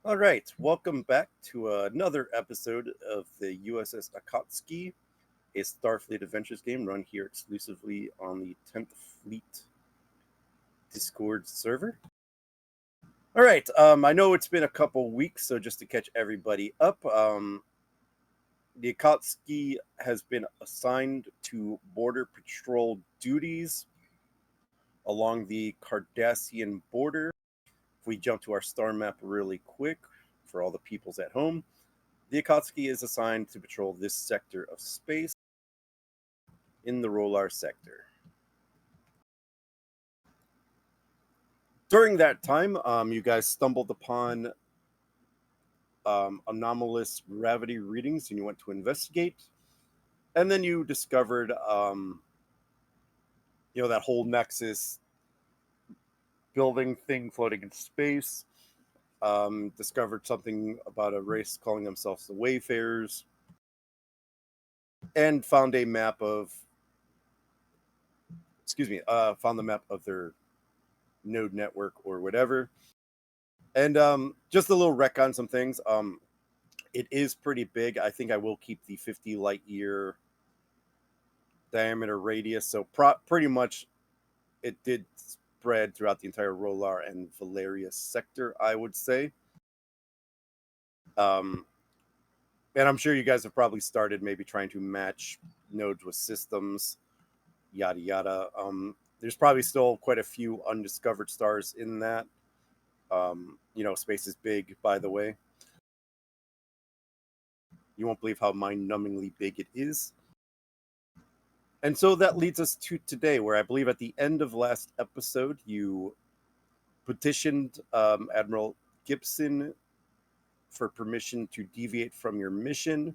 All right, welcome back to another episode of the USS Akatsuki, a Starfleet Adventures game run here exclusively on the 10th Fleet Discord server. All right, I know it's been a couple weeks, so just to catch everybody up, the Akatsuki has been assigned to border patrol duties along the Cardassian border. If we jump to our star map really quick for all the peoples at home, the Akatsuki is assigned to patrol this sector of space in the Rolar sector. During that time, you guys stumbled upon anomalous gravity readings and you went to investigate. And then you discovered, that whole Nexus building thing floating in space. Discovered something about a race calling themselves the Wayfarers. And found a map of, found the map of their node network or whatever. And just a little rec on some things. It is pretty big. I think I will keep the 50 light year diameter radius. So pretty much it did spread throughout the entire Rolar and Valeria sector, I would say. And I'm sure you guys have probably started maybe trying to match nodes with systems, yada yada. There's probably still quite a few undiscovered stars in that. Space is big, by the way. You won't believe how mind-numbingly big it is. And so that leads us to today, where I believe at the end of last episode, you petitioned Admiral Gibson for permission to deviate from your mission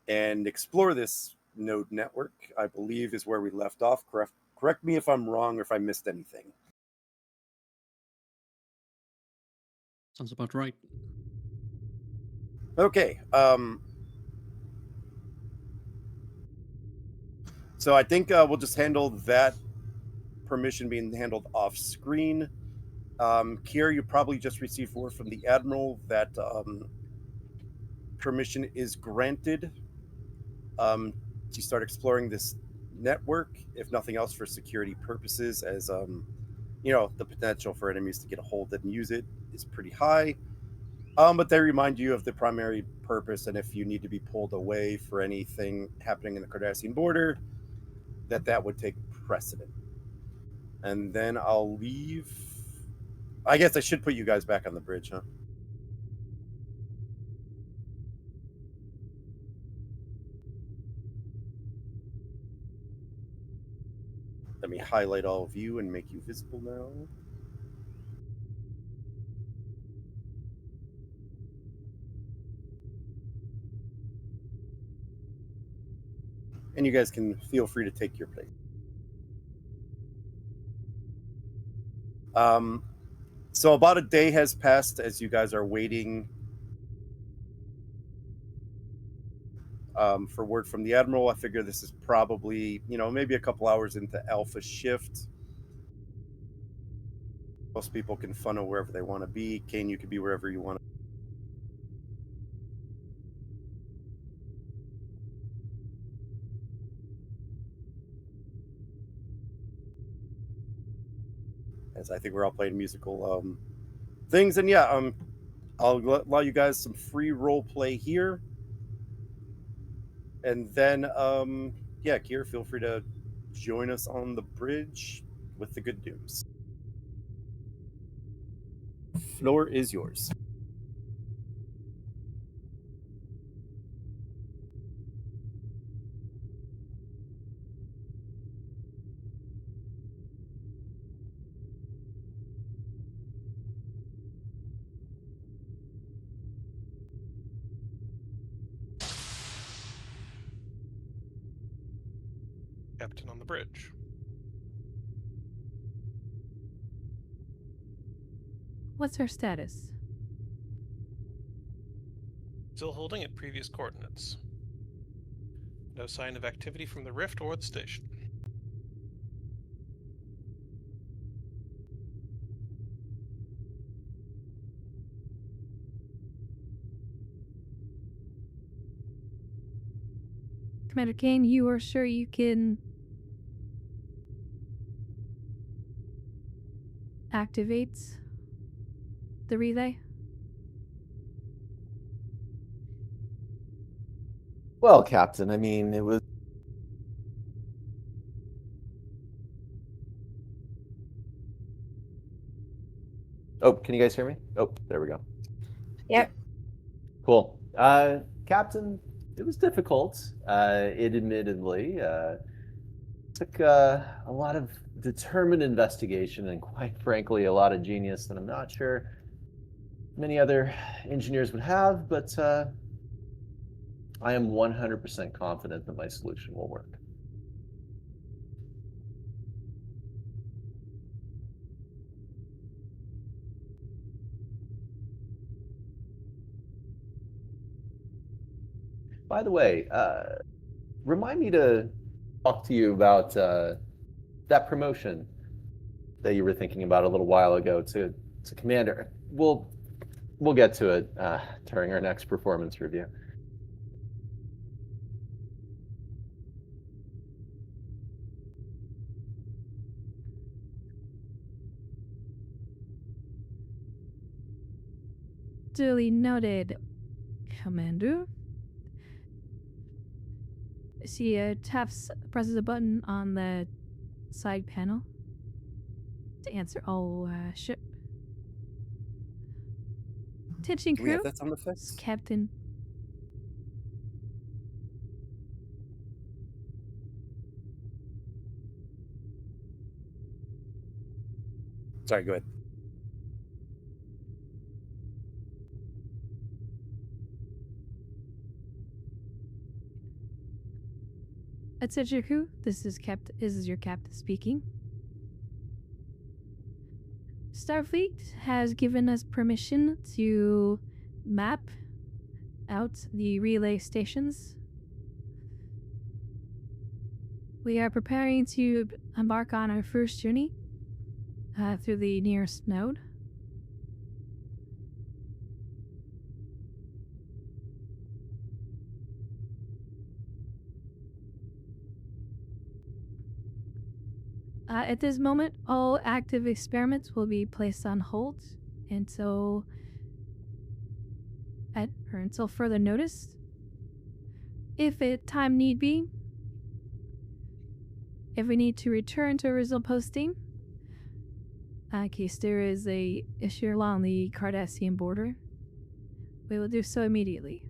and explore this node network, I believe is where we left off. Correct me if I'm wrong or if I missed anything. Sounds about right. Okay. So I think we'll just handle that permission being handled off screen. Kier, you probably just received word from the Admiral that permission is granted to start exploring this network, if nothing else for security purposes, as the potential for enemies to get a hold and use it is pretty high. But they remind you of the primary purpose, and if you need to be pulled away for anything happening in the Cardassian border, that would take precedent. And then I'll leave. I guess I should put you guys back on the bridge, huh? Let me highlight all of you and make you visible now. And you guys can feel free to take your place. So about a day has passed as you guys are waiting for word from the Admiral. I figure this is probably, maybe a couple hours into Alpha shift. Most people can funnel wherever they want to be. Kane, you could be wherever you want to. As I think we're all playing musical things. And yeah, I'll allow you guys some free role play here. And then, Kier, feel free to join us on the bridge with the good news. Floor is yours. Captain on the bridge. What's her status? Still holding at previous coordinates. No sign of activity from the rift or the station. Commander Kane, you are sure you can activate the relay? Well, Captain, I mean, it was. Oh, can you guys hear me? Oh, there we go. Yep. Cool. Captain, it was difficult. It admittedly took a lot of determined investigation and, quite frankly, a lot of genius that I'm not sure many other engineers would have, but I am 100% confident that my solution will work. By the way, remind me to talk to you about that promotion that you were thinking about a little while ago to commander. We'll get to it during our next performance review. Duly noted, Commander. She presses a button on the side panel to answer all ship. Attention Do we have crew, that sound this is effect? Captain. Sorry, go ahead. Attention crew, this is your captain speaking. Starfleet has given us permission to map out the relay stations. We are preparing to embark on our first journey through the nearest node. At this moment, all active experiments will be placed on hold until further notice. If time need be, if we need to return to original posting, in case there is a issue along the Cardassian border, we will do so immediately.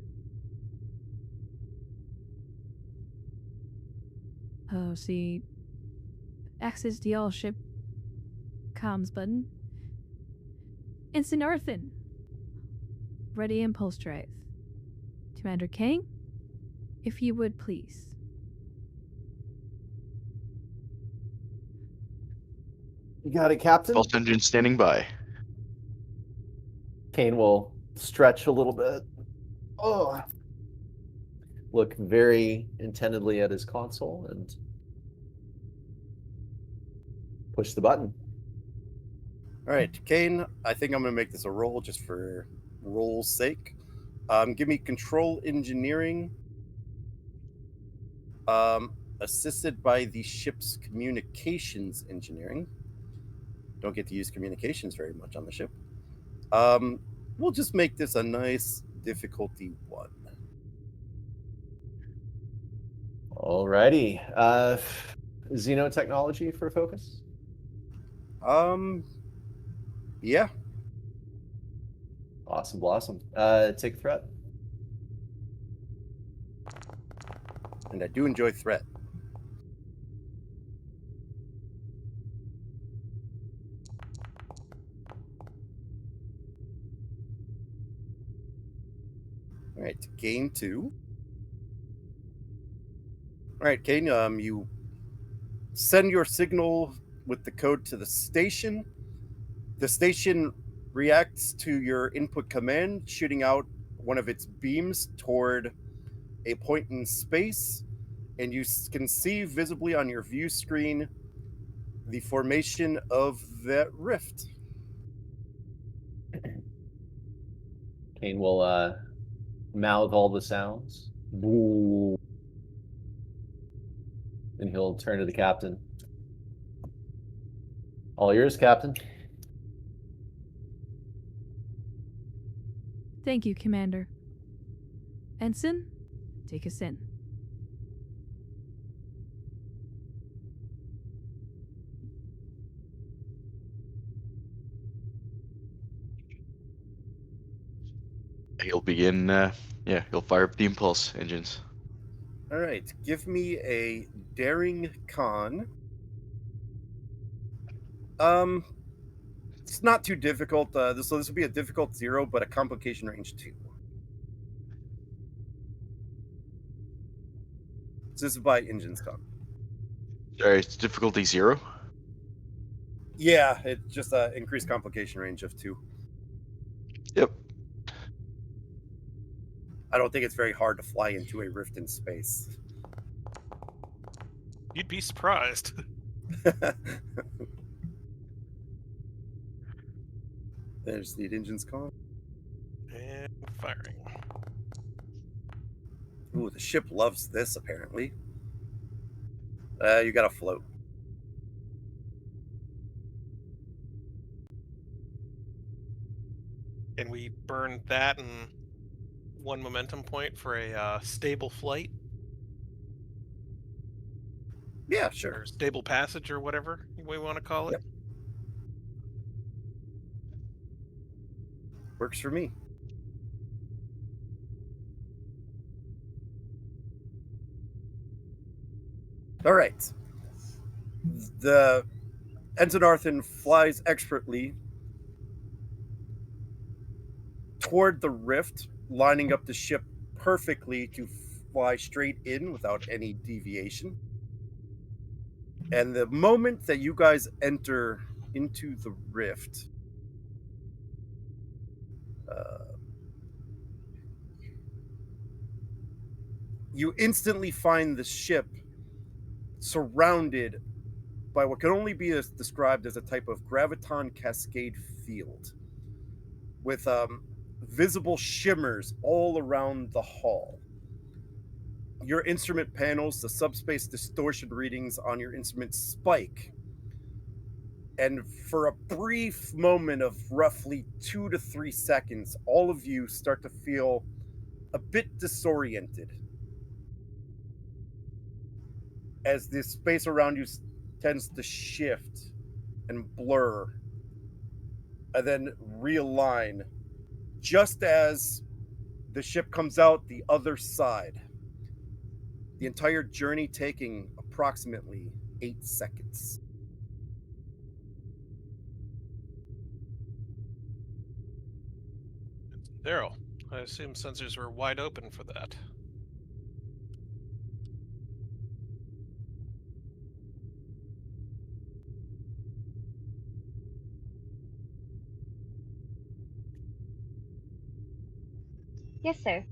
See, access the all ship comms button. Instant earthen. Ready impulse drive. Commander Kang, if you would please. You got it, Captain. Pulse engine standing by. Kane will stretch a little bit. Oh. Look very intently at his console and push the button. All right, Kane, I think I'm going to make this a roll just for roll's sake. Give me control engineering, assisted by the ship's communications engineering. Don't get to use communications very much on the ship. We'll just make this a nice difficulty 1. Alrighty. Xenotechnology for focus? Yeah. Awesome blossom. Take threat. And I do enjoy threat. All right, gain 2. All right, Kane, you send your signal with the code to the station. The station reacts to your input command, shooting out one of its beams toward a point in space, and you can see visibly on your view screen the formation of that rift. Kane will mouth all the sounds. Boo. And he'll turn to the captain. All yours, Captain. Thank you, Commander. Ensign, take us in. He'll begin. He'll fire up the impulse engines. All right, give me a daring con. It's not too difficult. So this will be a difficult 0, but a complication range 2. So this is by engines con. Sorry, it's difficulty 0. Yeah, it just increased complication range of 2. Yep. I don't think it's very hard to fly into a rift in space. You'd be surprised. There's the engines con. And firing. Ooh, the ship loves this, apparently. You gotta float. And we burn that and 1 momentum point for a stable flight. Yeah, sure. Or stable passage or whatever we want to call it. Yep. Works for me. All right. The Ensign Arthur flies expertly toward the rift, lining up the ship perfectly to fly straight in without any deviation. And the moment that you guys enter into the rift, you instantly find the ship surrounded by what can only be described as a type of graviton cascade field with visible shimmers all around the hull. Your instrument panels, the subspace distortion readings on your instruments spike. And for a brief moment of roughly 2 to 3 seconds, all of you start to feel a bit disoriented as the space around you tends to shift and blur and then realign just as the ship comes out the other side. The entire journey taking approximately 8 seconds. Daryl, I assume sensors were wide open for that. Yes, sir.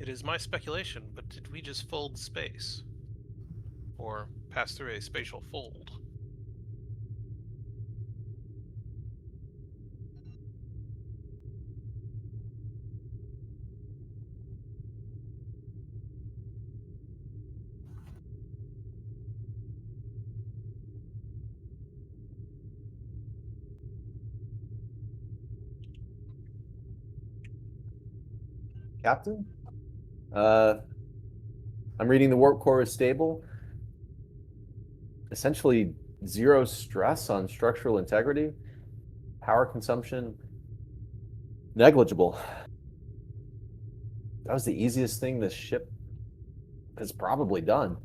It is my speculation, but did we just fold space? Or pass through a spatial fold? Captain? I'm reading the warp core is stable. Essentially 0 stress on structural integrity. Power consumption, negligible. That was the easiest thing this ship has probably done.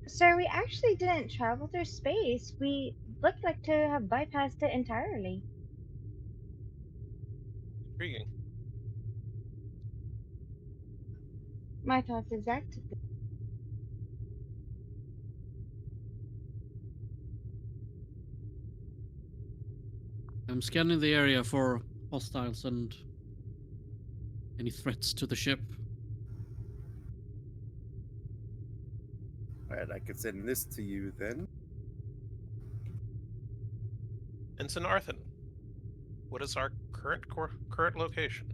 Sir, we actually didn't travel through space. We looked like to have bypassed it entirely. Intriguing. My thoughts exactly. I'm scanning the area for hostiles and any threats to the ship. Alright, I could send this to you then. Ensign Arthen, what is our current location?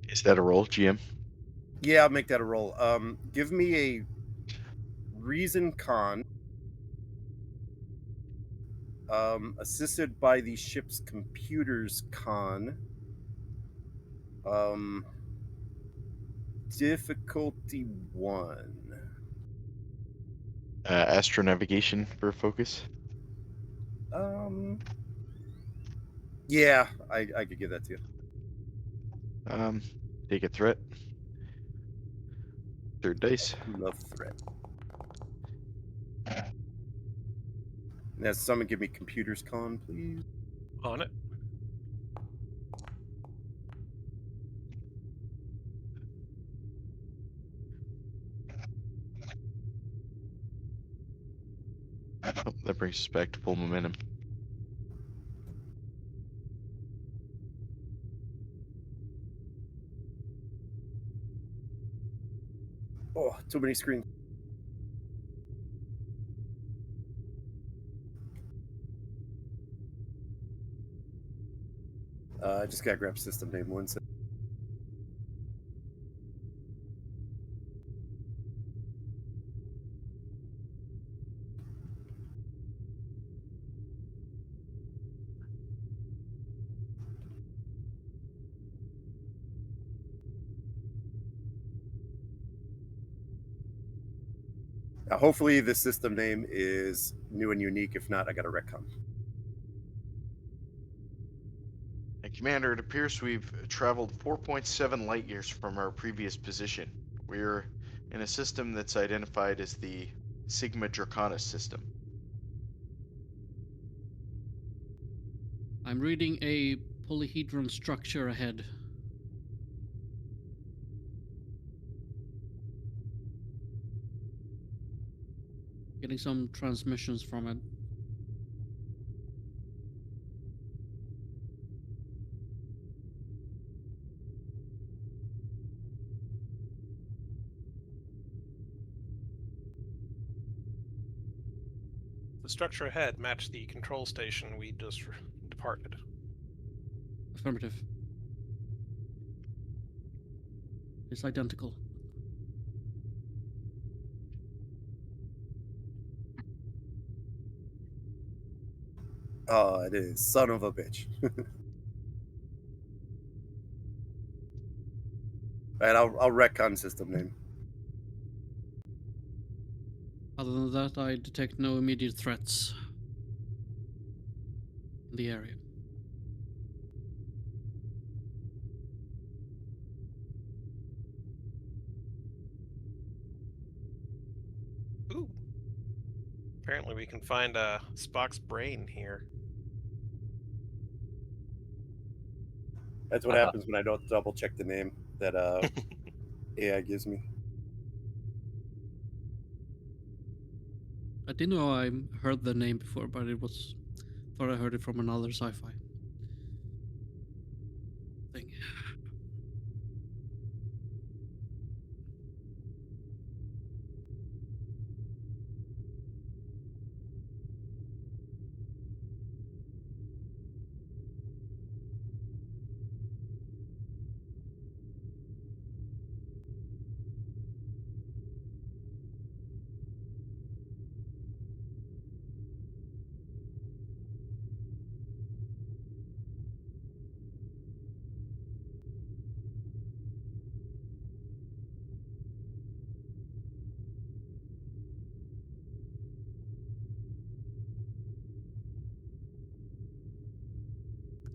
Is that a roll, GM? Yeah, I'll make that a roll. Give me a reason con. Assisted by the ship's computers con. Difficulty 1. Astronavigation for focus. Yeah, I could give that to you. Take a threat. Third dice. Love threat. Now, someone give me computers con, please. On it. Oh, that brings us back to full momentum. Oh, too many screens. I just gotta grab system name 1 second. Hopefully, the system name is new and unique. If not, I got a retcon. And Commander, it appears we've traveled 4.7 light years from our previous position. We're in a system that's identified as the Sigma Draconis system. I'm reading a polyhedron structure ahead. Getting some transmissions from it. The structure ahead matched the control station we just departed. Affirmative. It's identical. Oh, it is. Son of a bitch. Alright, I'll retcon system name. Other than that, I detect no immediate threats in the area. Ooh. Apparently we can find Spock's brain here. That's what happens when I don't double check the name that AI gives me. I didn't know I heard the name before, but thought I heard it from another sci-fi thing.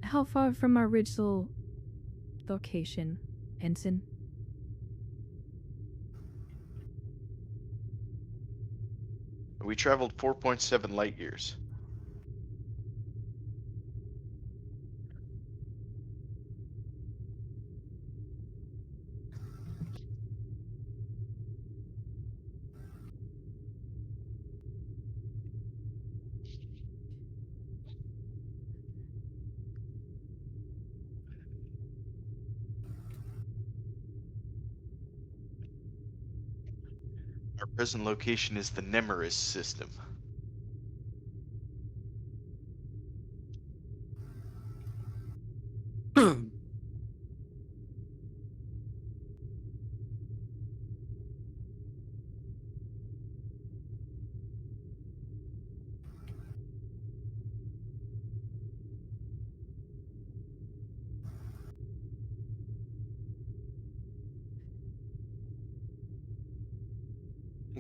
How far from our original location, Ensign? We traveled 4.7 light years. Our present location is the Nemeris system.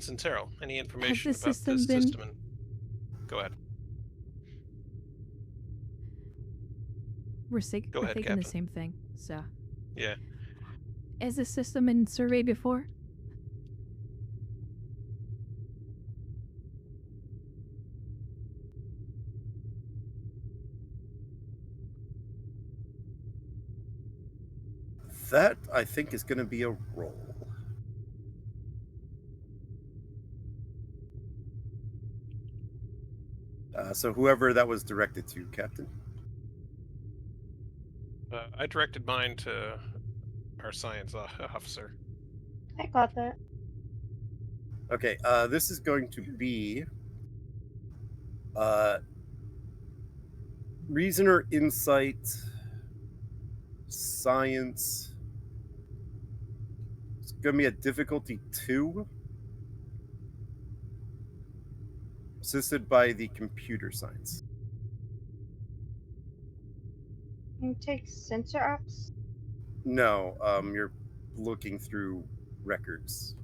And Sincero, any information the about system this been- system? Go ahead. We're Go we're ahead, thinking the Captain. same thing. So, Yeah. has the system been surveyed before? That, I think, is going to be a roll. So whoever that was directed to, Captain. I directed mine to our science officer. I got that. Okay, this is going to be reason or insight, science. It's going to be a difficulty 2, assisted by the computer science. You take sensor ops. No, you're looking through records.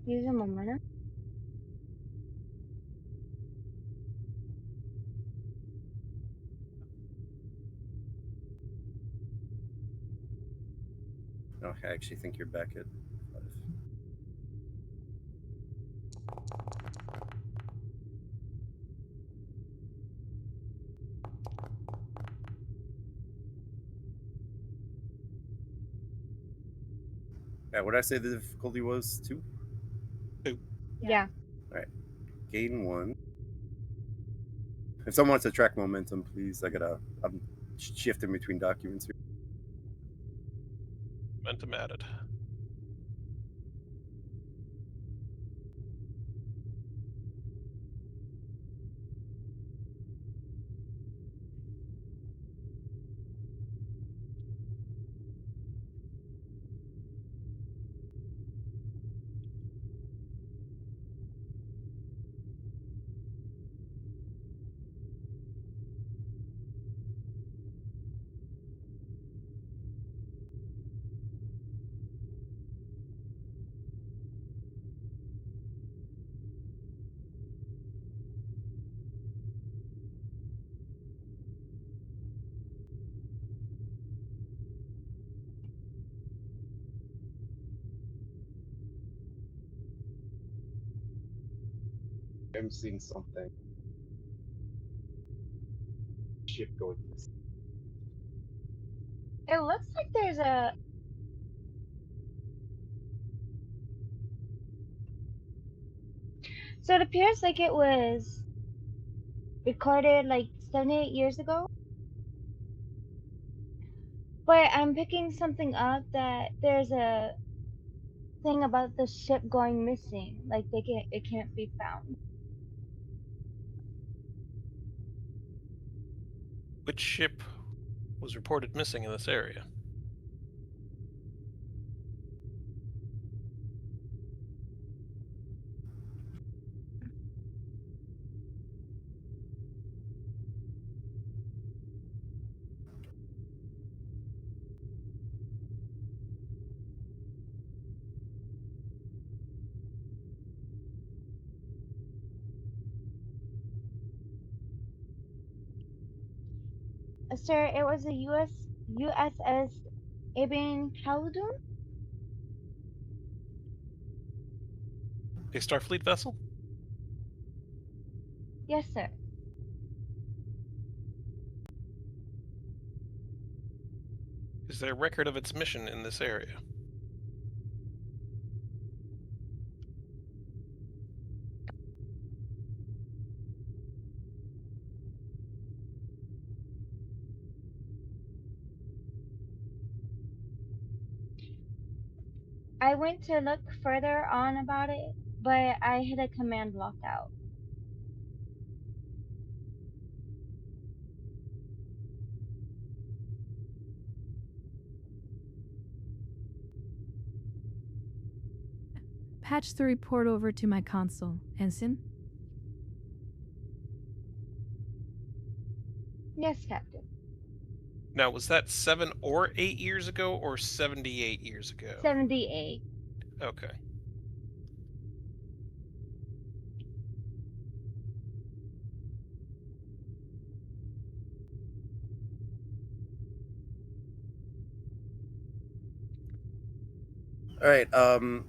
Use a momentum. Oh, I actually think you're back at 5. Yeah, what did I say the difficulty was? 2? Yeah. Gain 1. If someone wants to track momentum, please. I'm shifting between documents here. Momentum added. I'm seeing something. Ship going missing. It looks like there's a. So it appears like it was recorded like 78 years ago. But I'm picking something up that there's a thing about the ship going missing. Like it can't be found. Which ship was reported missing in this area? Sir, it was a USS Ibn Khaldun. A Starfleet vessel? Yes, sir. Is there a record of its mission in this area? I went to look further on about it, but I hit a command lockout. Patch the report over to my console, Ensign. Yes, Captain. Now, was that 7 or 8 years ago, or 78 years ago? 78. Okay. All right.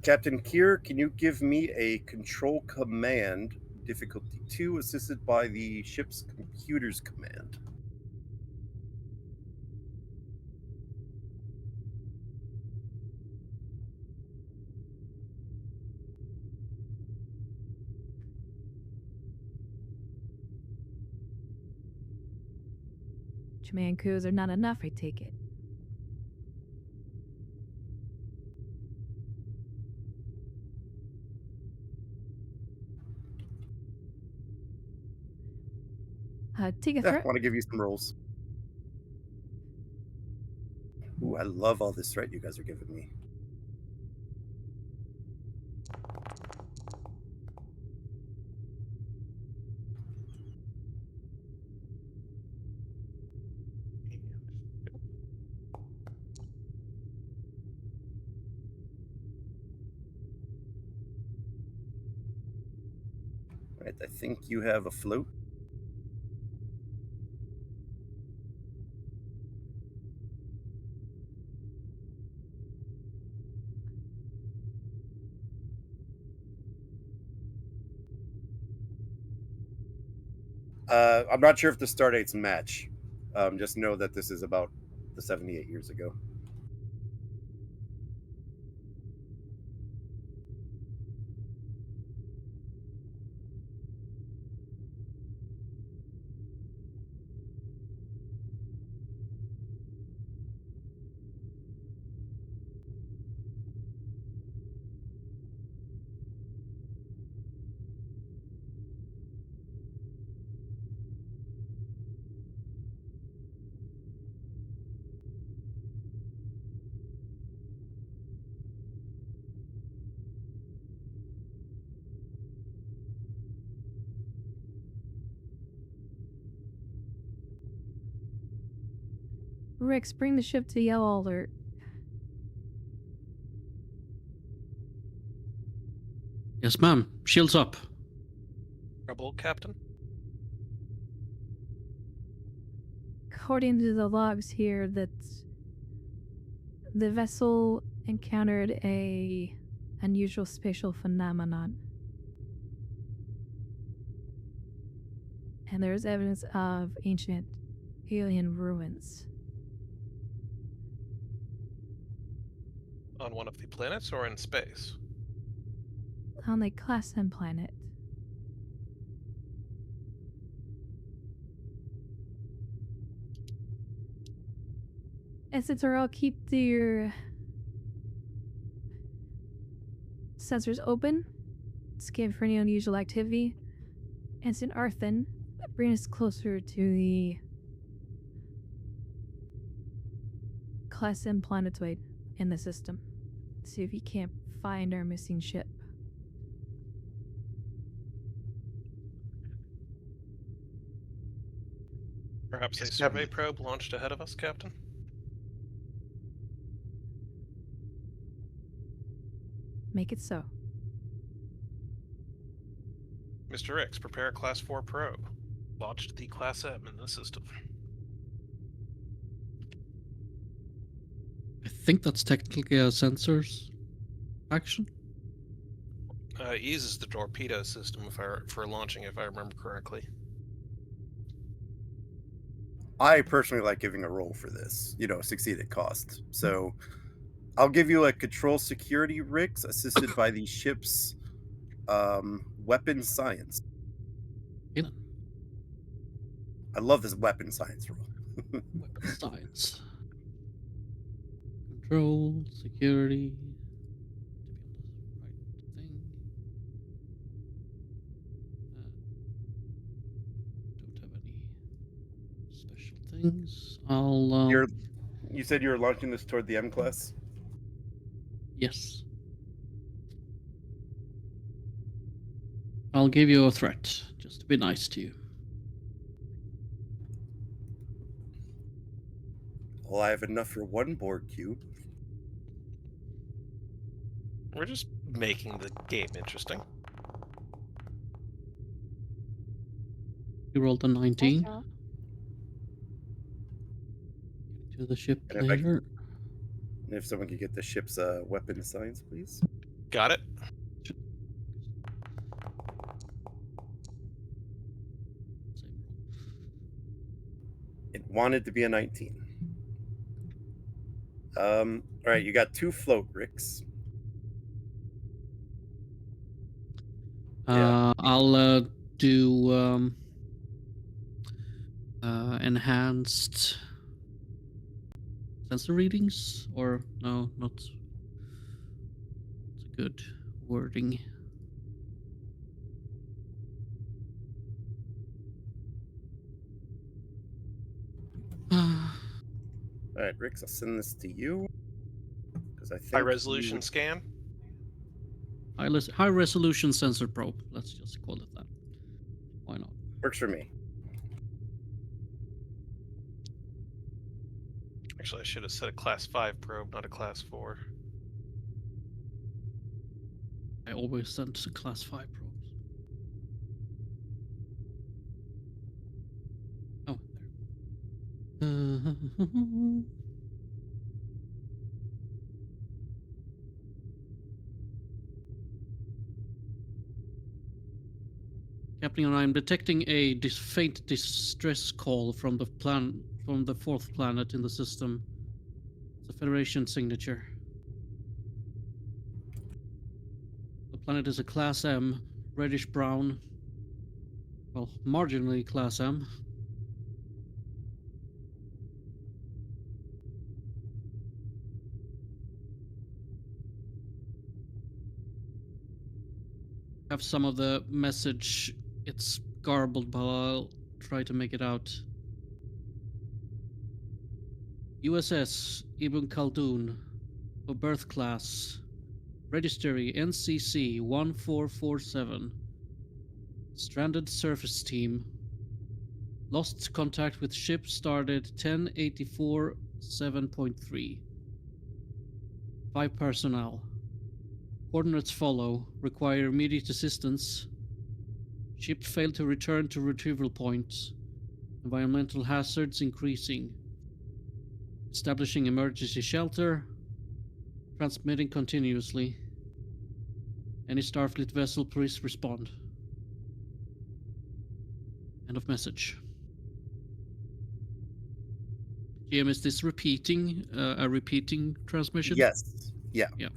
Captain Kier, can you give me a control command, difficulty 2, assisted by the ship's computers command? Command codes are not enough, I take it. Take a I threat. want to give you some rolls. Ooh, I love all this threat you guys are giving me. All right, I think you have a float. I'm not sure if the star dates match. Just know that this is about the 78 years ago. Rix, bring the ship to yellow alert. Yes, ma'am. Shields up. Trouble, Captain? According to the logs here, that the vessel encountered a unusual spatial phenomenon. And there's evidence of ancient alien ruins. On one of the planets or in space? On the Class M planet. Essence, I'll keep your sensors open, scan for any unusual activity. Ensign Arthen, bring us closer to the Class M planetoid in the system. See if you can't find our missing ship. Perhaps Yes, a survey Captain. probe launched ahead of us, Captain? Make it so. Mr. X, prepare a Class 4 probe. Launched the Class M in the system. I think that's technically a sensors action. It uses the torpedo system for launching, if I remember correctly. I personally like giving a roll for this, succeed at cost. So I'll give you a control security rigs assisted by the ship's weapon science. You know, I love this weapon science roll. weapon science. Control, security. To be on the right thing. Don't have any special things. I'll. You said you were launching this toward the M class? Yes. I'll give you a threat, just to be nice to you. Well, I have enough for one Borg cube. We're just making the game interesting. You rolled a 19. all. To the ship And if I later. And if someone could get the ship's weapon science, please. Got it. Same roll. It wanted to be a 19. All right, you got 2 float, Ricks. Yeah. I'll do enhanced sensor readings, or no, not. It's a good wording. All right, Ricks, I'll send this to you because I think High resolution scan. High resolution sensor probe. Let's just call it that. Why not? Works for me. Actually, I should have said a class 5 probe, not a class 4. I always send to class 5 probes. Oh, there. Captain, I'm detecting a faint distress call from the fourth planet in the system. It's a Federation signature. The planet is a Class M, reddish brown. Well, marginally Class M. Have some of the message. It's garbled, but I'll try to make it out. USS Ibn Khaldun, of birth class, registry NCC 1447, stranded surface team, lost contact with ship started 1084 7.3, 5 personnel. Coordinates follow, require immediate assistance. Ship failed to return to retrieval point. Environmental hazards increasing. Establishing emergency shelter. Transmitting continuously. Any Starfleet vessel, please respond. End of message. GM, is this repeating, a repeating transmission? Yes. Yeah. Yeah.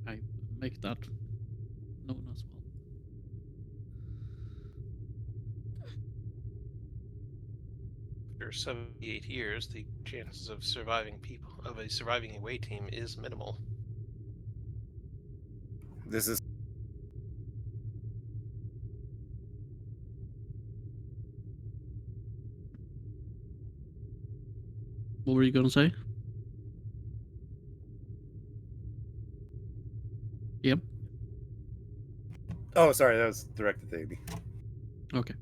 I make that known as well. After 78 years, the chances of surviving a surviving away team is minimal. This is What were you gonna say? Yep. Oh, sorry, that was directed to Amy. Okay.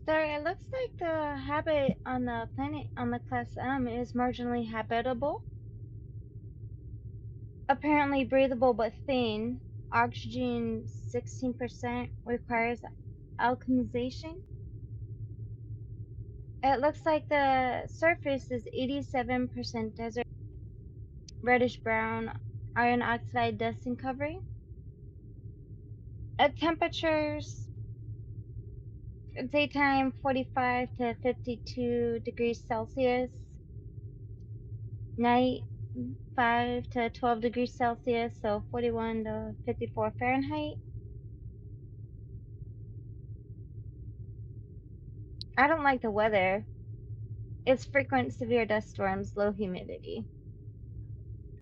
Sorry, it looks like the habit on the planet on the class M is marginally habitable. Apparently breathable but thin. Oxygen 16% requires alchemization. It looks like the surface is 87% desert, reddish brown, iron oxide dusting covering. At temperatures, daytime 45 to 52 degrees Celsius, night 5 to 12 degrees Celsius, so 41 to 54 Fahrenheit. I don't like the weather. It's frequent severe dust storms, low humidity.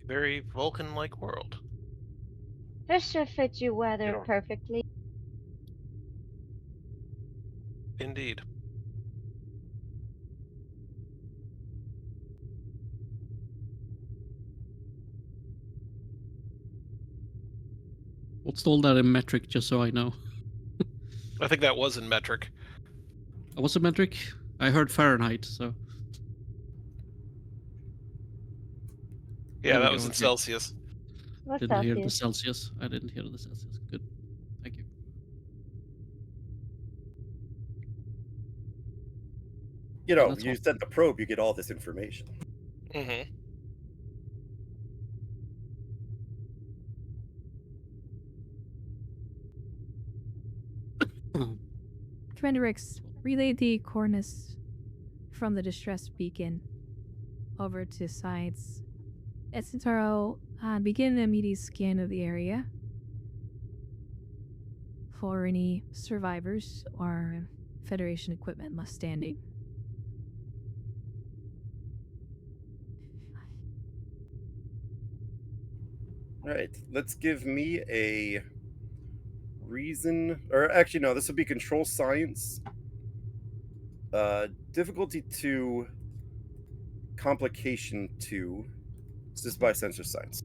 A very Vulcan-like world. This should fit you weather don't- perfectly. Indeed. What's all that in metric, just so I know? I think that was in metric. What's a metric? I heard Fahrenheit, so. Yeah, There we that go, was in okay. Celsius. What's Didn't hear the Celsius? Celsius. I didn't hear the Celsius. Good. Thank you. You know, That's you all. send the probe, you get all this information. Mm-hmm. Commander Rix, relay the coordinates from the distress beacon over to Science at Centauro and begin an immediate scan of the area for any survivors or Federation equipment left standing. Alright, let's give me a reason, or actually no, this would be control science. Difficulty 2, complication 2. This is by sensor science.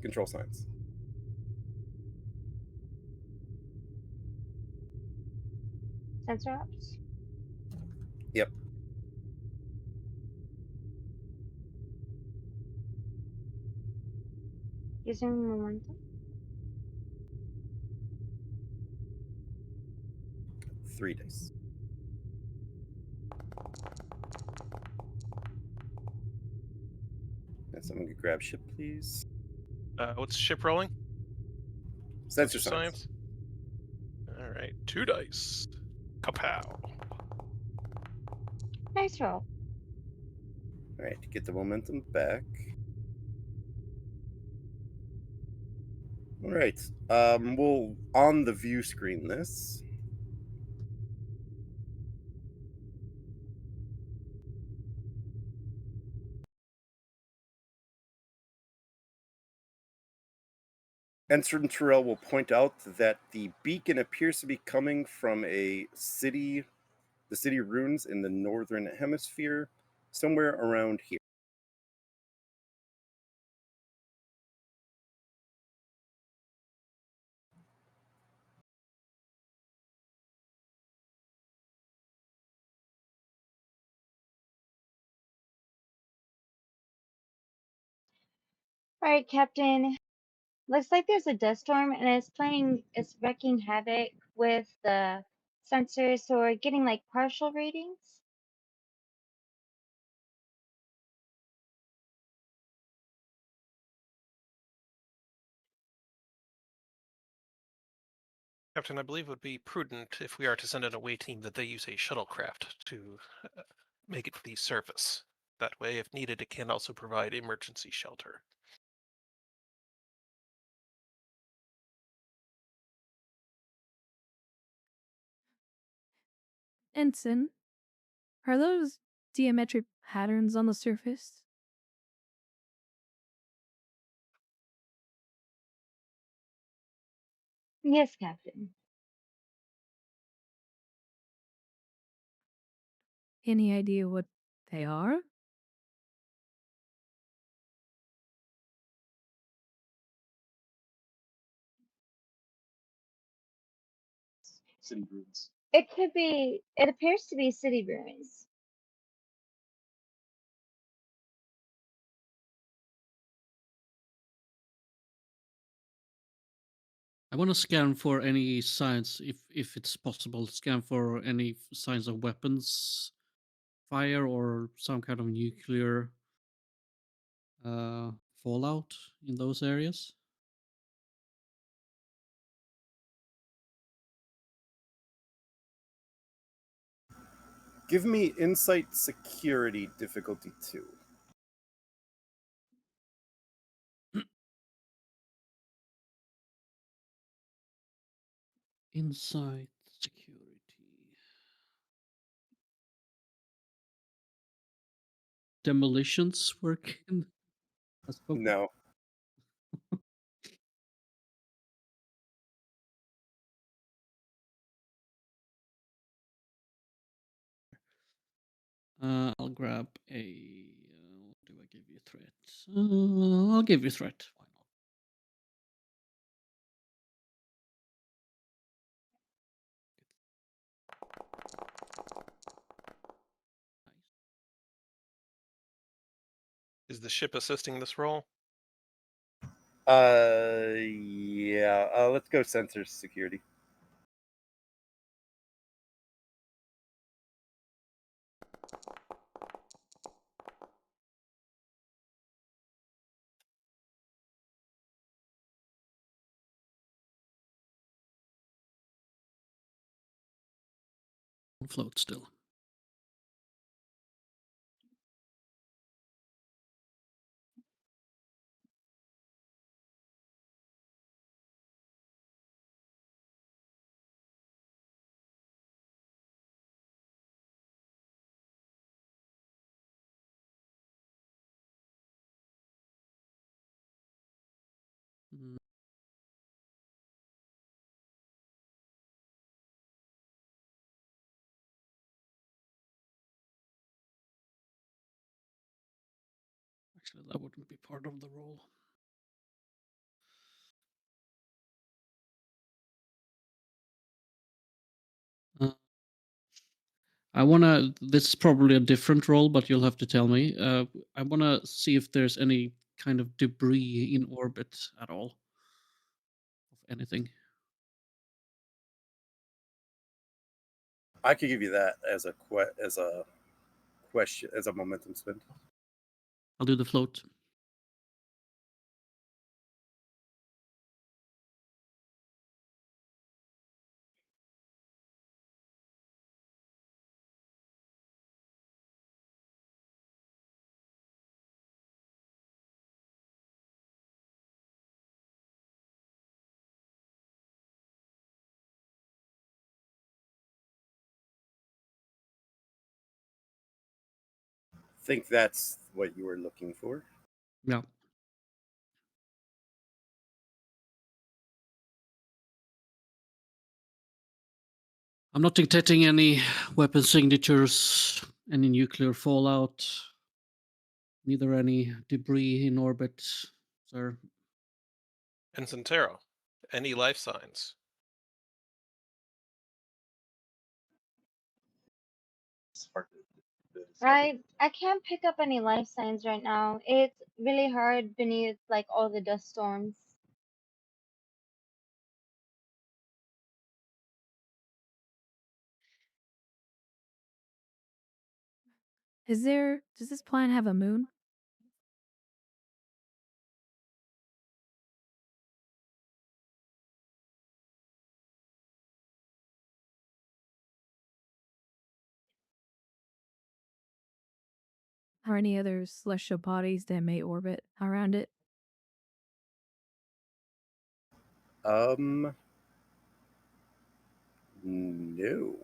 Control science. Sensor ops? Yep. Using momentum? 3 dice. And someone could grab ship, please. What's ship rolling? Sensor science. All right, 2 dice. Kapow. Nice roll. Alright, get the momentum back. Alright, we'll on the view screen this. Ensign Terrell will point out that the beacon appears to be coming from a city, the city ruins in the northern hemisphere, somewhere around here. Alright, Captain. Looks like there's a dust storm and it's wreaking havoc with the sensors, so we're getting like partial readings. Captain, I believe it would be prudent if we are to send an away team that they use a shuttlecraft to make it to the surface. That way, if needed, it can also provide emergency shelter. Ensign, are those geometric patterns on the surface? Yes, Captain. Any idea what they are? City ruins. It appears to be city ruins. I want to scan for any signs, if it's possible, scan for any signs of weapons fire or some kind of nuclear fallout in those areas. Give me insight security difficulty 2. Inside security. Demolitions work in as focus? No. I'll grab a. What do I give you? Threat. I'll give you threat. Why not? Is the ship assisting this role? Yeah. Let's go sensor security. Float still. Mm, Actually, that wouldn't be part of the role. Uh, I wanna. This is probably a different role, but you'll have to tell me. I wanna see if there's any kind of debris in orbit at all, of anything. I could give you that as a question, as a momentum spin. I'll do the float. Think that's what you were looking for. Yeah. I'm not detecting any weapon signatures, any nuclear fallout, neither any debris in orbit, sir. And Centero, any life signs? I can't pick up any life signs right now. It's really hard beneath like all the dust storms. Does this planet have a moon? Or any other celestial bodies that may orbit around it? No.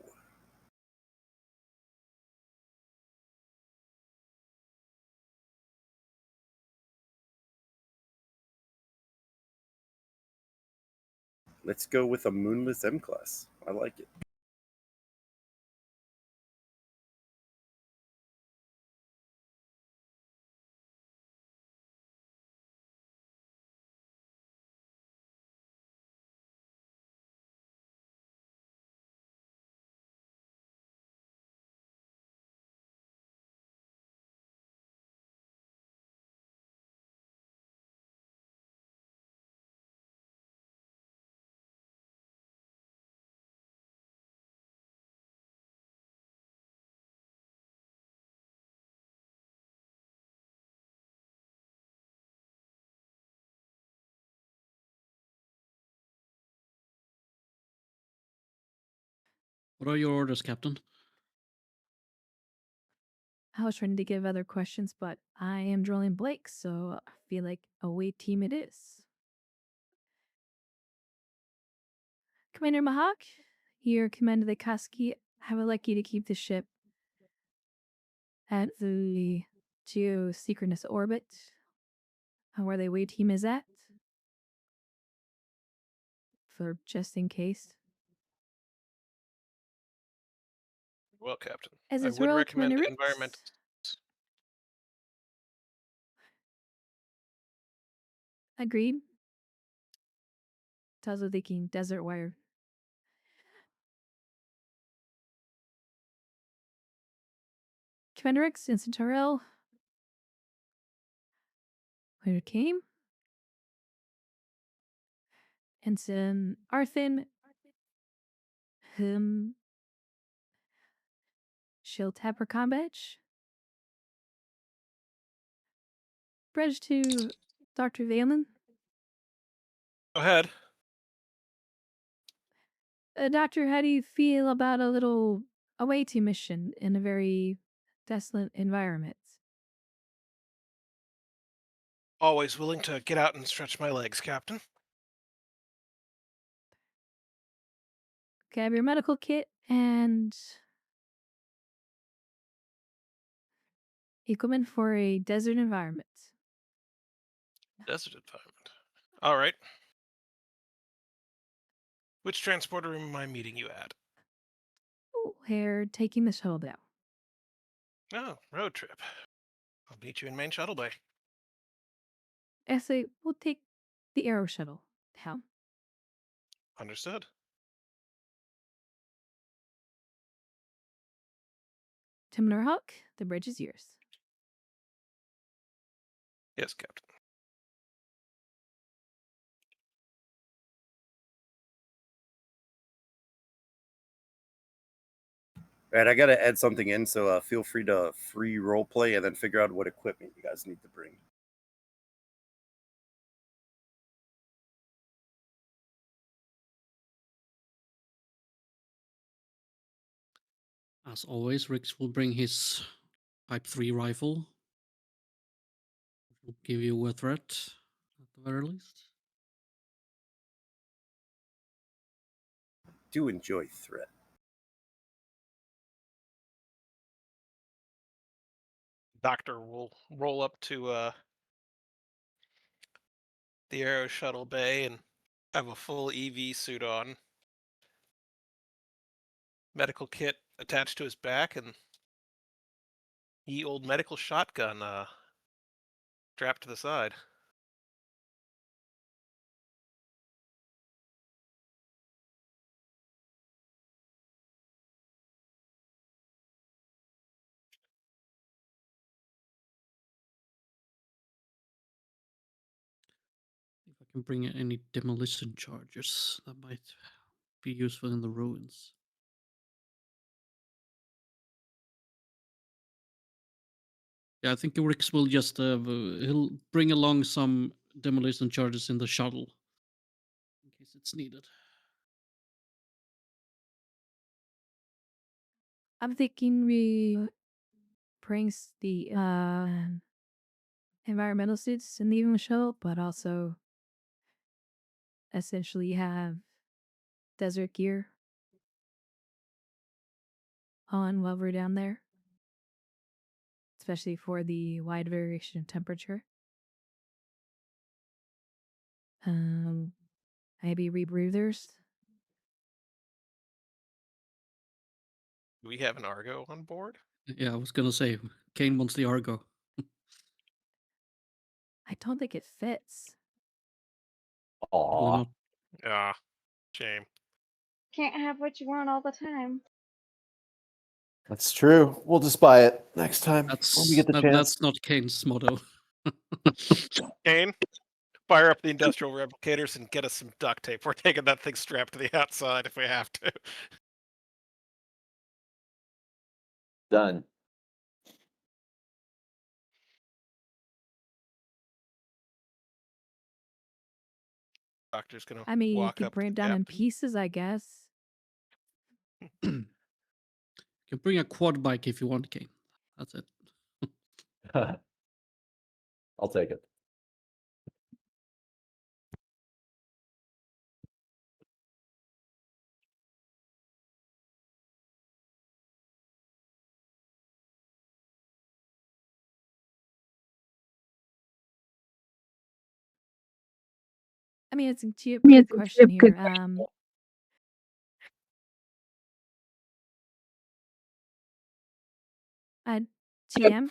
Let's go with a moonless M class. I like it. What are your orders, Captain? I was trying to think of other questions, but I am drawing blank, so I feel like away team it is. Commander Mahawk, your command of the Akatsuki, I would like you to keep the ship at the geosynchronous orbit where the away team is at, for just in case. Well, Captain, As I is would Royal recommend Commander environment. Ricks. Agreed. It's also thinking desert wire. Commander Ricks and Centaurel. Where it came? Ensign Arthin. Shield Tapper Combedge. Bridge to Dr. Valen. Go ahead. Doctor, how do you feel about a little away team mission in a very desolate environment? Always willing to get out and stretch my legs, Captain. Grab your medical kit and equipment for a desert environment. Desert environment. All right. Which transporter am I meeting you at? We're taking the shuttle down. Oh, road trip. I'll meet you in main shuttle bay. I say we'll take the Aero shuttle down. Understood. Timner Hawk, the bridge is yours. Yes, Captain. All right, I got to add something in, so feel free to free role play and then figure out what equipment you guys need to bring. As always, Rix will bring his Type 3 rifle. Will give you a threat, at the very least. Do enjoy threat. Doctor will roll up to the Aero shuttle bay and have a full EV suit on. Medical kit attached to his back and ye old medical shotgun strapped to the side. If I can bring any demolition charges, that might be useful in the ruins. Yeah, I think Rix will just he'll bring along some demolition charges in the shuttle in case it's needed. I'm thinking we bring the environmental suits in the even shuttle, but also essentially have desert gear on while we're down there, especially for the wide variation of temperature. Maybe rebreathers. Do we have an Argo on board? Yeah, I was gonna say, Kane wants the Argo. I don't think it fits. Probably Aw, not. Ah, shame. Can't have what you want all the time. that's true. We'll just buy it next time when we get the chance. That's not Kane's motto. Kane, fire up the industrial replicators and get us some duct tape. We're taking that thing strapped to the outside if we have to. Done. Doctor's gonna I mean, you walk could up bring to it the down in captain. pieces, I guess. You can bring a quad bike if you want, Kane. That's it. I'll take it. I mean, it's a good question here. TM,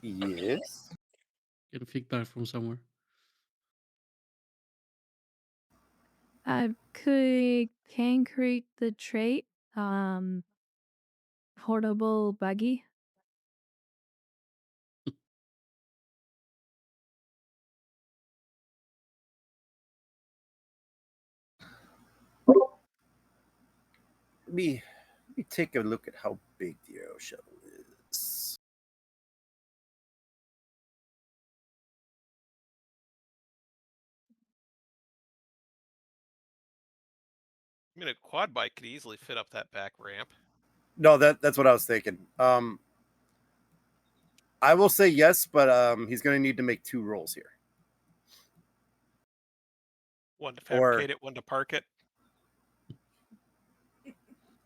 Yes. Get a feedback from somewhere. can create the trait, portable buggy. Let me take a look at how big the aero shuttle is. I mean, a quad bike could easily fit up that back ramp. No, that's what I was thinking. I will say yes, but he's going to need to make 2 rolls here. One to fabricate it, one to park it.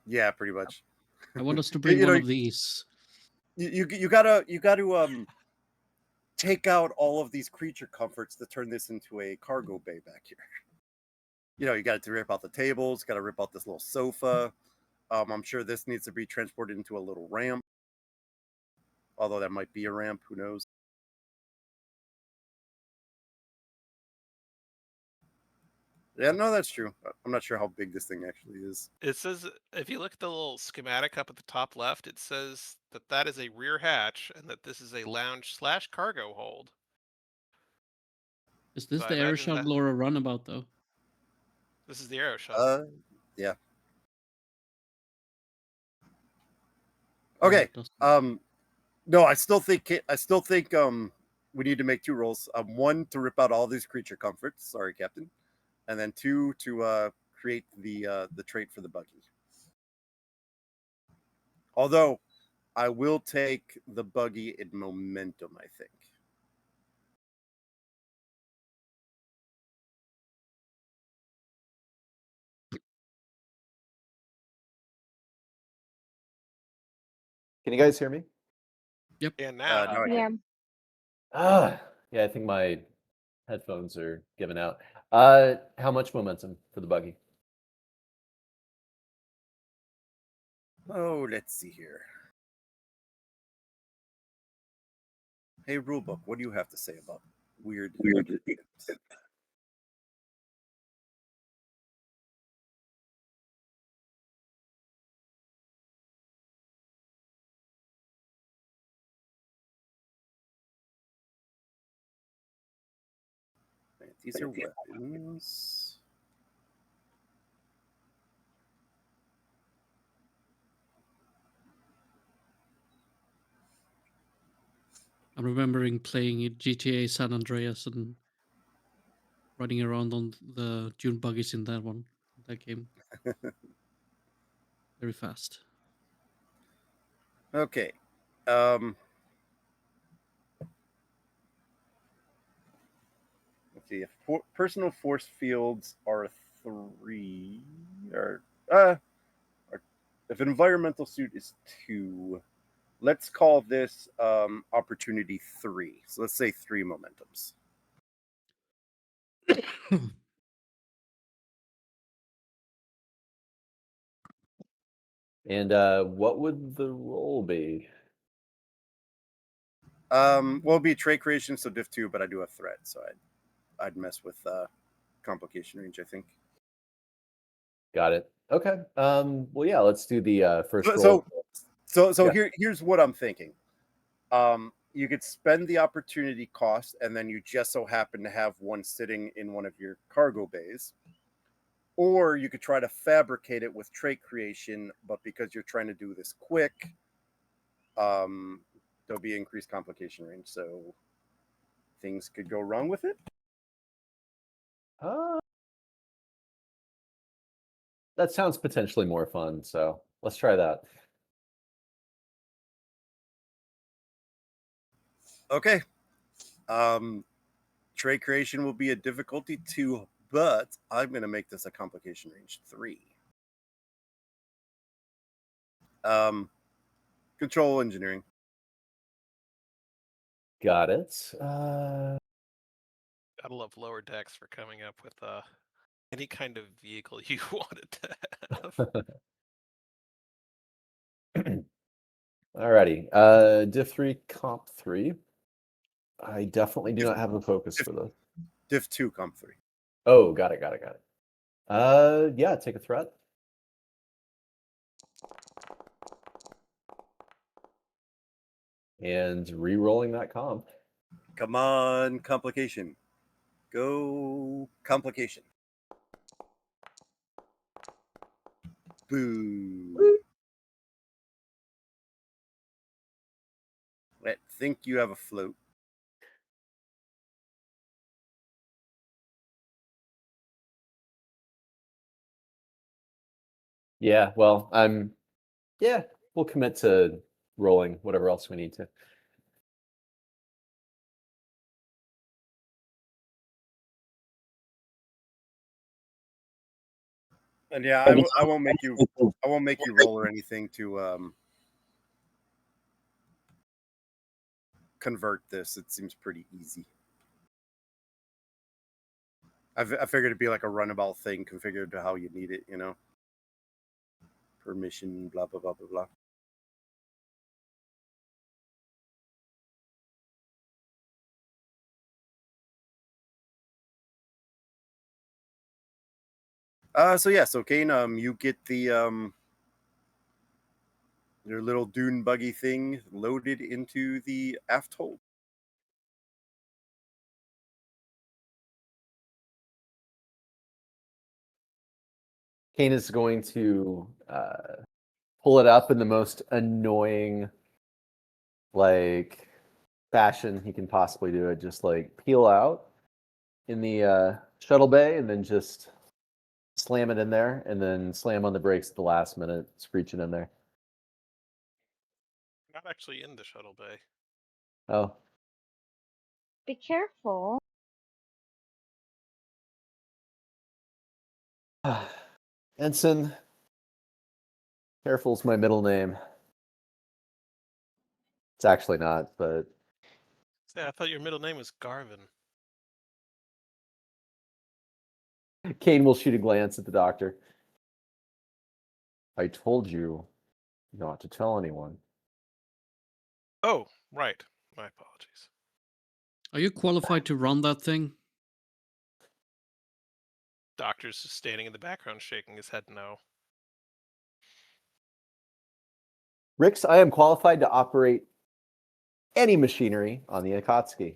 Yeah, pretty much. I want us to bring one of these. You gotta take out all of these creature comforts to turn this into a cargo bay back here. You got to rip out the tables, got to rip out this little sofa. I'm sure this needs to be transported into a little ramp. Although that might be a ramp, who knows? Yeah, no, that's true. I'm not sure how big this thing actually is. It says, if you look at the little schematic up at the top left, it says that is a rear hatch and that this is a lounge/cargo hold. Is this So I the air imagine that shuttle or a runabout, though? this is the aero shuttle. Yeah. No, Okay. it doesn't. No, I still think we need to make 2 rolls. 1 to rip out all these creature comforts. Sorry, Captain. And then 2 to create the trait for the buggy. Although I will take the buggy in momentum, I think. Can you guys hear me? Yep. And now, No, I Yeah. can't. Yeah, I think my headphones are giving out. How much momentum for the buggy? Oh, let's see here. Hey, rulebook, what do you have to say about weird? These are weapons. I'm remembering playing GTA San Andreas and running around on the dune buggies in that game. Very fast. Okay. Let's see. If personal force fields are 3, or if an environmental suit is 2, let's call this opportunity 3. So let's say 3 momentums. And what would the roll be? Well, it'd be trait creation, so diff 2, but I do have threat, so I'd mess with complication range, I think. Got it. Okay. Well, yeah, let's do the first So roll. Yeah. here's what I'm thinking. You could spend the opportunity cost, and then you just so happen to have one sitting in one of your cargo bays. Or you could try to fabricate it with trait creation, but because you're trying to do this quick, there'll be increased complication range. So things could go wrong with it. That sounds potentially more fun, so let's try that. Okay. Tray creation will be a difficulty 2, but I'm going to make this a complication range 3. Control engineering. Got it. Gotta love lower decks for coming up with any kind of vehicle you wanted to have. Alrighty. Div 3, Comp 3. I definitely do not have a focus for this. Div 2, Comp 3. Oh, got it. Yeah, take a threat. And re-rolling that comp. Come on, complication. Go complication. Boo. I think you have a float. Yeah, well, we'll commit to rolling whatever else we need to. And yeah, I won't make you roll or anything to convert this. It seems pretty easy. I figured it'd be like a runabout thing configured to how you need it, you know. Permission, blah blah blah blah blah. So Kane, you get the your little dune buggy thing loaded into the aft hold. Kane is going to pull it up in the most annoying fashion he can possibly do it. Just peel out in the shuttle bay and then just slam it in there and then slam on the brakes at the last minute, screech it in there. Not actually in the shuttle bay. Oh. Be careful. Ensign, careful's my middle name. It's actually not, but Yeah, I thought your middle name was Garvin. Kane will shoot a glance at the doctor. I told you not to tell anyone. Oh, right. My apologies. Are you qualified to run that thing? Doctor's just standing in the background shaking his head no. Rix, I am qualified to operate any machinery on the Akatsuki.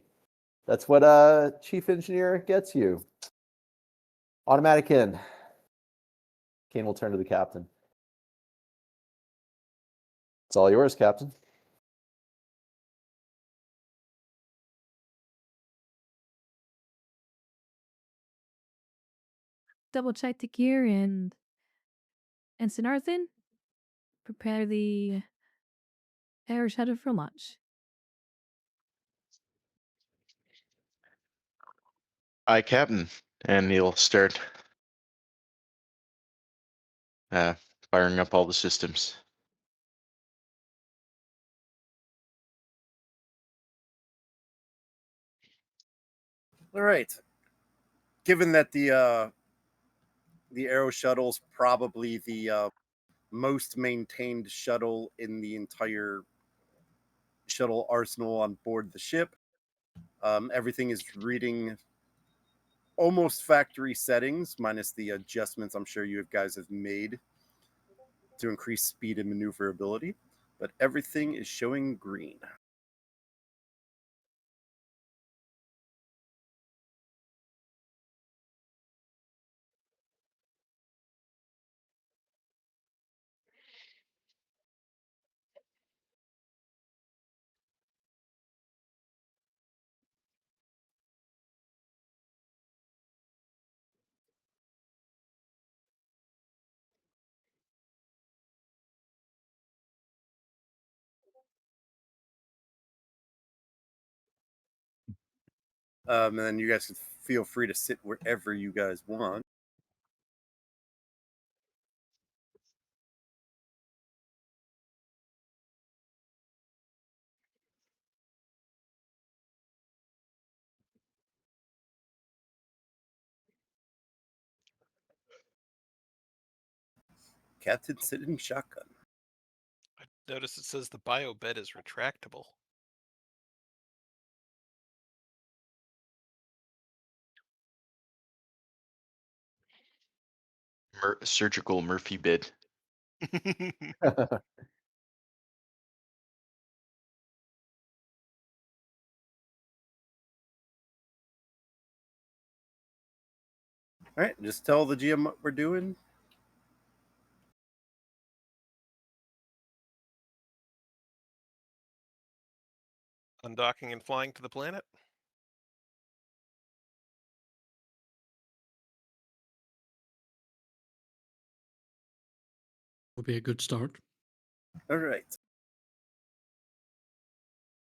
That's what a chief engineer gets you. Automatic in. Kane will turn to the captain. It's all yours, Captain. Double check the gear and Ensign Arthin, prepare the air shuttle for launch. Aye, Captain. And he'll start firing up all the systems. All right. Given that the Aero Shuttle's probably the most maintained shuttle in the entire shuttle arsenal on board the ship, everything is reading almost factory settings, minus the adjustments I'm sure you guys have made to increase speed and maneuverability. But everything is showing green. And then you guys can feel free to sit wherever you guys want. Captain sitting shotgun. I notice it says the bio bed is retractable. Surgical Murphy bid. All right, just tell the GM what we're doing. Undocking and flying to the planet. Would be a good start. All right.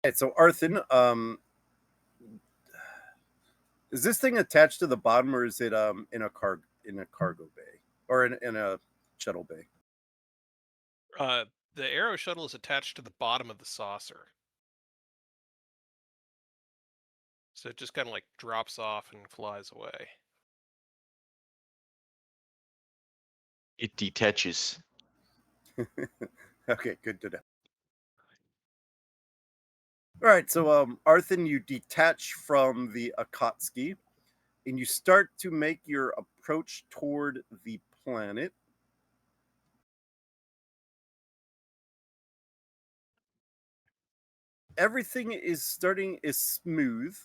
All right, so Arthur, is this thing attached to the bottom, or is it in a cargo bay or in a shuttle bay? The Aero shuttle is attached to the bottom of the saucer. So it just kind of like drops off and flies away. It detaches. Okay, good to know. All right, so Arthur, you detach from the Akatsuki, and you start to make your approach toward the planet. Everything is smooth.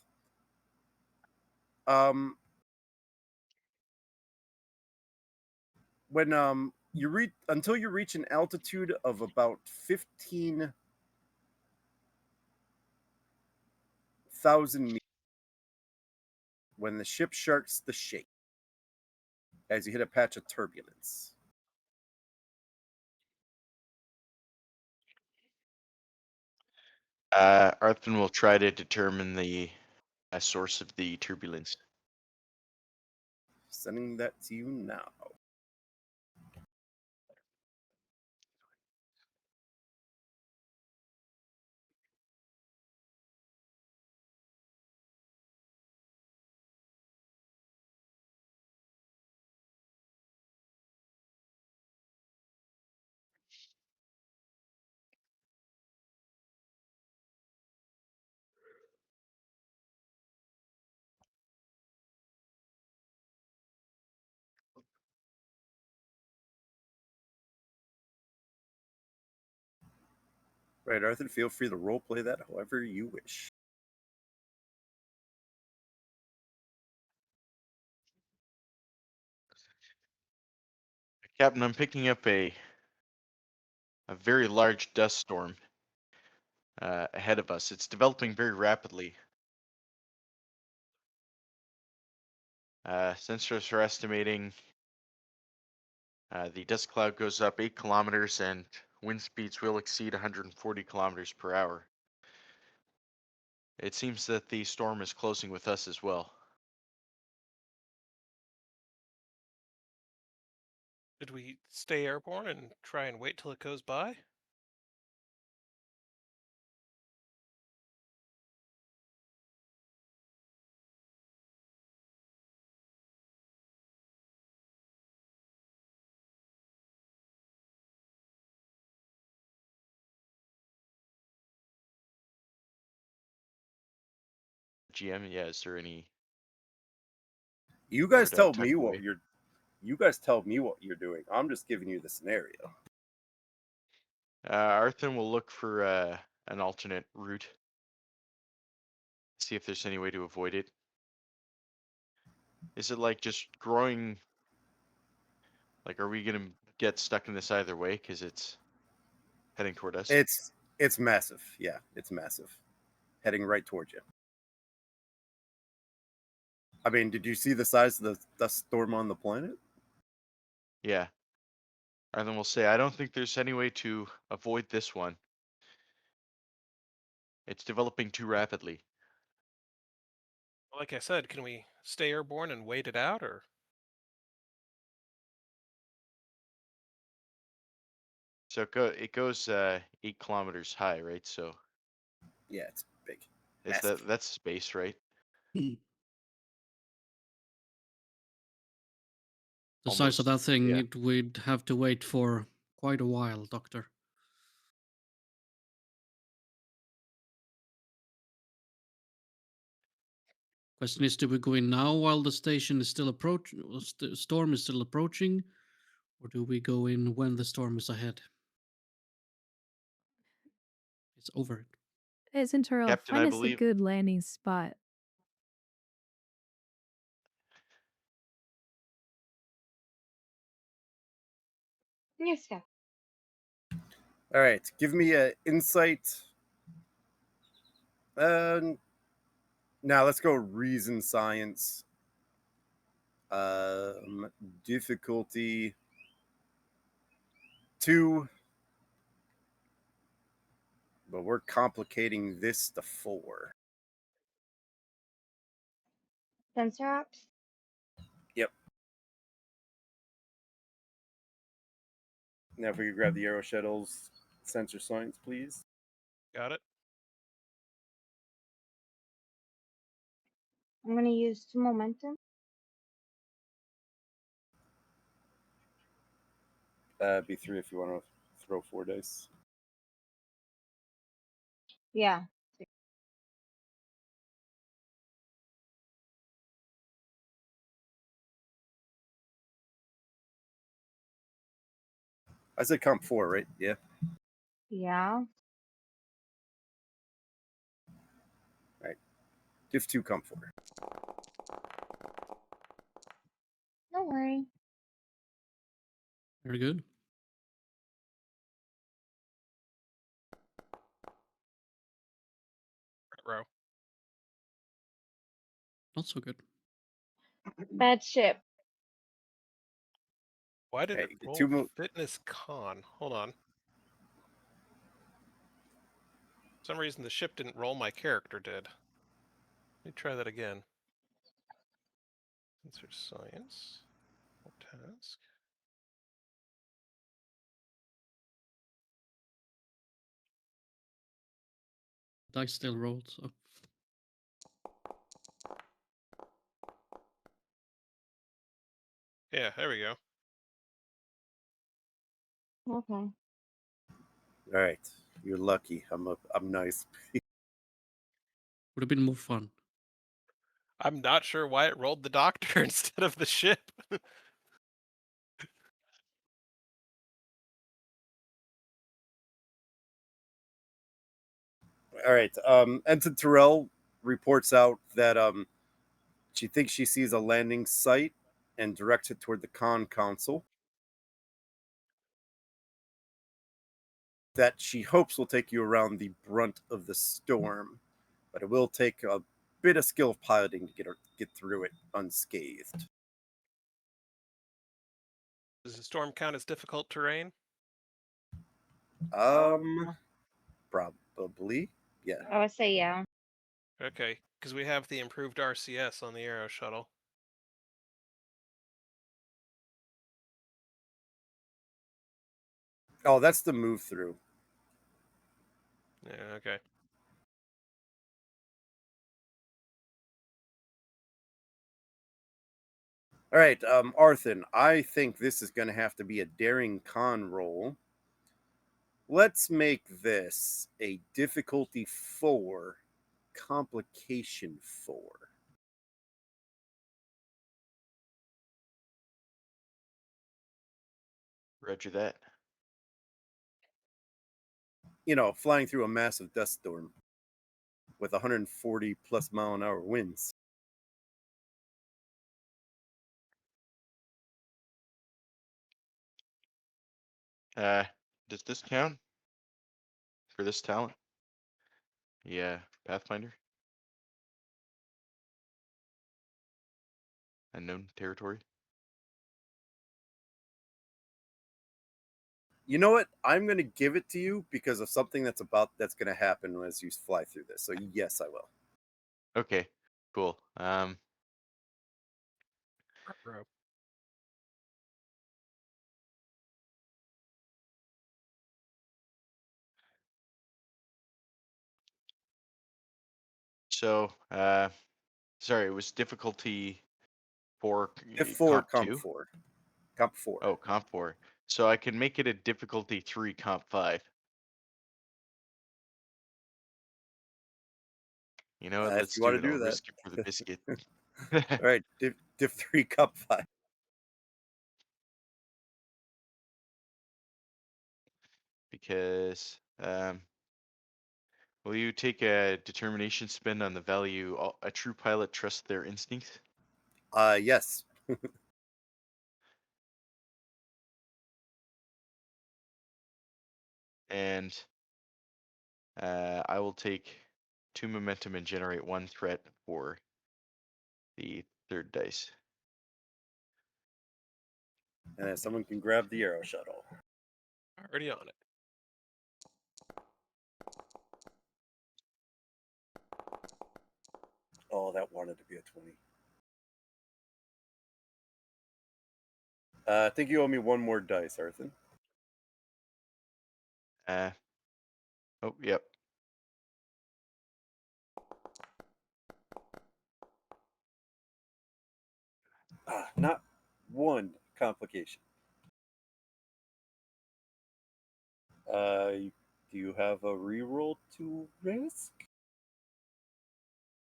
When you reach until you reach an altitude of about 15,000 meters, when the ship sharks the shape as you hit a patch of turbulence. Arthur will try to determine the source of the turbulence. Sending that to you now. Right, Arthur, feel free to roleplay that however you wish. Captain, I'm picking up a very large dust storm ahead of us. It's developing very rapidly. Sensors are estimating the dust cloud goes up 8 kilometers and wind speeds will exceed 140 kilometers per hour. It seems that the storm is closing with us as well. Did we stay airborne and try and wait till it goes by? GM, yeah, is there any? You guys tell tuck me away? you guys tell me what you're doing. I'm just giving you the scenario. Arthur will look for an alternate route. See if there's any way to avoid it. Is it like just growing? Like, are we gonna get stuck in this either way because it's heading toward us? It's massive. Yeah, it's massive. Heading right towards you. I mean, did you see the size of the dust storm on the planet? Yeah. Arthur will say, I don't think there's any way to avoid this one. It's developing too rapidly. Like I said, can we stay airborne and wait it out, or? So it goes 8 kilometers high, right? So Yeah, it's big. is Massive. that's space, right? The size of Almost, that thing, yeah. we'd have to wait for quite a while, Doctor. Question is, do we go in now while the station is still approaching, storm is still approaching, or do we go in when the storm is ahead? It's over. Centauro, Captain, find I us a believe good landing spot. Yes, Cap. All right, give me an insight. Now let's go reason science. Um, Difficulty 2, but we're complicating this to 4. Sensor ops. Yep. Now if we could grab the Aero Shuttle's sensor science, please. Got it. I'm gonna use 2 momentum. Be 3 if you want to throw 4 dice. Yeah. I said comp 4, right? Yeah. Yeah. Diff 2, comp 4. Don't worry. Very good. Row. Not so good. Bad ship. Why did Hey, it the roll 2 fitness con? Hold on. For some reason the ship didn't roll, my character did. Let me try that again. Sensor science. Task. Dice still rolled, so Yeah, there we go. Okay. All right, you're lucky. I'm nice. would have been more fun. I'm not sure why it rolled the doctor instead of the ship. All right. Ensign Terrell reports out that she thinks she sees a landing site and directs it toward the con console. That she hopes will take you around the brunt of the storm, but it will take a bit of skill of piloting to get through it unscathed. Does the storm count as difficult terrain? Probably. Yeah. I would say yeah. Okay, because we have the improved RCS on the Aero shuttle. Oh, that's the move through. Yeah, okay. All right, Arthur, I think this is going to have to be a daring con roll. Let's make this a difficulty 4, complication 4. Roger that. You know, flying through a massive dust storm with 140 plus mile an hour winds. Does this count for this talent? Yeah, Pathfinder. Unknown territory. You know what? I'm going to give it to you because of something that's going to happen as you fly through this. So yes, I will. Okay. Cool. Ruh-roh. So, sorry, it was difficulty for Diff 4, comp Comp 2. 4. Comp 4. Oh, comp 4. So I can make it a difficulty 3, comp 5. You know what? If Let's you want do to it. do I'll that. risk it for the biscuit. All right, Diff 3, Comp 5. Because will you take a determination spin on the value a true pilot trusts their instincts? Yes. And I will take 2 momentum and generate 1 threat for the third dice. And if someone can grab the arrow shuttle. Already on it. Oh, that wanted to be a 20. I think you owe me one more dice, Arthur. Oh, yep. Not one complication. Do you have a reroll to risk?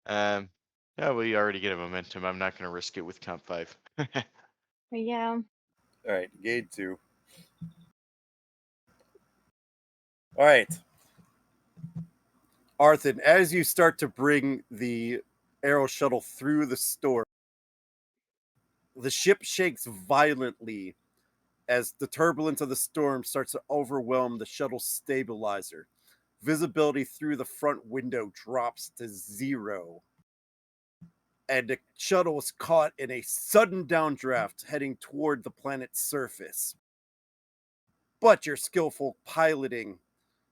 Yeah, we already get a momentum. I'm not going to risk it with comp 5. But yeah. All right, Gate 2. All right. Arthur, as you start to bring the arrow shuttle through the storm, the ship shakes violently as the turbulence of the storm starts to overwhelm the shuttle stabilizer. Visibility through the front window drops to 0. And the shuttle is caught in a sudden downdraft heading toward the planet's surface. But your skillful piloting,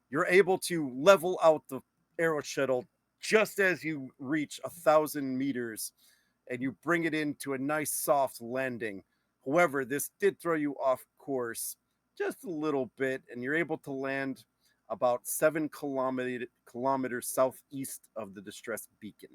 you're able to level out the arrow shuttle just as you reach 1,000 meters and you bring it into a nice soft landing. However, this did throw you off course just a little bit, and you're able to land about 7 kilometers southeast of the distress beacon.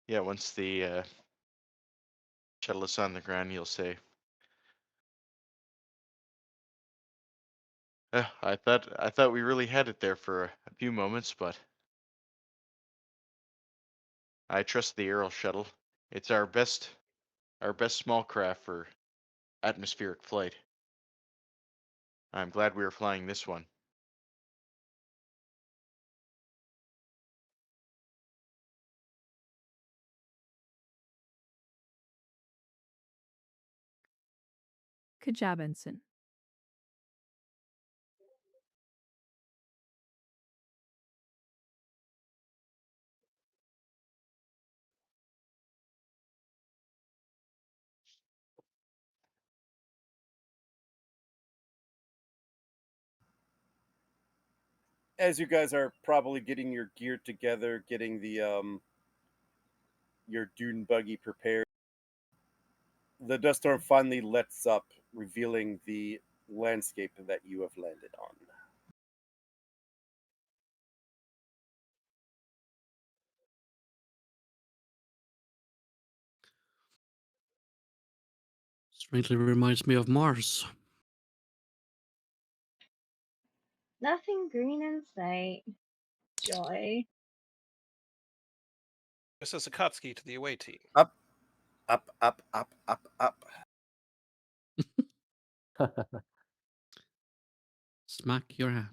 Yeah, once the shuttle is on the ground, you'll say, I thought we really had it there for a few moments, but I trust the Aero shuttle. It's our best small craft for atmospheric flight. I'm glad we are flying this one. Good job, Ensign. As you guys are probably getting your gear together, getting the your dune buggy prepared, the dust storm finally lets up, revealing the landscape that you have landed on. Strangely reminds me of Mars. Nothing green in sight. Joy. USS Akatsuki to the away team. Up, up, up, up, up, up. Smack your hand.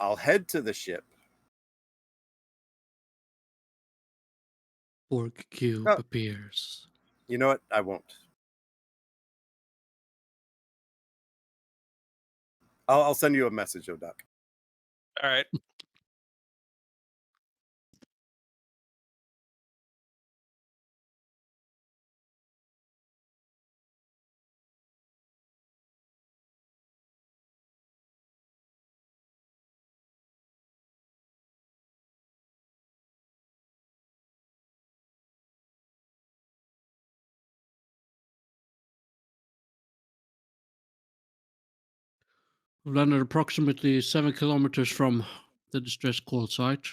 I'll head to the ship. Borg cube Oh. appears. You know what? I won't. I'll send you a message, Oduck. All right. We landed approximately 7 kilometers from the distress call site.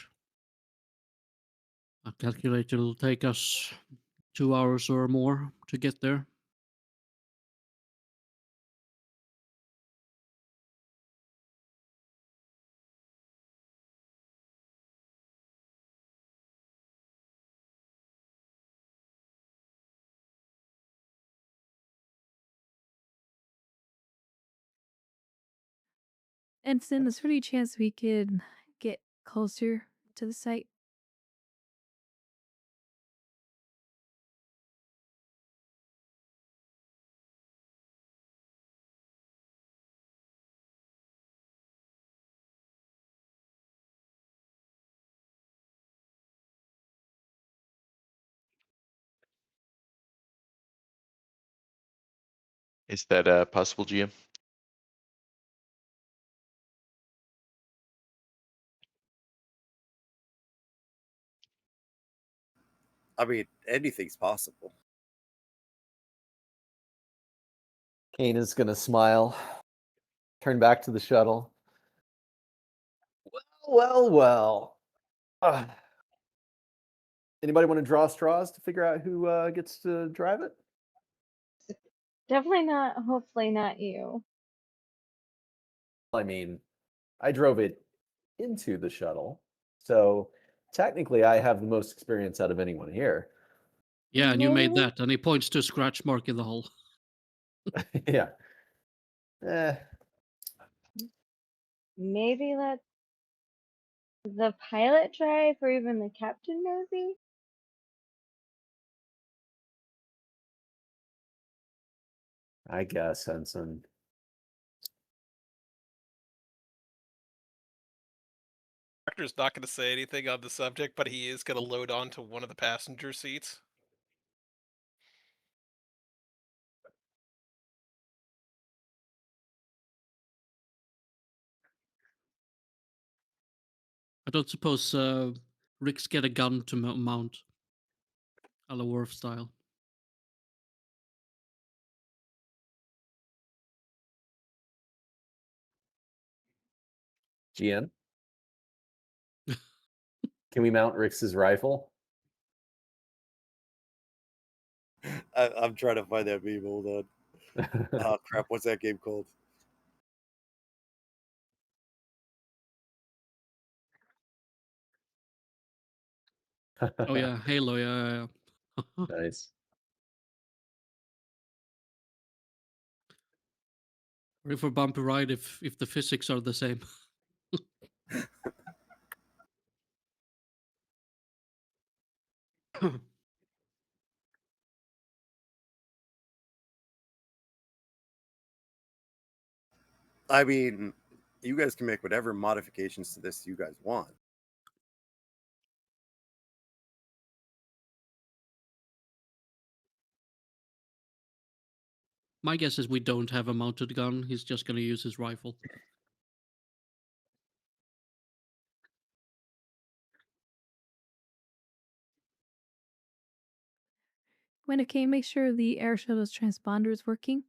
I calculate it'll take us 2 hours or more to get there. Ensign, is there any chance we could get closer to the site? Is that possible, GM? I mean, anything's possible. Kane is going to smile, turn back to the shuttle. Well. Anybody want to draw straws to figure out who gets to drive it? Definitely not, hopefully not you. I mean, I drove it into the shuttle, so technically I have the most experience out of anyone here. Yeah, and you Maybe made that, and he points to a scratch mark in the hull. Yeah. Eh, Maybe let the pilot drive, or even the captain, maybe? I guess, Ensign. Doctor's not going to say anything on the subject, but he is going to load onto one of the passenger seats. I don't suppose Rick's get a gun to mount, a la Worf style. GN? Can we mount Rix's rifle? I'm trying to find that meme. Hold on. Oh crap! What's that game called? Oh yeah, Halo, yeah. Nice. Ready for bumpy ride if the physics are the same. I mean, you guys can make whatever modifications to this you guys want. My guess is we don't have a mounted gun. He's just going to use his rifle. When it came, make sure the air shuttle's transponder is working.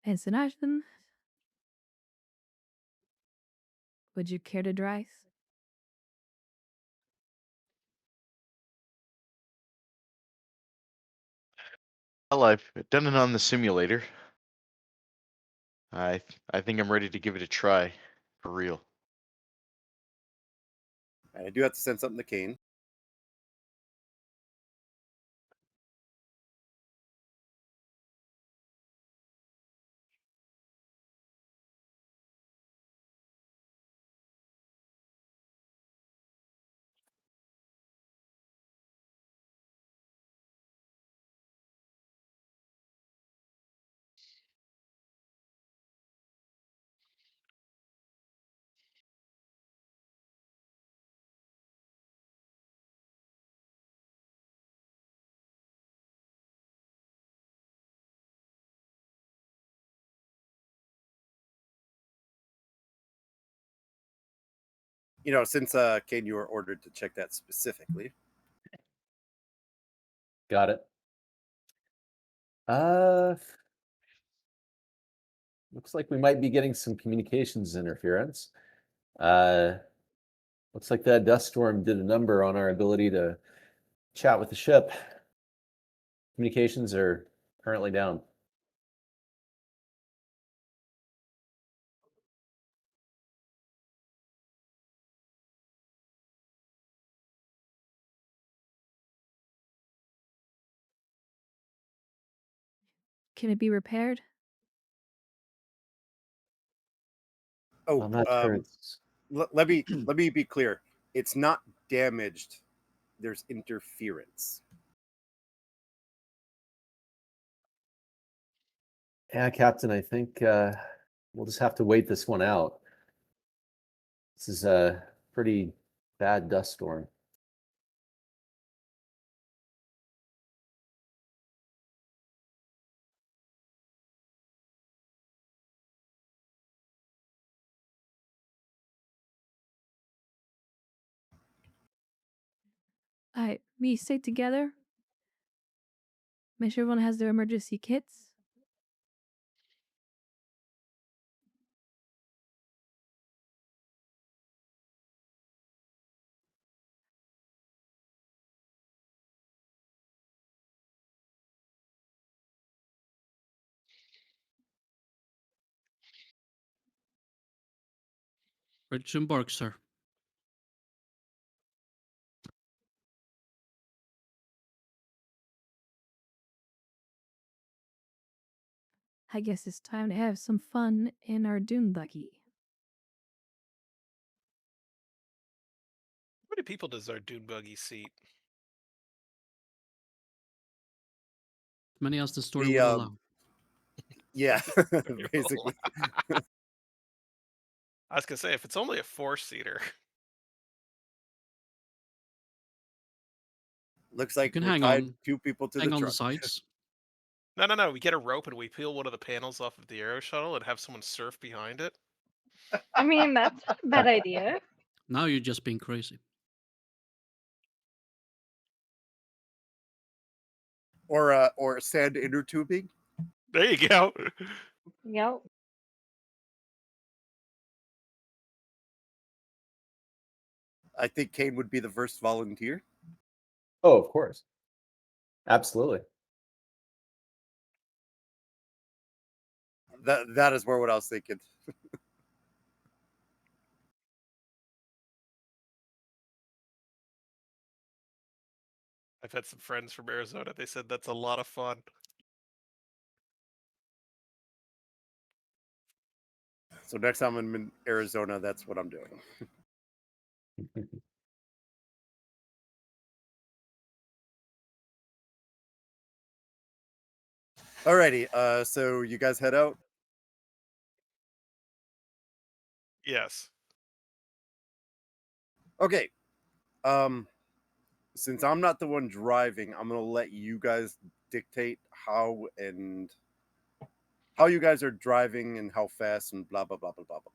Ensign Ashton, would you care to drive? Well, I've done it on the simulator. I think I'm ready to give it a try, for real. And I do have to send something to Kane. Since Kane, you were ordered to check that specifically. Got it. Looks like we might be getting some communications interference. Looks like that dust storm did a number on our ability to chat with the ship. Communications are currently down. Can it be repaired? Oh, I'm not sure it's let me be clear. It's not damaged. There's interference. Yeah, Captain, I think we'll just have to wait this one out. This is a pretty bad dust storm. Alright, we stay together. Make sure everyone has their emergency kits. Ready to embark, sir. I guess it's time to have some fun in our dune buggy. How many people does our dune buggy seat? As many as the story The, will allow. Yeah, Very well basically. I was gonna say, if it's only a 4-seater, Looks You like can we're hang tied on. 2 people to Hang the on the truck. sides. no, we get a rope and we peel one of the panels off of the aero shuttle and have someone surf behind it. I mean, that's not a bad idea. Now you're just being crazy. Or sand inner tubing. There you go. Yep. I think Kane would be the first volunteer. Oh, of course. Absolutely. That is more what I was thinking. I've had some friends from Arizona. They said that's a lot of fun. So next time I'm in Arizona, that's what I'm doing. Alrighty, so you guys head out. Yes. Okay. Since I'm not the one driving, I'm gonna let you guys dictate how you guys are driving and how fast and blah blah blah blah blah blah.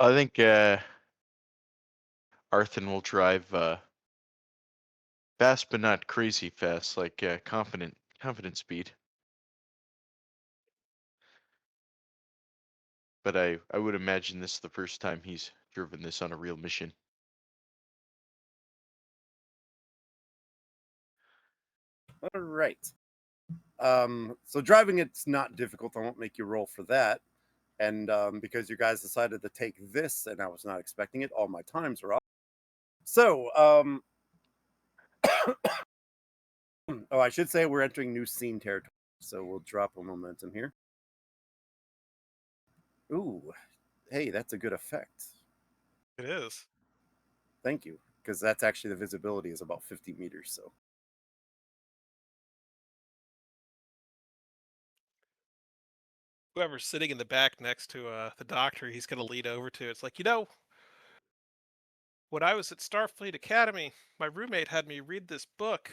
I think Arthur will drive fast, but not crazy fast, like confident speed. But I would imagine this is the first time he's driven this on a real mission. All right. So driving it's not difficult. I won't make you roll for that. And because you guys decided to take this, and I was not expecting it, all my times are off. So, oh, I should say we're entering new scene territory. So we'll drop a momentum here. Ooh, hey, that's a good effect. It is. Thank you, because that's actually the visibility is about 50 meters. So Whoever's sitting in the back next to the doctor, he's gonna lean over to. It's like, When I was at Starfleet Academy, my roommate had me read this book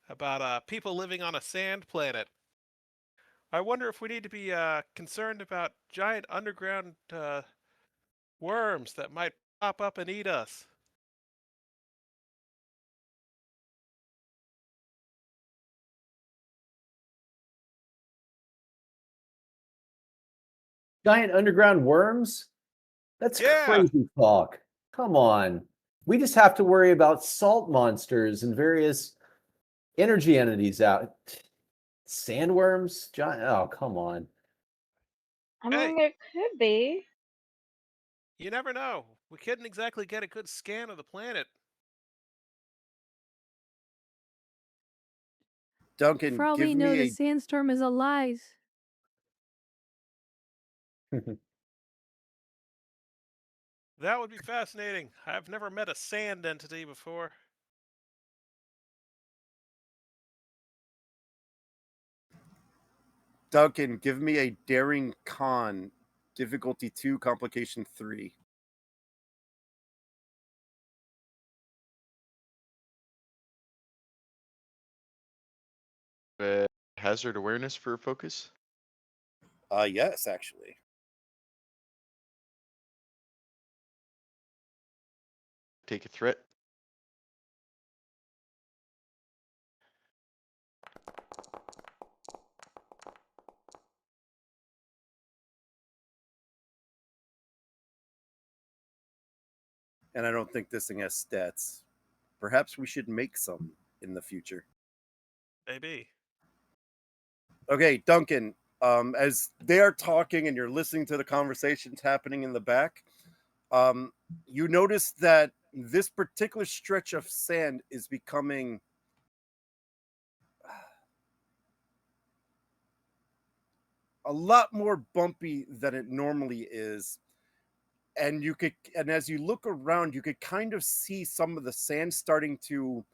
about people living on a sand planet. I wonder if we need to be concerned about giant underground worms that might pop up and eat us. Giant underground worms? That's Yeah. crazy talk. Come on. We just have to worry about salt monsters and various energy entities out. Sandworms? Giant. Oh, come on. I Hey, mean, there could be. you never know. We couldn't exactly get a good scan of the planet. Duncan, For all give we know, me the a sandstorm is a lie. That would be fascinating. I've never met a sand entity before. Duncan, give me a daring con, difficulty 2, complication 3. Hazard awareness for focus. Yes, actually. Take a threat. And I don't think this thing has stats. Perhaps we should make some in the future. Maybe. Okay, Duncan, as they are talking and you're listening to the conversations happening in the back, you notice that this particular stretch of sand is becoming a lot more bumpy than it normally is. And as you look around, you could kind of see some of the sand starting to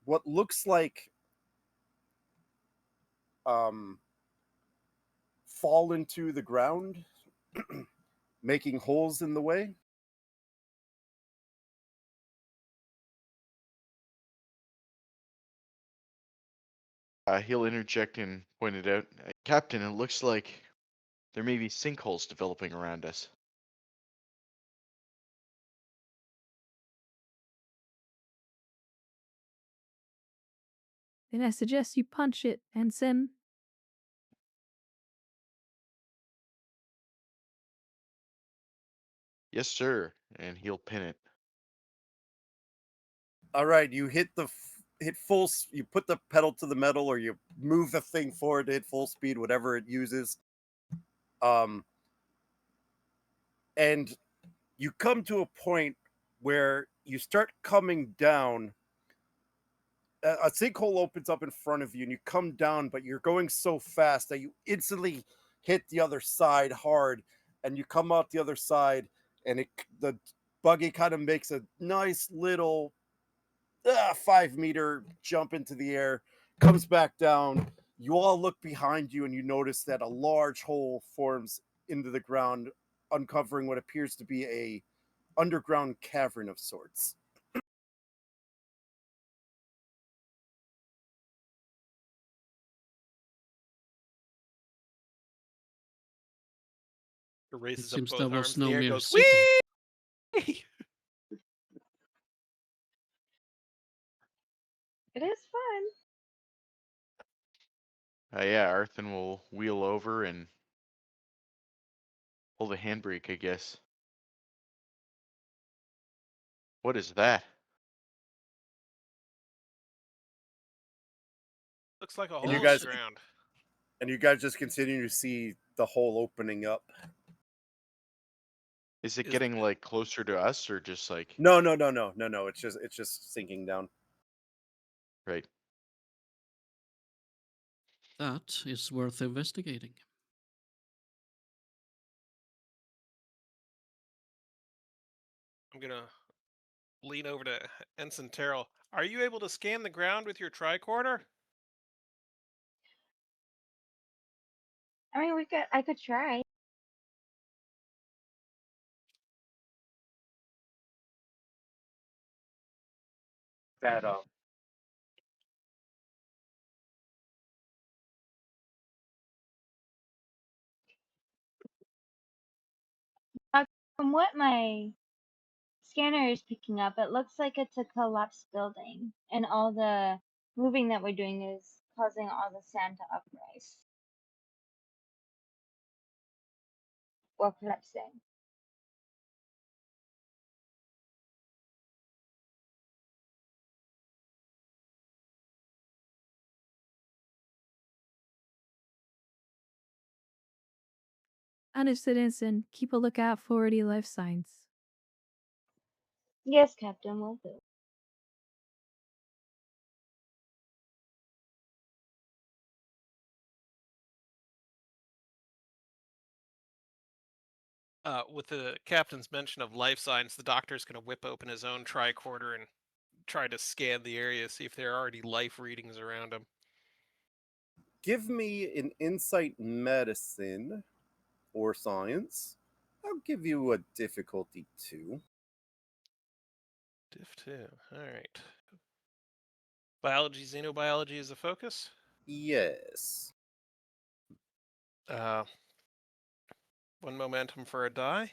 what looks like um fall into the ground, making holes in the way. He'll interject and point it out. Captain, it looks like there may be sinkholes developing around us. Then I suggest you punch it, Ensign. Yes, sir. And he'll pin it. All right, you hit full. You put the pedal to the metal, or you move the thing forward to hit full speed, whatever it uses. Um, and you come to a point where you start coming down. A sinkhole opens up in front of you, and you come down, but you're going so fast that you instantly hit the other side hard, and you come out the other side, and the buggy kind of makes a nice little 5 meter jump into the air, comes back down. You all look behind you and you notice that a large hole forms into the ground, uncovering what appears to be a underground cavern of sorts. He It raises up seems both there was arms in no the air and mere goes, sinkhole. "Whee!" It is fun. Yeah, Arthur will wheel over and pull the handbrake, I guess. What is that? Looks like a And hole you in the guys ground. and you guys just continue to see the hole opening up. Is it Is getting like closer to us or just like No. It's just sinking down. right? That is worth investigating. I'm gonna lean over to Ensign Terrell. Are you able to scan the ground with your tricorder? I mean, I could try. that From what my scanner is picking up, it looks like it's a collapsed building, and all the moving that we're doing is causing all the sand to uprise or collapsing. Understood, Ensign. Keep a lookout for the life signs. Yes, Captain, will do. With the captain's mention of life signs, the doctor's going to whip open his own tricorder and try to scan the area, see if there are any life readings around him. give me an insight medicine or science. I'll give you a difficulty 2. Diff 2. All right. Biology, xenobiology is a focus. Yes. 1 momentum for a die.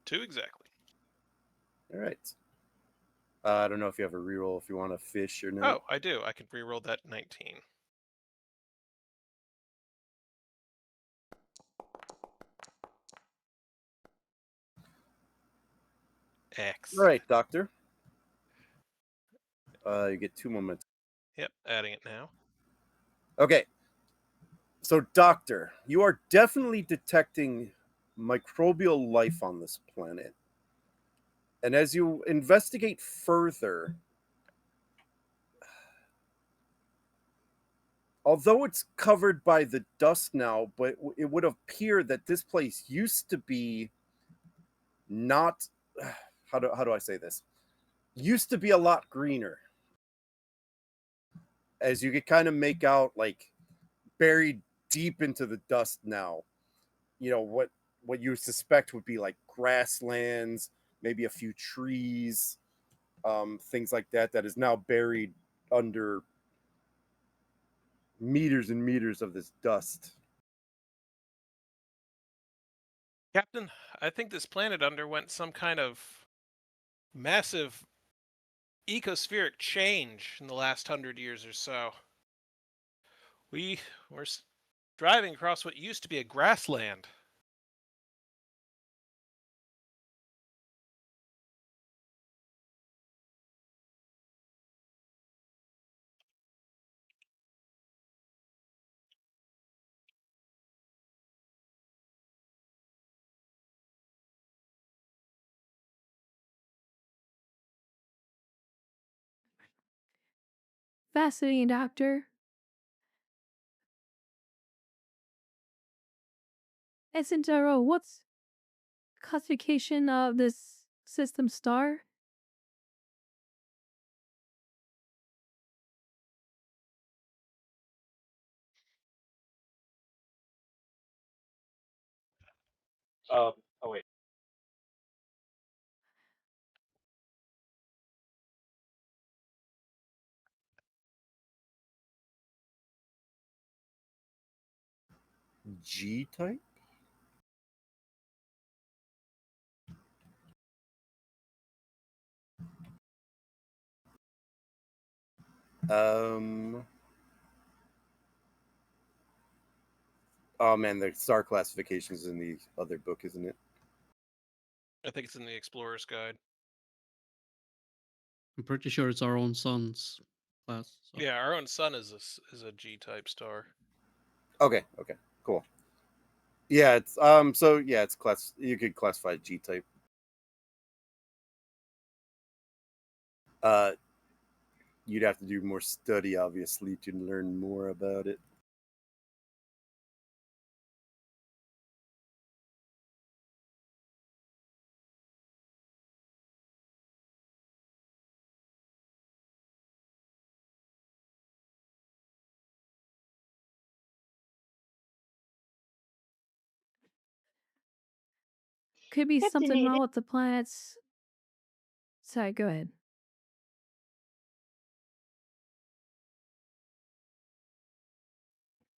Two exactly. All right. I don't know if you have a reroll if you want to fish or not. Oh, I do. I can re-roll that 19. X. All right, Doctor. You get 2 moments. Yep, adding it now. Okay. So, Doctor, you are definitely detecting microbial life on this planet. And as you investigate further, although it's covered by the dust now, but it would appear that this place used to be not how do I say this? Used to be a lot greener. As you could kind of make out, like buried deep into the dust now. You know what you suspect would be like grasslands, maybe a few trees, things like that. That is now buried under meters and meters of this dust. Captain, I think this planet underwent some kind of massive ecospheric change in the last 100 years or so. We were driving across what used to be a grassland. Fascinating, Doctor. Ensign Taro, what's classification of this system star? Oh wait. G type? Um. Oh man, the star classification is in the other book, isn't it? I think it's in the Explorer's Guide. I'm pretty sure it's our own sun's class. So. Yeah, our own sun is a G-type star. Okay. Cool. Yeah, it's so yeah, it's class you could classify G type. Uh you'd have to do more study obviously to learn more about it. Could be Captain, something it wrong is, with the planets. Sorry, go ahead.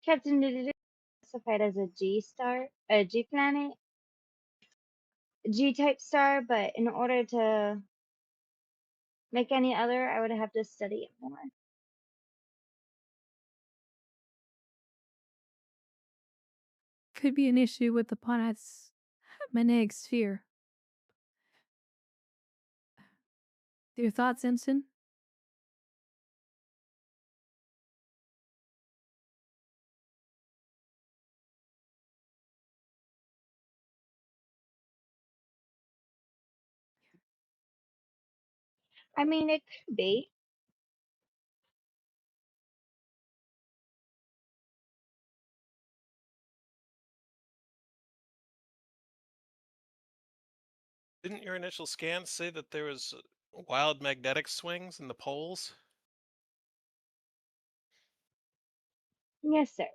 Captain, it is classified as a G planet, G type star, but in order to make any other, I would have to study it more. Could be an issue with the planet's magnetic sphere. Your thoughts, Ensign? I mean, it could be. Didn't your initial scans say that there was wild magnetic swings in the poles? Yes, sir.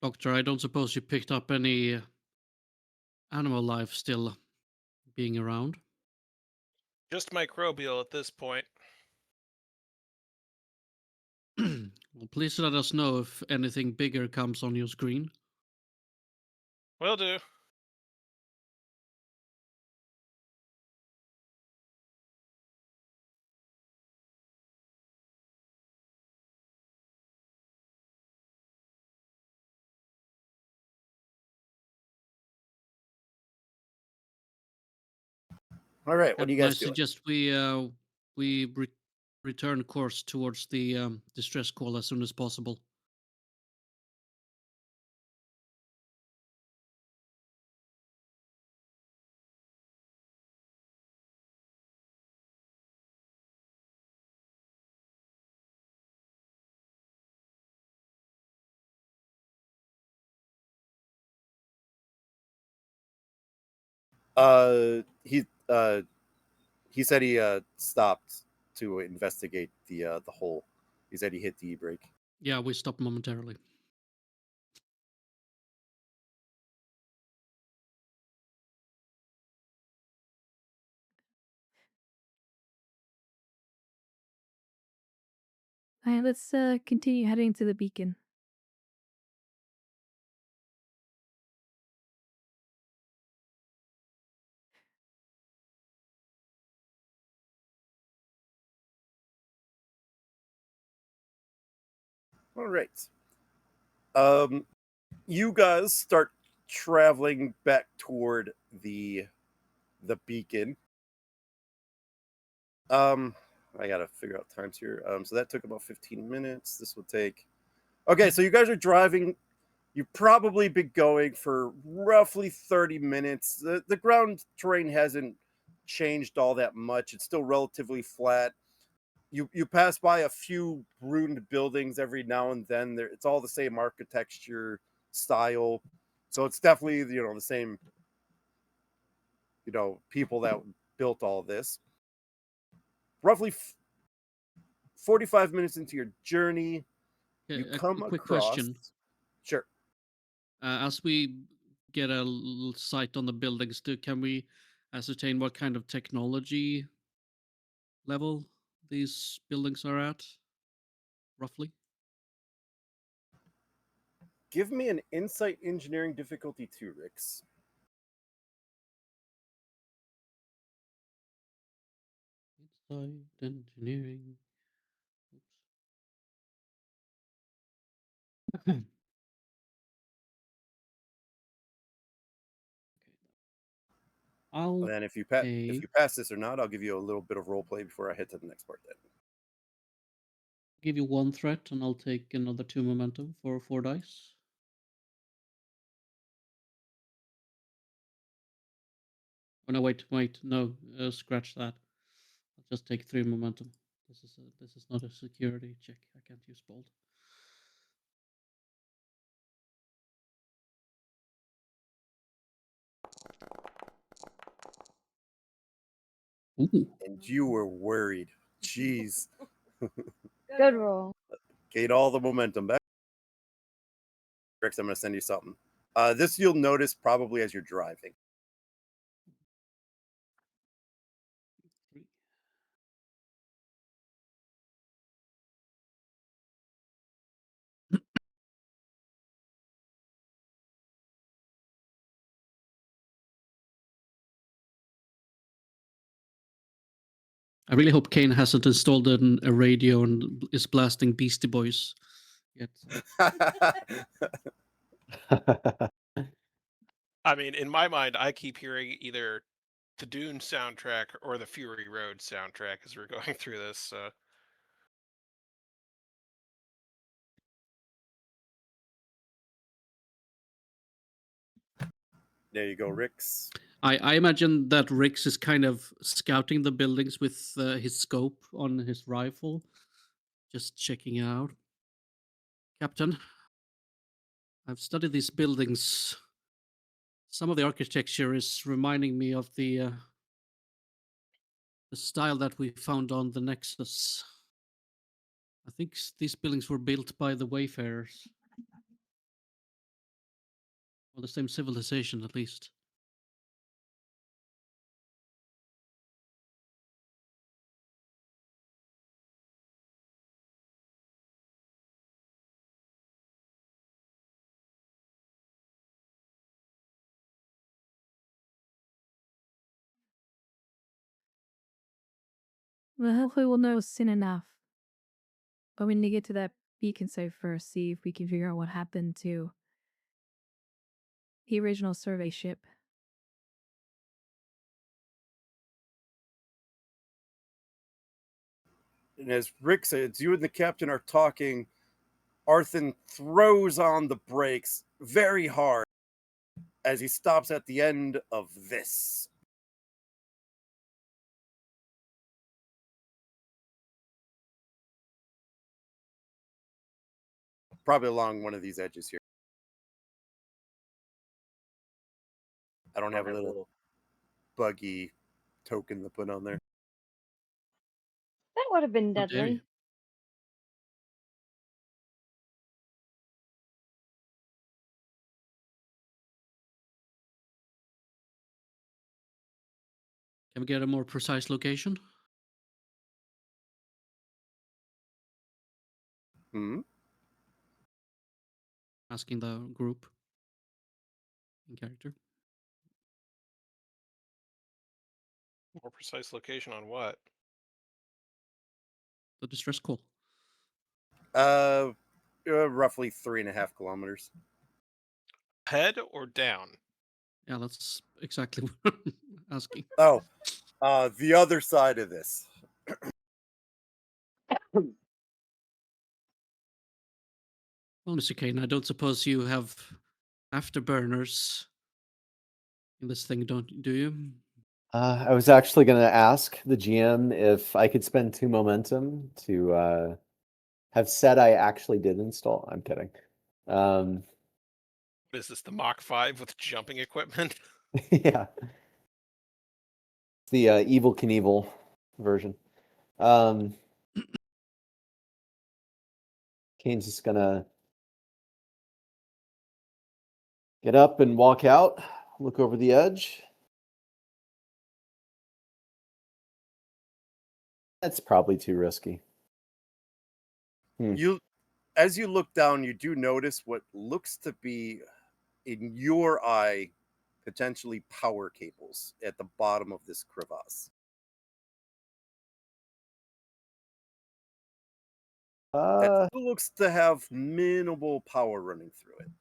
Doctor, I don't suppose you picked up any animal life still being around? Just microbial at this point. Well, please let us know if anything bigger comes on your screen. Will do. All right, what are you I guys doing? suggest we return course towards the distress call as soon as possible. He he said he stopped to investigate the hole. He said he hit the e-brake. Yeah, we stop momentarily. Alright, let's continue heading to the beacon. All right. You guys start traveling back toward the beacon. I gotta figure out times here. So that took about 15 minutes. This will take. Okay, so you guys are driving. You've probably been going for roughly 30 minutes. The ground terrain hasn't changed all that much. It's still relatively flat. You pass by a few ruined buildings every now and then. It's all the same architecture style, so it's definitely the same people that built all this. Roughly 45 minutes into your journey, you A come quick across. question. Sure. As we get a little sight on the buildings, can we ascertain what kind of technology level these buildings are at, roughly? Give me an insight engineering difficulty 2, Rix. Insight engineering. Oops. I'll And then if you take pass this or not, I'll give you a little bit of role play before I head to the next part. Then give you 1 threat, and I'll take another 2 momentum for 4 dice. Oh no, wait, no, scratch that. I'll just take 3 momentum. This is not a security check. I can't use bold. Ooh. And you were worried. Jeez. Good roll. Gain all the momentum back. Rex, I'm going to send you something. This you'll notice probably as you're driving. I really hope Kane hasn't installed a radio and is blasting Beastie Boys yet. I mean, in my mind, I keep hearing either the Dune soundtrack or the Fury Road soundtrack as we're going through this. There you go, Rix. I imagine that Rix is kind of scouting the buildings with his scope on his rifle, just checking out. Captain, I've studied these buildings. Some of the architecture is reminding me of the style that we found on the Nexus. I think these buildings were built by the Wayfarers. Or the same civilization, at least. Well, hopefully we'll know soon enough. But we need to get to that beacon site first, see if we can figure out what happened to the original survey ship. And as Rick says, you and the captain are talking. Arthur throws on the brakes very hard as he stops at the end of this. Probably along one of these edges here. I don't have a little buggy token to put on there. That would have been How dare you. deadly. Can we get a more precise location? Hmm? Asking the group in character. More precise location on what? The distress call. Roughly 3.5 kilometers. Head or down? Yeah, that's exactly what I'm asking. Oh, the other side of this. Well, Mr. Kane, I don't suppose you have afterburners in this thing, do you? I was actually going to ask the GM if I could spend 2 momentum to have said I actually did install. I'm kidding. Is this the Mach 5 with jumping equipment? Yeah. It's the Evil Knievel version. Kane's just going to get up and walk out, look over the edge. That's probably too risky. As you look down, you do notice what looks to be, in your eye, potentially power cables at the bottom of this crevasse. That still looks to have minimal power running through it.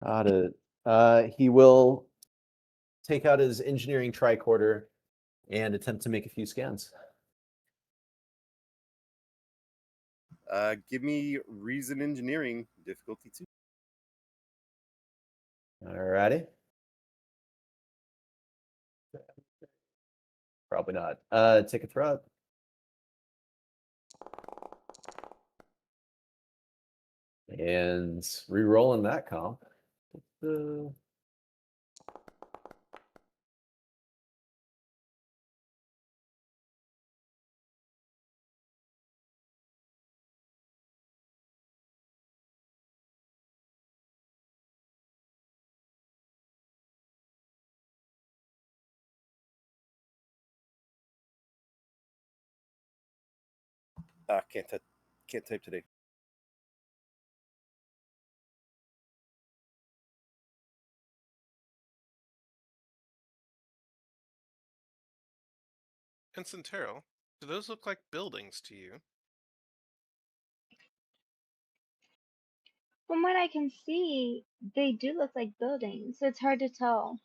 Got it. He will take out his engineering tricorder and attempt to make a few scans. Give me reason engineering difficulty 2. Alrighty. Probably not. Take a throw. And re-rolling that comp. Can't type today. And Centero, do those look like buildings to you? From what I can see, they do look like buildings. It's hard to tell.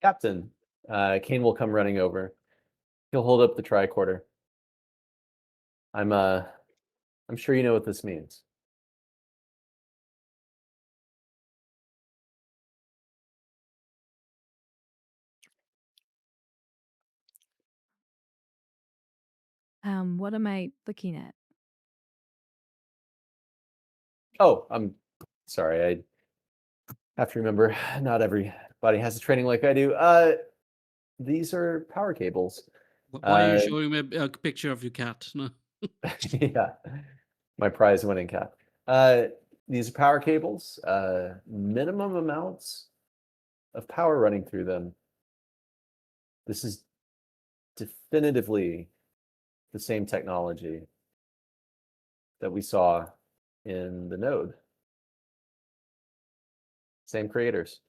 Captain, Kane will come running over. He'll hold up the tricorder. I'm sure you know what this means. What am I looking at? Oh, I'm sorry. I have to remember not everybody has a training like I do. These are power cables. Why are you showing me a picture of your cat? No. Yeah, my prize winning cat. These are power cables, minimum amounts of power running through them. This is definitively the same technology that we saw in the node. Same creators.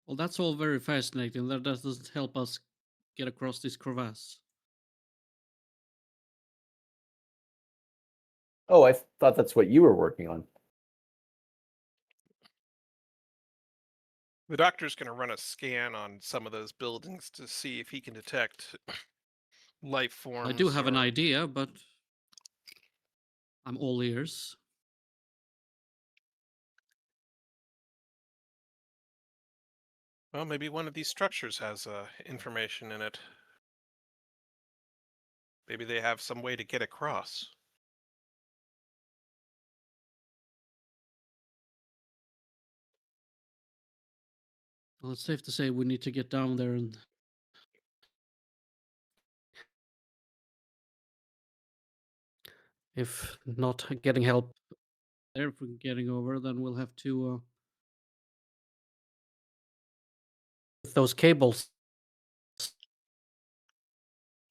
Well, that's all very fascinating. That doesn't help us get across this crevasse. Oh, I thought that's what you were working on. The doctor's going to run a scan on some of those buildings to see if he can detect life forms. I do have an or- idea, but I'm all ears. Well, maybe one of these structures has information in it. Maybe they have some way to get across. Well, it's safe to say we need to get down there, and if not getting help there, if we're getting over, then we'll have to with those cables.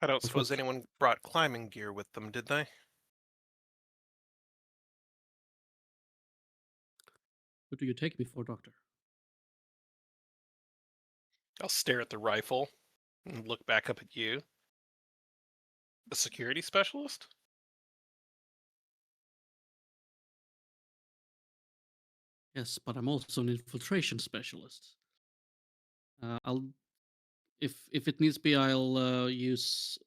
I don't Of suppose what- anyone brought climbing gear with them, did they? What do you take me for, Doctor? I'll stare at the rifle and look back up at you. A security specialist? Yes, but I'm also an infiltration specialist. I'll, if it needs be, I'll use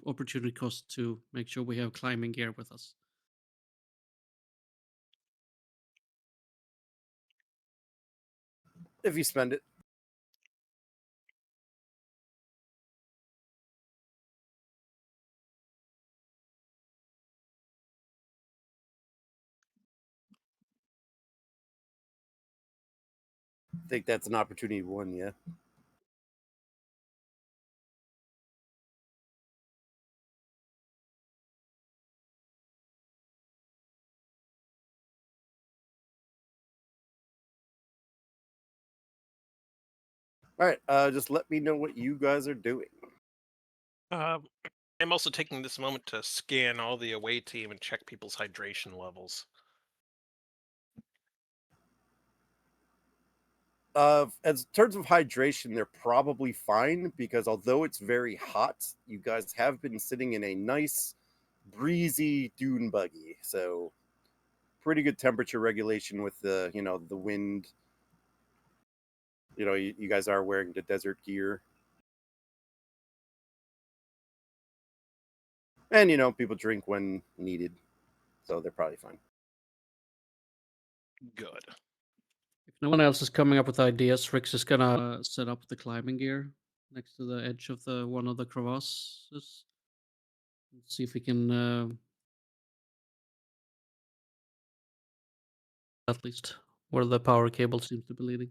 opportunity cost to make sure we have climbing gear with us. If you spend it. I think that's an opportunity one, yeah. All right, just let me know what you guys are doing. I'm also taking this moment to scan all the away team and check people's hydration levels. As in terms of hydration, they're probably fine because although it's very hot, you guys have been sitting in a nice, breezy dune buggy, so pretty good temperature regulation with the the wind. You guys are wearing the desert gear. And people drink when needed. So they're probably fine. Good. If no one else is coming up with ideas, Rix is gonna set up the climbing gear next to the edge of the one of the crevasses. Let's see if we can at least where the power cable seems to be leading.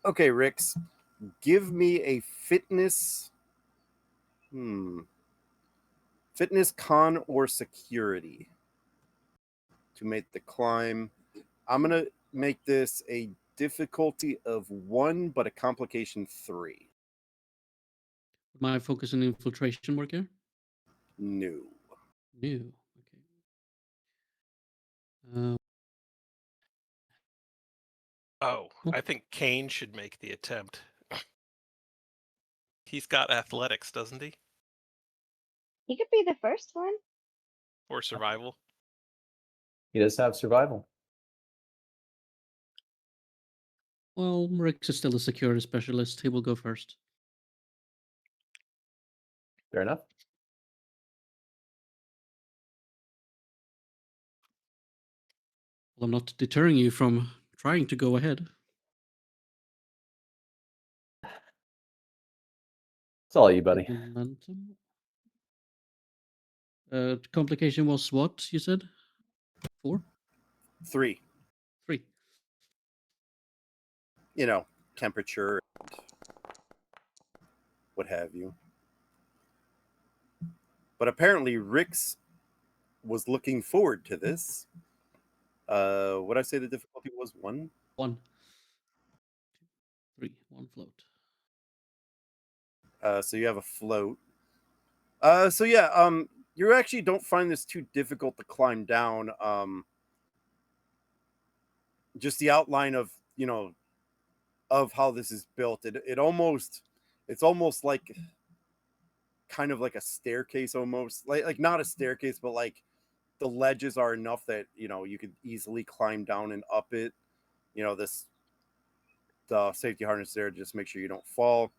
Okay, Rix, give me a fitness. Fitness, con, or security to make the climb. I'm gonna make this a difficulty of 1, but a complication 3. Am I focusing infiltration work here? No. No. Okay. Oh, Cool. I think Kane should make the attempt. He's got athletics, doesn't he? He could be the first one. Or survival. He does have survival. Well, Rix is still a security specialist. He will go first. Fair enough. Well, I'm not deterring you from trying to go ahead. It's all you, buddy. Momentum. Complication was what you said? 4? 3. 3. Temperature and what have you. But apparently Rix was looking forward to this. What I say the difficulty was 1? 1. 2, 3. 1 float. So you have a float. So yeah, you actually don't find this too difficult to climb down. Just the outline of of how this is built. It's almost like kind of like a staircase, almost like not a staircase, but like the ledges are enough that you could easily climb down and up it. The safety harness there to just make sure you don't fall.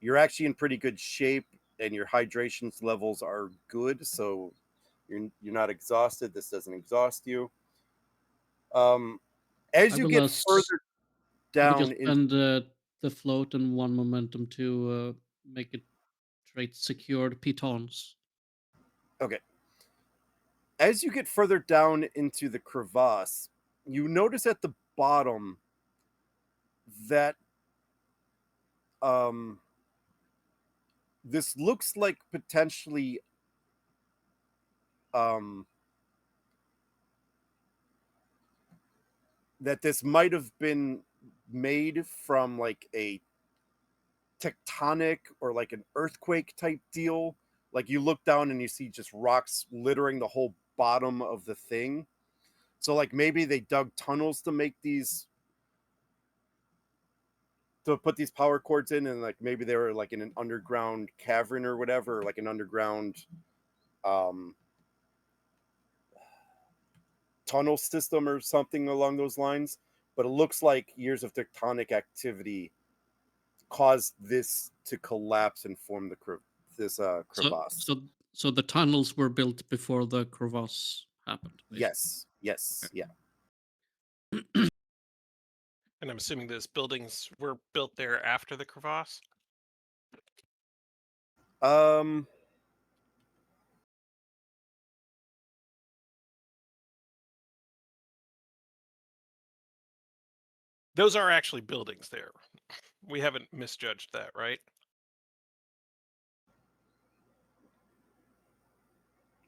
You're actually in pretty good shape, and your hydration levels are good, so you're not exhausted. This doesn't exhaust you. As I you will get further I will just down in spend the float and 1 momentum to make it trait secured pitons. okay, as you get further down into the crevasse, you notice at the bottom that this looks like potentially um, that this might have been made from like a tectonic or like an earthquake type deal. Like you look down and you see just rocks littering the whole bottom of the thing. So like maybe they dug tunnels to put these power cords in, and like maybe they were like in an underground cavern or whatever, or like an underground um tunnel system or something along those lines. But it looks like years of tectonic activity caused this to collapse and form this So crevasse. so so the tunnels were built before the crevasse happened, basically. Yes, yeah. And I'm assuming those buildings were built there after the crevasse. Um, Those are actually buildings there. We haven't misjudged that, right?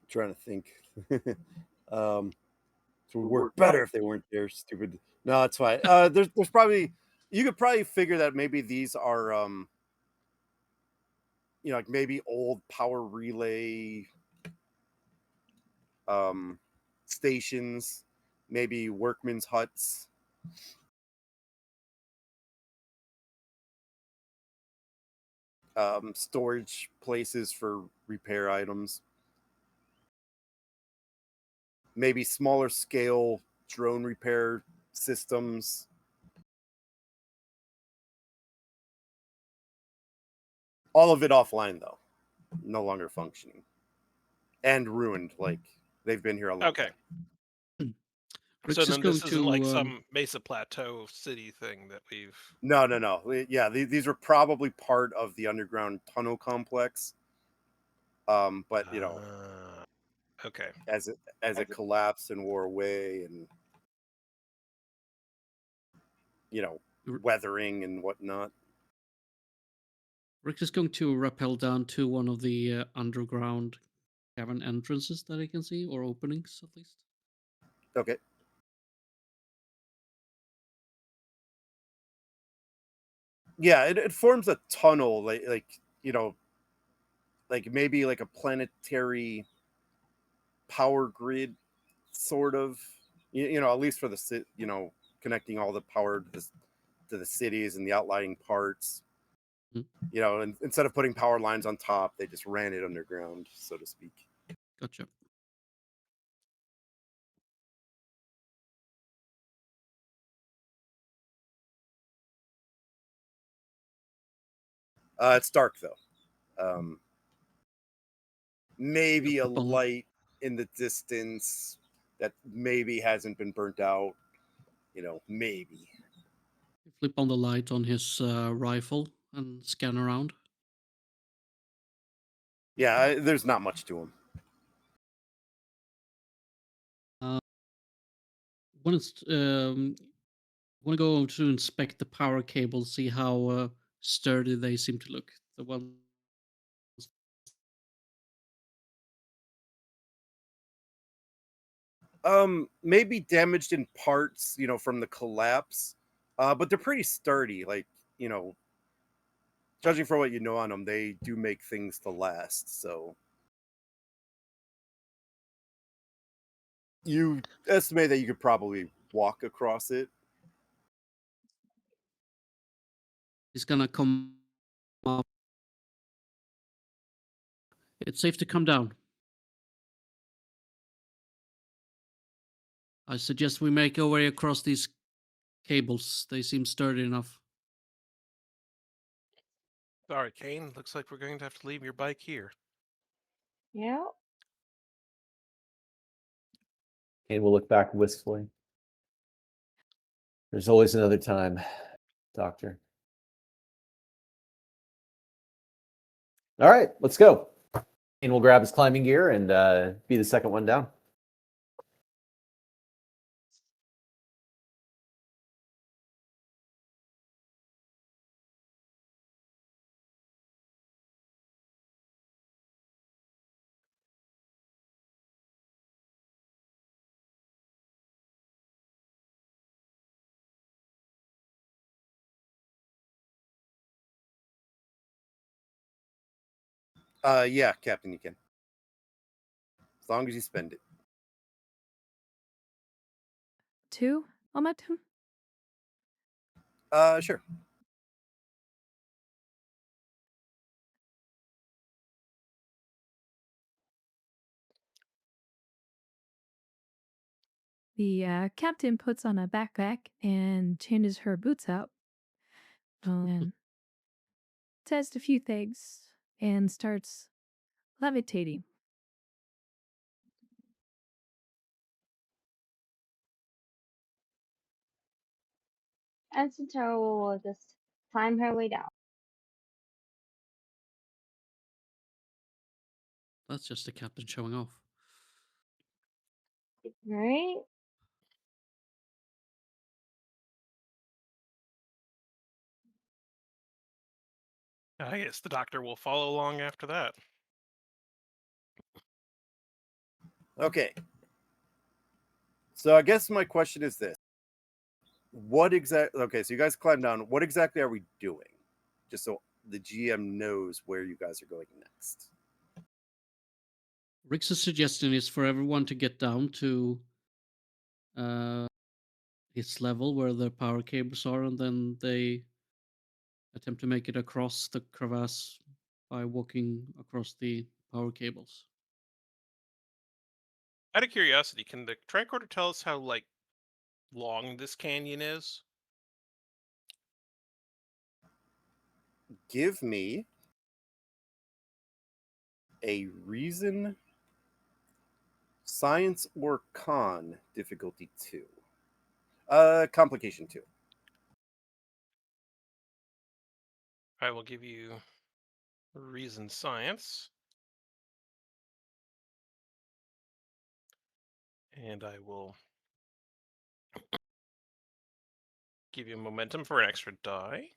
trying to think. um, so it would work better if they weren't there. Stupid. No, it's fine. There's probably you could probably figure that maybe these are like maybe old power relay um stations, maybe workmen's huts. Storage places for repair items. maybe smaller scale drone repair systems. All of it offline though, no longer functioning and ruined. Like they've been here a long Okay. time. Rick's So just then going this isn't like to some Mesa Plateau city thing that we've. No. Yeah, these were probably part of the underground tunnel complex. But Okay. as it collapsed and wore away, and weathering and whatnot. Rick is going to rappel down to one of the underground cavern entrances that I can see, or openings at least. Okay. Yeah, it forms a tunnel, like like maybe like a planetary power grid, sort of. At least for the connecting all the power to the cities and the outlying parts. And instead of putting power lines on top, they just ran it underground, so to speak. Gotcha. It's dark though. Maybe a Flip on- light in the distance that maybe hasn't been burnt out. Maybe. Flip on the light on his rifle and scan around. Yeah, there's not much to him. Want to go to inspect the power cables, see how sturdy they seem to look. The ones. Maybe damaged in parts, from the collapse. But they're pretty sturdy. Like, judging for what you know on them, they do make things to last. So you estimate that you could probably walk across it. He's gonna come up. It's safe to come down. I suggest we make our way across these cables. They seem sturdy enough. Sorry, Kane. Looks like we're going to have to leave your bike here. Yeah. Kane will look back wistfully. There's always another time, Doctor. All right, let's go. Kane will grab his climbing gear and be the second one down. Yeah, Captain, you can. As long as you spend it. 2 momentum. Sure. The captain puts on a backpack and changes her boots out. And tests a few things and starts levitating. And Santaro will just climb her way down. That's just the captain showing off. Right? I guess the doctor will follow along after that. Okay. So I guess my question is this. Okay, so you guys climb down. What exactly are we doing? Just so the GM knows where you guys are going next. Rick's suggestion is for everyone to get down to its level where the power cables are, and then they attempt to make it across the crevasse by walking across the power cables. Out of curiosity, can the tricorder tell us how long this canyon is? Give me a reason, science, or con difficulty 2. Complication 2. I will give you reason science. And I will give you momentum for an extra die.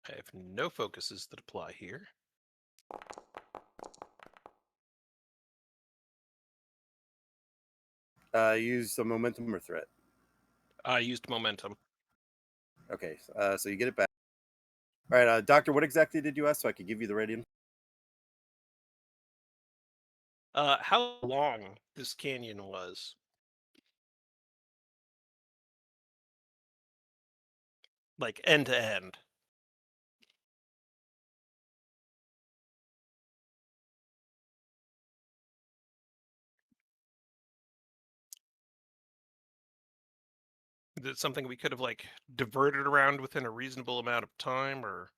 I have no focuses that apply here. Use a momentum or threat. I used momentum. Okay, so you get it back. All right, Doctor, what exactly did you ask so I could give you the right info? How long this canyon was? Like end to end. Is it something we could have diverted around within a reasonable amount of time, or?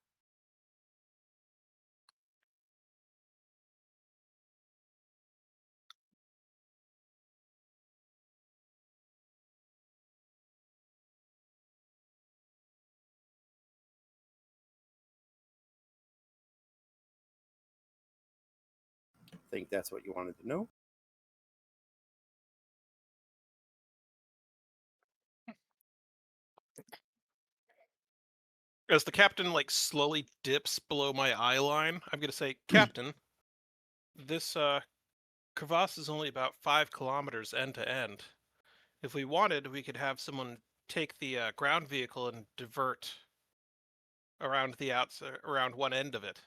I think that's what you wanted to know. As the captain slowly dips below my eye line, I'm gonna say, Captain, this crevasse is only about 5 kilometers end to end. If we wanted, we could have someone take the ground vehicle and divert around the around one end of it.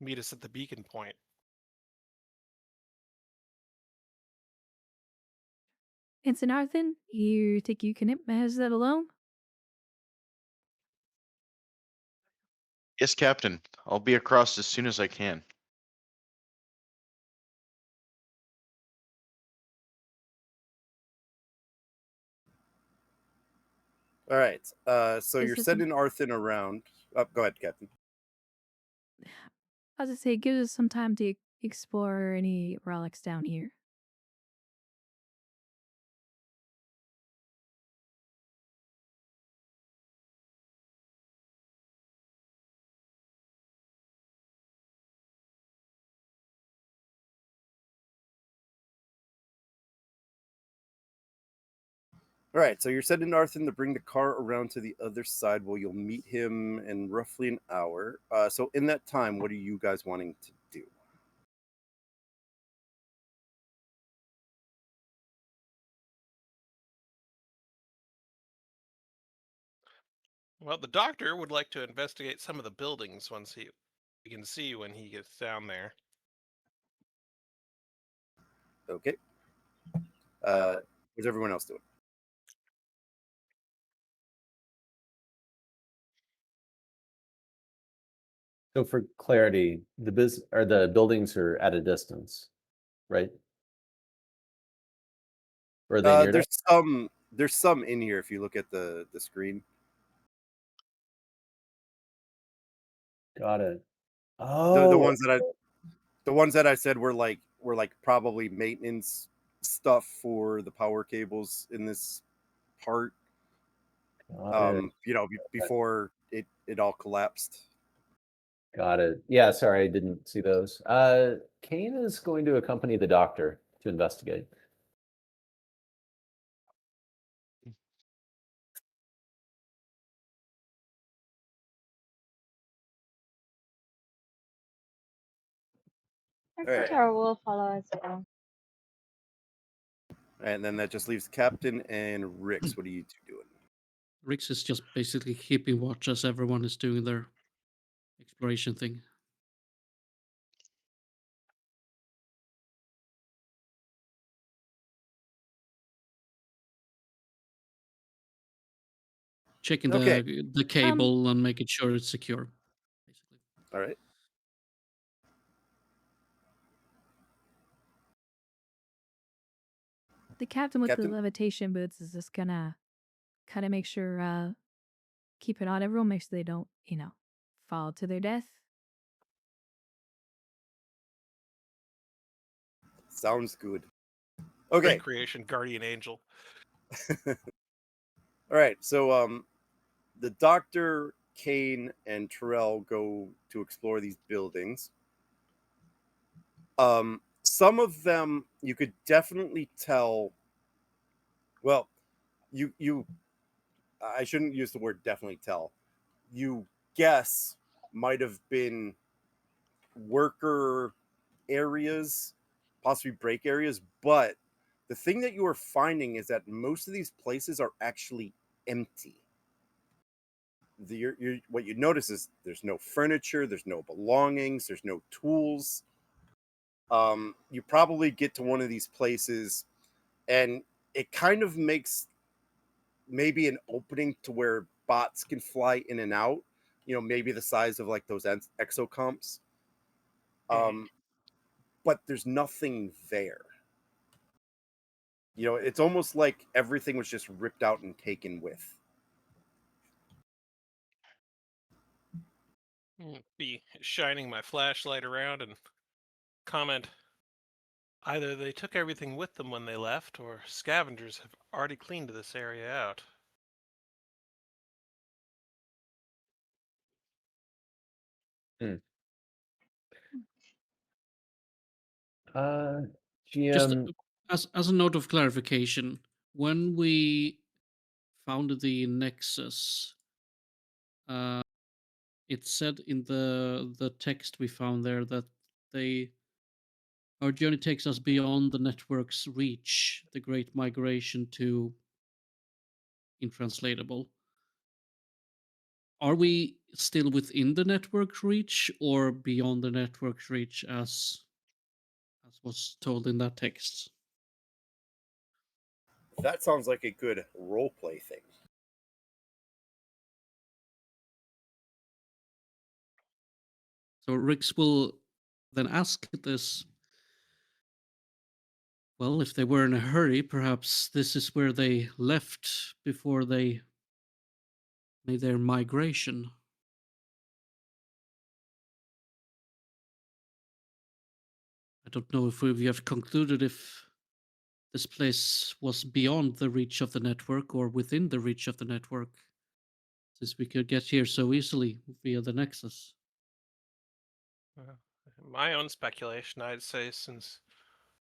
Meet us at the beacon point. Ensign Arthur, you think you can manage that alone? Yes, Captain. I'll be across as soon as I can. All right, so Is you're this sending Arthur around. Oh, go ahead, Captain. I was gonna say, it gives us some time to explore any relics down here. All right, so you're sending Arthur to bring the car around to the other side. Well, you'll meet him in roughly an hour. So in that time, what are you guys wanting to do? Well, the doctor would like to investigate some of the buildings once he can see when he gets down there. Okay. What's everyone else doing? So for clarity, the buildings are at a distance, right? Or are they near There's some in here if you look at the screen. Got it. The Oh, ones that I said were probably maintenance stuff for the power cables in this part. got it. Before it all collapsed. Got it. Yeah, sorry, I didn't see those. Kane is going to accompany the doctor to investigate. Our All right. Centaur will follow as well. And then that just leaves Captain and Rix. What are you two doing? Rix is just basically keeping watch as everyone is doing their exploration thing. Checking Okay. the cable and making sure it's secure. Basically. All right. The captain with Captain? the levitation boots is just gonna kind of make sure, keep an eye on everyone, make sure they don't, fall to their death. Sounds good. Okay. Recreation guardian angel. All right. So the Doctor, Kane, and Terrell go to explore these buildings. Some of them you could definitely tell. Well, you I shouldn't use the word definitely tell. You guess might have been worker areas, possibly break areas, but the thing that you are finding is that most of these places are actually empty. What you notice is there's no furniture, there's no belongings, there's no tools. You probably get to one of these places, and it kind of makes maybe an opening to where bots can fly in and out. Maybe the size of like those exocomps. But there's nothing there. It's almost like everything was just ripped out and taken with. Be shining my flashlight around and comment. Either they took everything with them when they left, or scavengers have already cleaned this area out. Just GM, as a note of clarification, when we found the Nexus, it said in the text we found there that our journey takes us beyond the network's reach, the great migration to intranslatable. Are we still within the network reach or beyond the network reach as was told in that text? That sounds like a good role play thing. So Rix will then ask this. Well, if they were in a hurry, perhaps this is where they left before they made their migration. I don't know if we have concluded if this place was beyond the reach of the network or within the reach of the network, since we could get here so easily via the Nexus. My own speculation, I'd say, since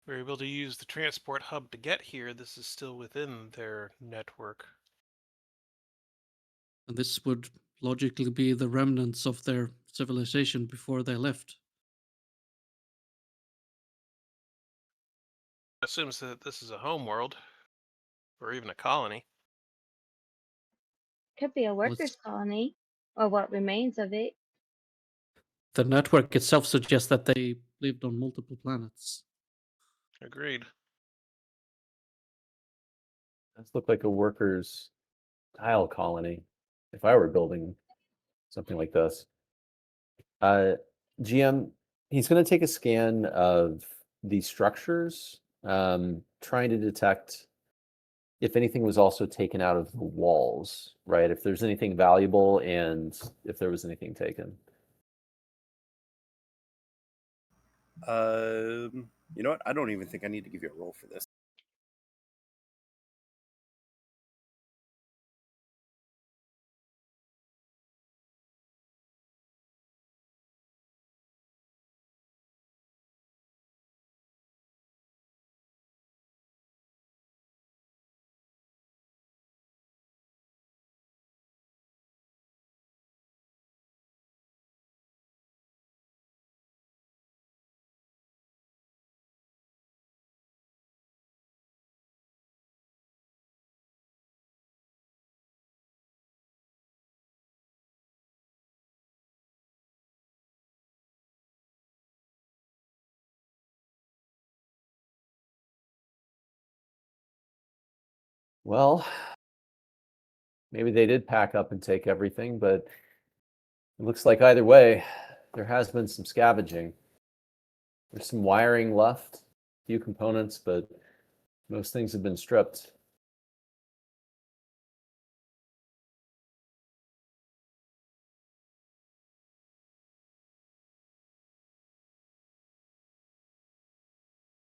we're able to use the transport hub to get here, this is still within their network. And this would logically be the remnants of their civilization before they left. Assumes that this is a home world, or even a colony. Could be a Well, workers' colony, or what remains of it. the network itself suggests that they lived on multiple planets. Agreed. this looked like a workers' tile colony. If I were building something like this, GM, he's going to take a scan of these structures, trying to detect if anything was also taken out of the walls, right? If there's anything valuable and if there was anything taken. You know what? I don't even think I need to give you a roll for this. Well, maybe they did pack up and take everything, but it looks like either way, there has been some scavenging. There's some wiring left, a few components, but Most things have been stripped.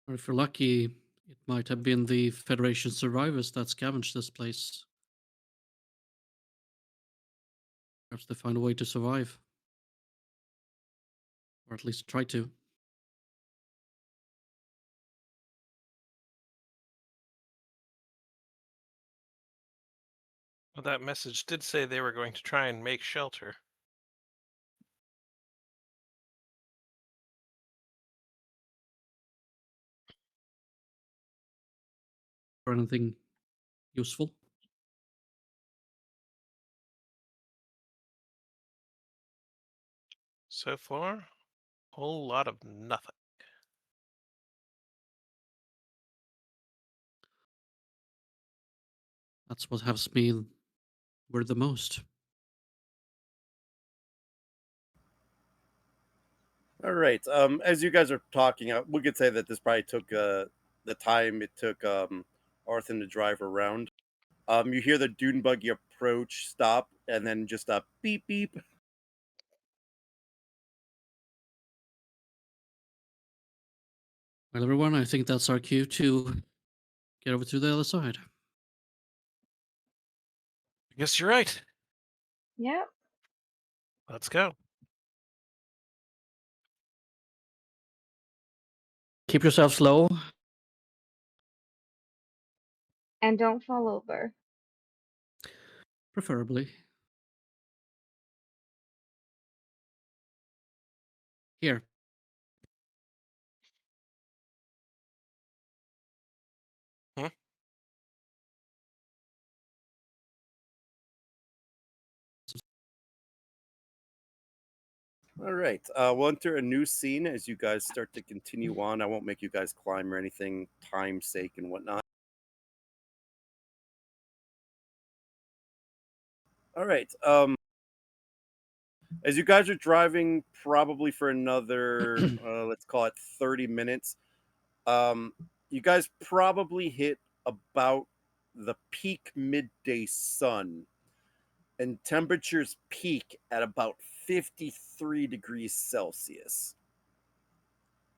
Or if you're lucky, it might have been the Federation survivors that scavenged this place. Perhaps they find a way to survive. Or at least try to. Well, that message did say they were going to try and make shelter. Or anything useful. So far, whole lot of nothing. That's what has me worried the most. All right. As you guys are talking, we could say that this probably took the time it took Arthur to drive around. You hear the dune buggy approach, stop, and then just a beep beep. Well, everyone, I think that's our cue to get over to the other side. I guess you're right. Yep. Let's go. Keep yourselves low. And don't fall over. Preferably. Here. Hmm? All right. We'll enter a new scene as you guys start to continue on. I won't make you guys climb or anything, time's sake and whatnot. All right. As you guys are driving, probably for another, let's call it 30 minutes, you guys probably hit about the peak midday sun, and temperatures peak at about 53 degrees Celsius.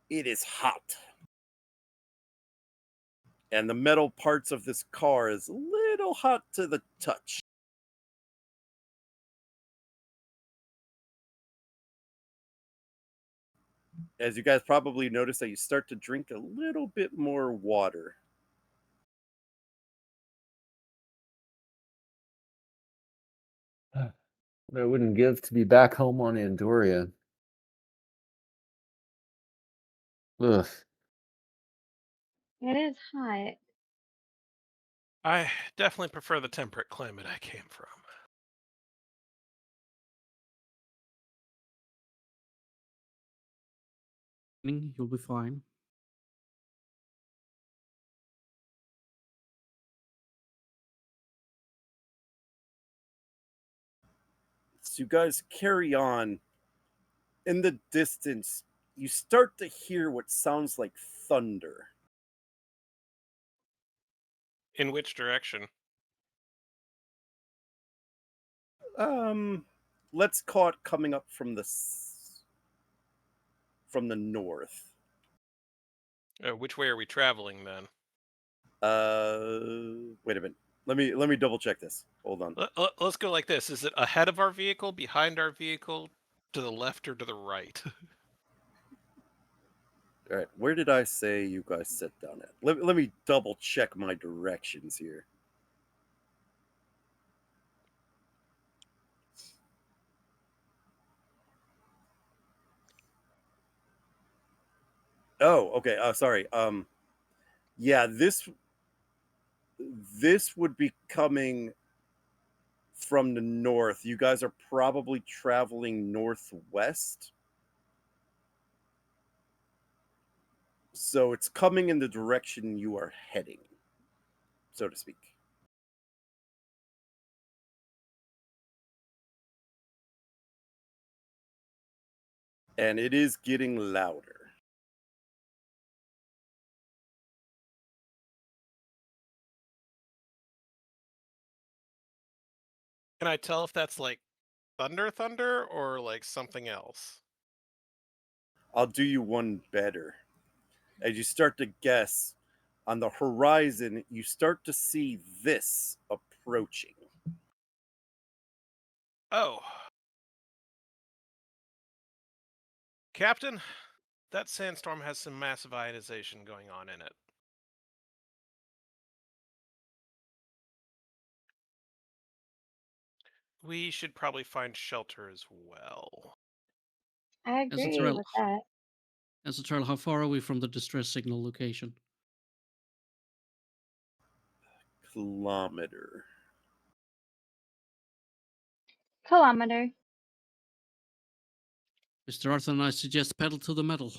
It is hot. And the metal parts of this car is a little hot to the touch. As you guys probably notice that you start to drink a little bit more water. What I wouldn't give to be back home on Andoria. Ugh. It is hot. I definitely prefer the temperate climate I came from. You'll be fine. So you guys carry on. In the distance, you start to hear what sounds like thunder. In which direction? Let's call it coming up from the north. Which way are we traveling then? Wait a minute. Let me double check this. Hold on. Let's go like this. Is it ahead of our vehicle, behind our vehicle, to the left or to the right? All right, where did I say you guys sit down at? Let me double check my directions here. Oh, okay. Sorry. Yeah, this would be coming from the north. You guys are probably traveling northwest. So it's coming in the direction you are heading, so to speak. And it is getting louder. Can I tell if that's like thunder or like something else? I'll do you one better. As you start to guess, on the horizon, you start to see this approaching. Oh. Captain, that sandstorm has some massive ionization going on in it. We should probably find shelter as well. I As a agree trail, with that. how far are we from the distress signal location? Kilometer. Kilometer. Mr. Arthur and I suggest pedal to the metal.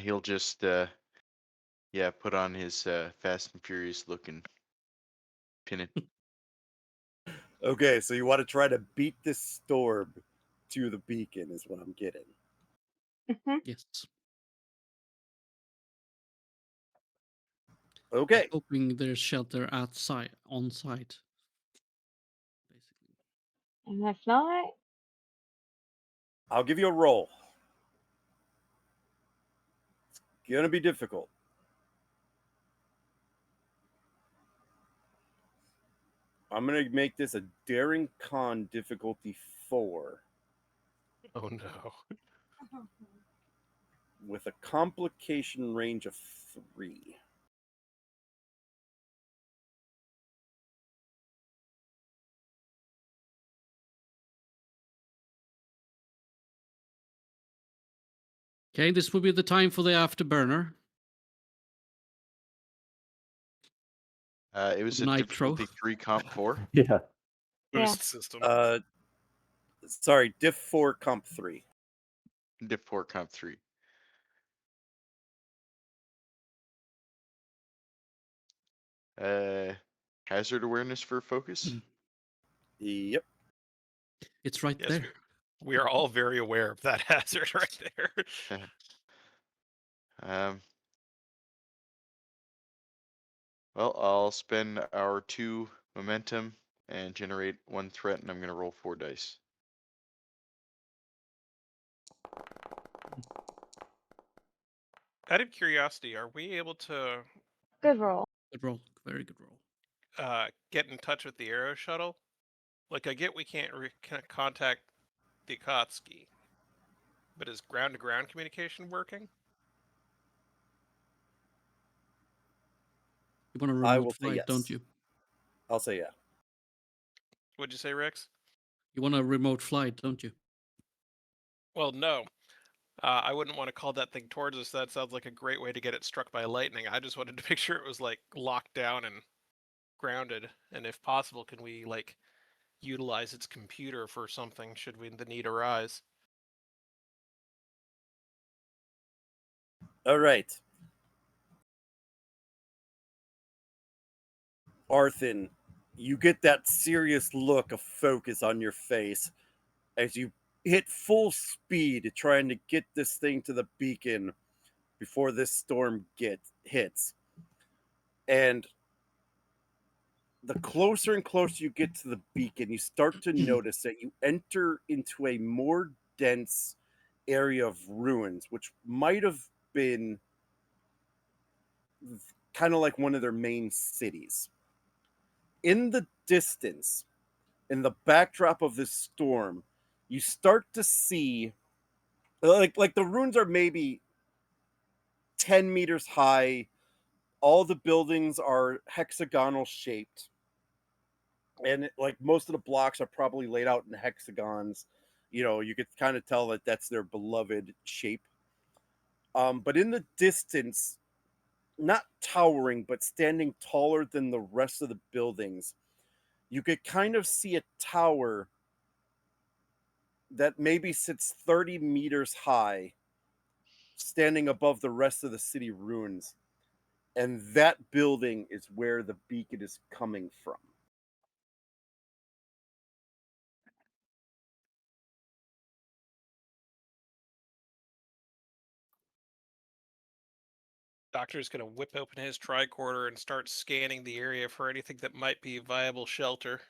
He'll just put on his Fast and Furious look and pin it. Okay, so you want to try to beat this storm to the beacon, is what I'm getting. Hmm. Yes. Okay, Hoping there's shelter outside, on site. Basically. And if not, I'll give you a roll. It's gonna be difficult. I'm gonna make this a daring con difficulty 4 Oh no. with a complication range of 3. Okay, this will be the time for the afterburner. It was a Nitro. difficulty 3 comp 4. Yeah. Yeah. Boost system. Sorry, diff 4 comp 3. Diff 4 comp 3. Hazard awareness for focus. Yep. It's right Yes, there. we are all very aware of that hazard right there. Um, well, I'll spend our 2 momentum and generate 1 threat, and I'm going to roll 4 dice. Out of curiosity, are we able to Good roll. Good roll. Very good roll. get in touch with the Aero shuttle? Like, I get we can't contact the Akatsuki, but is ground-to-ground communication working? You want a I remote will say flight, don't yes. you? I'll say yeah. What'd you say, Rex? You want a remote flight, don't you? Well, no. I wouldn't want to call that thing towards us. That sounds like a great way to get it struck by lightning. I just wanted to make sure it was like locked down and grounded, and if possible, can we like utilize its computer for something should the need arise? All right. Arthur, you get that serious look of focus on your face as you hit full speed trying to get this thing to the beacon before this storm hits. And the closer and closer you get to the beacon, you start to notice that you enter into a more dense area of ruins, which might have been kind of like one of their main cities. In the distance, in the backdrop of this storm, you start to see like the ruins are maybe 10 meters high. All the buildings are hexagonal shaped. And like most of the blocks are probably laid out in hexagons. You know, you could kind of tell that that's their beloved shape. But in the distance, not towering, but standing taller than the rest of the buildings, you could kind of see a tower that maybe sits 30 meters high, standing above the rest of the city ruins. And that building is where the beacon is coming from. Doctor's gonna whip open his tricorder and start scanning the area for anything that might be viable shelter.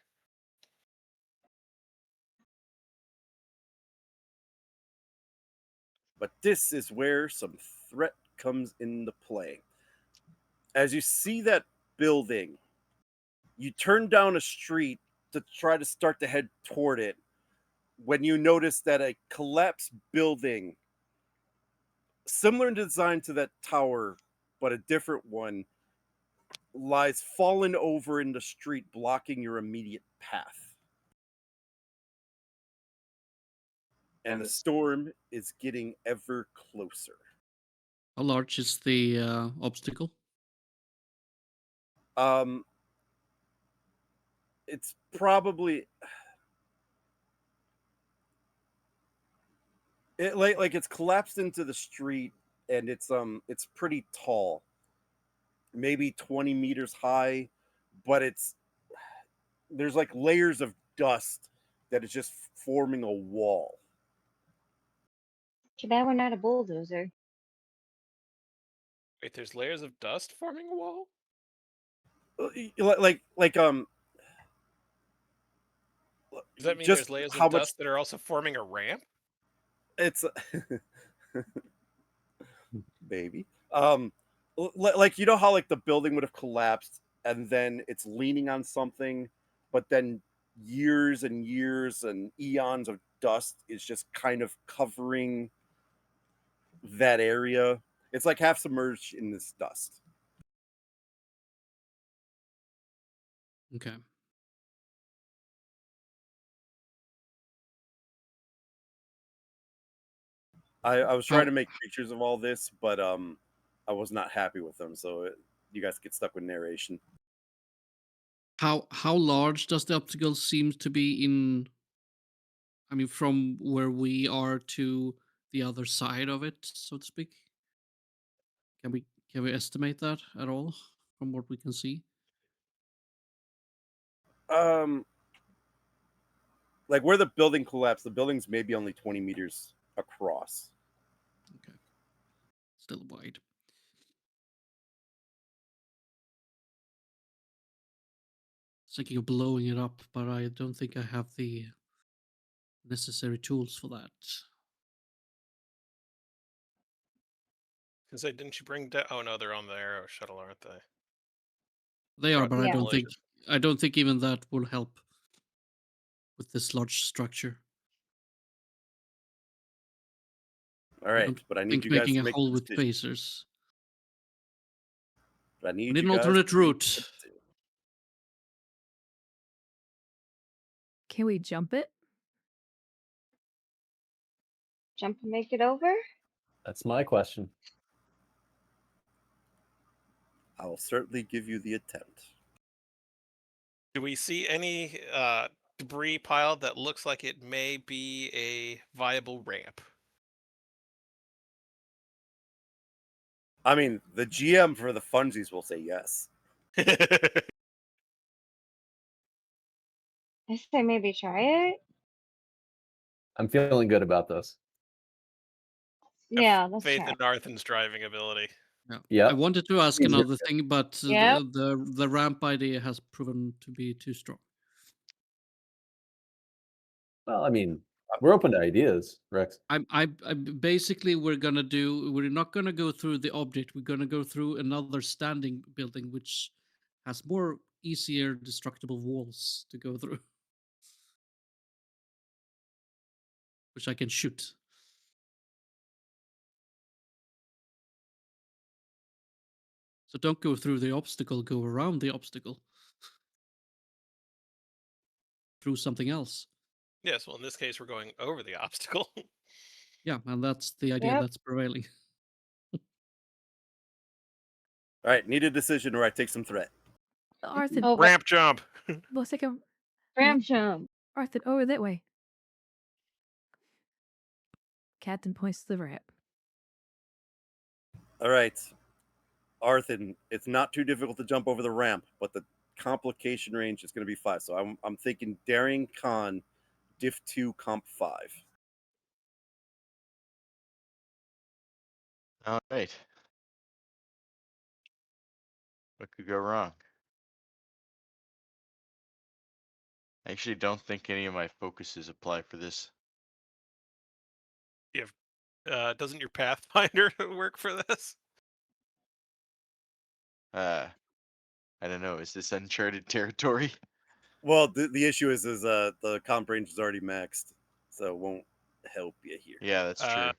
But this is where some threat comes into play. As you see that building, you turn down a street to try to start to head toward it when you notice that a collapsed building, similar in design to that tower, but a different one, lies fallen over in the street, blocking your immediate path. And the storm is getting ever closer. How large is the obstacle? It's probably like it's collapsed into the street, and it's pretty tall, maybe 20 meters high, but there's like layers of dust that is just forming a wall. Too bad we're not a bulldozer. Wait, there's layers of dust forming a wall? Like Does that mean just there's layers how of much dust that are also forming a ramp? it's baby. Like you know how like the building would have collapsed and then it's leaning on something, but then years and years and eons of dust is just kind of covering that area. It's like half submerged in this dust. Okay. I was How trying to make pictures of all this, but I was not happy with them, so you guys get stuck with narration. how large does the obstacle seem to be in? I mean, from where we are to the other side of it, so to speak. Can we estimate that at all from what we can see? Um, like where the building collapsed, the building's maybe only 20 meters across. Okay, still wide. Thinking of blowing it up, but I don't think I have the necessary tools for that. Because didn't you bring down? Oh no, they're on the Arrow shuttle, aren't they? They are, Brought but the I Yeah. don't think demolition. even that will help with this large structure. All I right, don't but I need think you guys making to a make hole the with decision. phasers. I We need need you an guys alternate to make the route. decision. Can we jump it? Jump and make it over? That's my question. I will certainly give you the attempt. Do we see any debris pile that looks like it may be a viable ramp? I mean, the GM for the funsies will say yes. I say maybe try it. I'm feeling good about this. Yeah, let's Faith try. in Arthan's driving ability. Yeah. Yep. I wanted to ask Easier. another thing, but Yep. the ramp idea has proven to be too strong. Well, I mean, we're open to ideas, Rex. I basically we're not gonna go through the object. We're gonna go through another standing building which has more easier destructible walls to go through, which I can shoot. So don't go through the obstacle. Go around the obstacle through something else. Yes, well, in this case, we're going over the obstacle. Yeah, and that's the idea Yep. that's prevailing. All right, need a decision or I take some threat. Arthur, Over. Ramp jump. well, second. Ramp jump. Arthur, over that way. Captain points to the ramp. All right, Arthur, it's not too difficult to jump over the ramp, but the complication range is going to be 5. So I'm thinking Daring Con, Diff 2, Comp 5. All right. What could go wrong? I actually don't think any of my focuses apply for this. Doesn't your Pathfinder work for this? I don't know. Is this uncharted territory? Well, the issue is the comp range is already maxed, so it won't help you here. Yeah, that's true.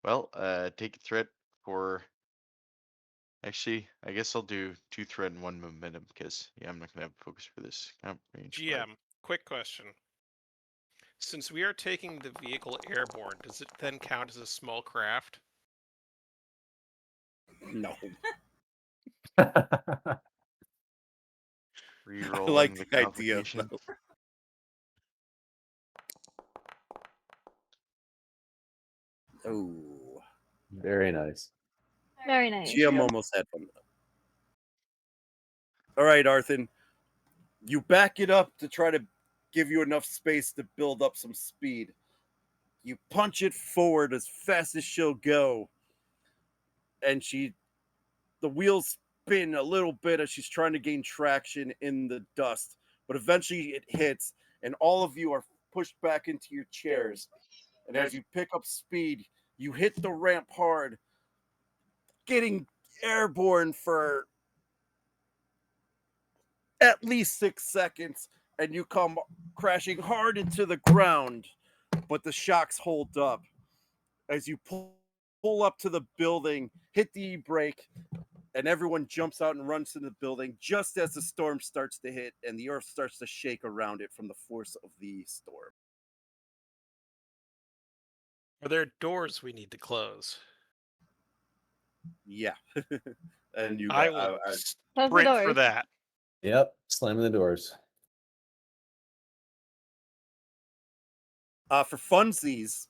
Well, take a threat for. Actually, I guess I'll do 2 threat and 1 momentum because I'm not gonna have focus for this. Comp range 5. GM, quick question. Since we are taking the vehicle airborne, does it then count as a small craft? No, Rerolling like the the idea, complication. though. Oh, Very nice. Very nice. GM almost had fun. All right, Arthur, you back it up to try to give you enough space to build up some speed. You punch it forward as fast as she'll go, and the wheels spin a little bit as she's trying to gain traction in the dust, but eventually it hits, and all of you are pushed back into your chairs. And as you pick up speed, you hit the ramp hard, getting airborne for at least 6 seconds, and you come crashing hard into the ground, but the shocks hold up. As you pull up to the building, hit the e-brake, and everyone jumps out and runs to the building just as the storm starts to hit and the earth starts to shake around it from the force of the storm. Are there doors we need to close? Yeah. And you I got will Close the sprint for doors. that. Yep, slamming the doors. for funsies,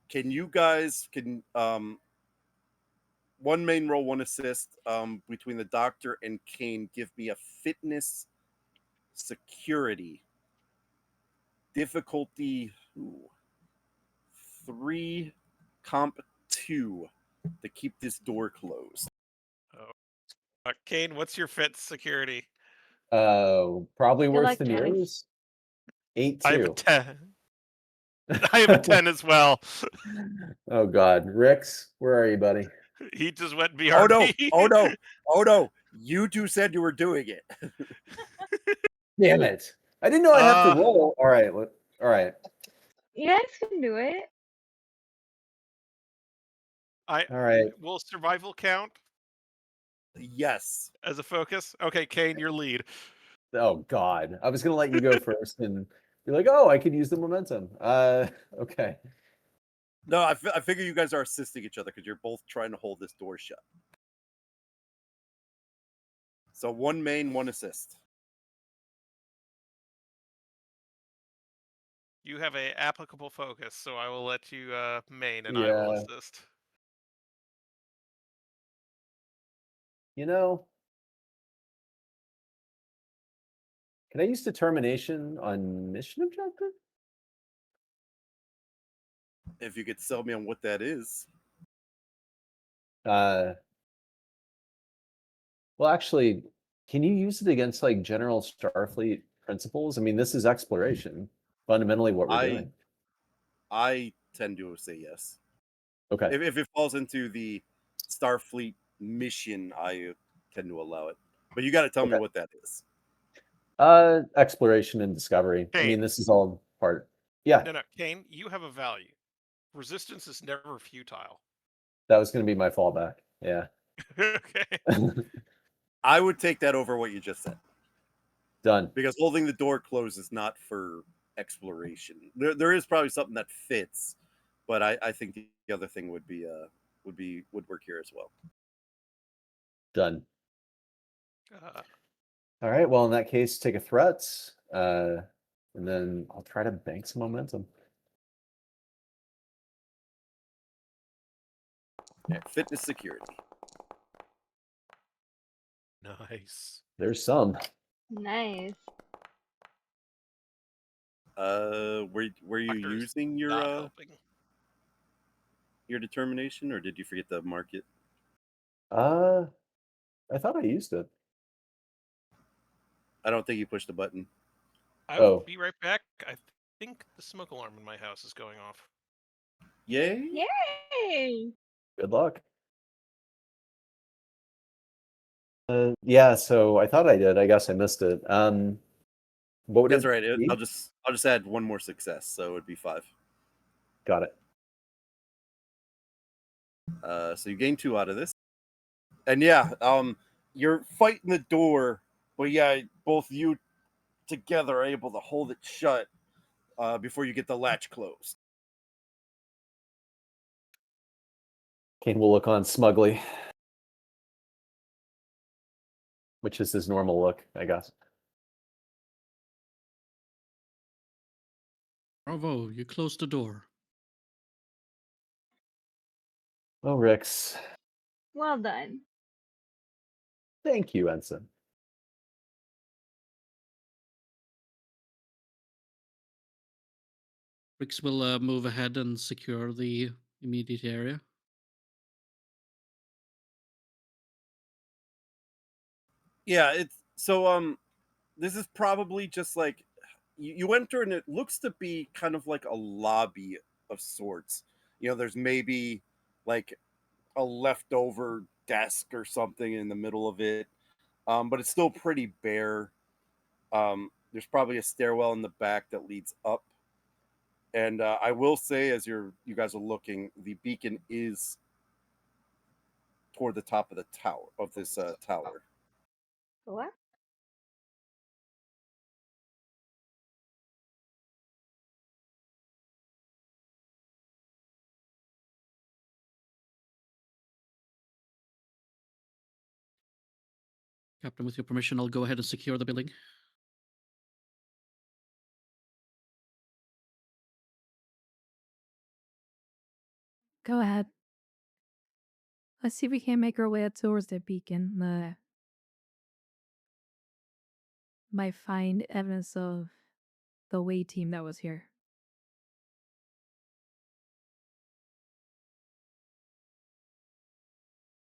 can you guys one main roll, one assist, between the doctor and Kane, give me a fitness security difficulty 3 comp 2 to keep this door closed. Kane, what's your fit security? Probably Good worse luck, than guys. yours. 8 I have a 2. 10. I have a 10 as well. Oh God, Rix, where are you, buddy? He just went Oh no! BRB. Oh no! Oh no! You two said you were doing it. Damn it! I didn't know I have to roll. All right, all right. You guys can do it. All right. Will survival count Yes. as a focus? Okay, Kane, your lead. Oh God, I was gonna let you go first, and you're like, oh, I could use the momentum. Okay. No, I figure you guys are assisting each other because you're both trying to hold this door shut. So 1 main, 1 assist. You have a applicable focus, so I will let you main and I Yeah. will assist. You know, can I use determination on mission objective? If you could sell me on what that is. Well, actually, can you use it against like general Starfleet principles? I mean, this is exploration, fundamentally what we're doing. I tend to say yes. Okay. If it falls into the Starfleet mission, I tend to allow it. But you got to tell me what that is. Exploration and discovery. Kane. I mean, this is all part. Yeah. No, Kane, you have a value. Resistance is never futile. That was going to be my fallback. Yeah. Okay. I would take that over what you just said. Done. Because holding the door closed is not for exploration. There is probably something that fits, but I think the other thing would work here as well. Done. All right. Well, in that case, take a threat, and then I'll try to bank some momentum. Okay, fitness security. Nice. There's some. Nice. Were you Doctor's using not helping. your determination, or did you forget to mark it? I thought I used it. I don't think you pushed the button. I will Oh. be right back. I think the smoke alarm in my house is going off. Yay! Yay! Good luck. Yeah, so I thought I did. I guess I missed it. What would That's it right. be? I'll just add one more success, so it would be 5. Got it. So you gain 2 out of this, and yeah, you're fighting the door, but yeah, both you together are able to hold it shut before you get the latch closed. Kane will look on smugly, which is his normal look, I guess. Bravo, you closed the door. Oh, Rix. Well done. Thank you, Ensign. Rix will move ahead and secure the immediate area. Yeah, it's so this is probably just like you enter and it looks to be kind of like a lobby of sorts. There's maybe like a leftover desk or something in the middle of it, but it's still pretty bare. There's probably a stairwell in the back that leads up, and I will say, as you guys are looking, the beacon is toward the top of the tower of this tower. What? Captain, with your permission, I'll go ahead and secure the building. Go ahead. Let's see if we can make our way towards the beacon. Might find evidence of the away team that was here.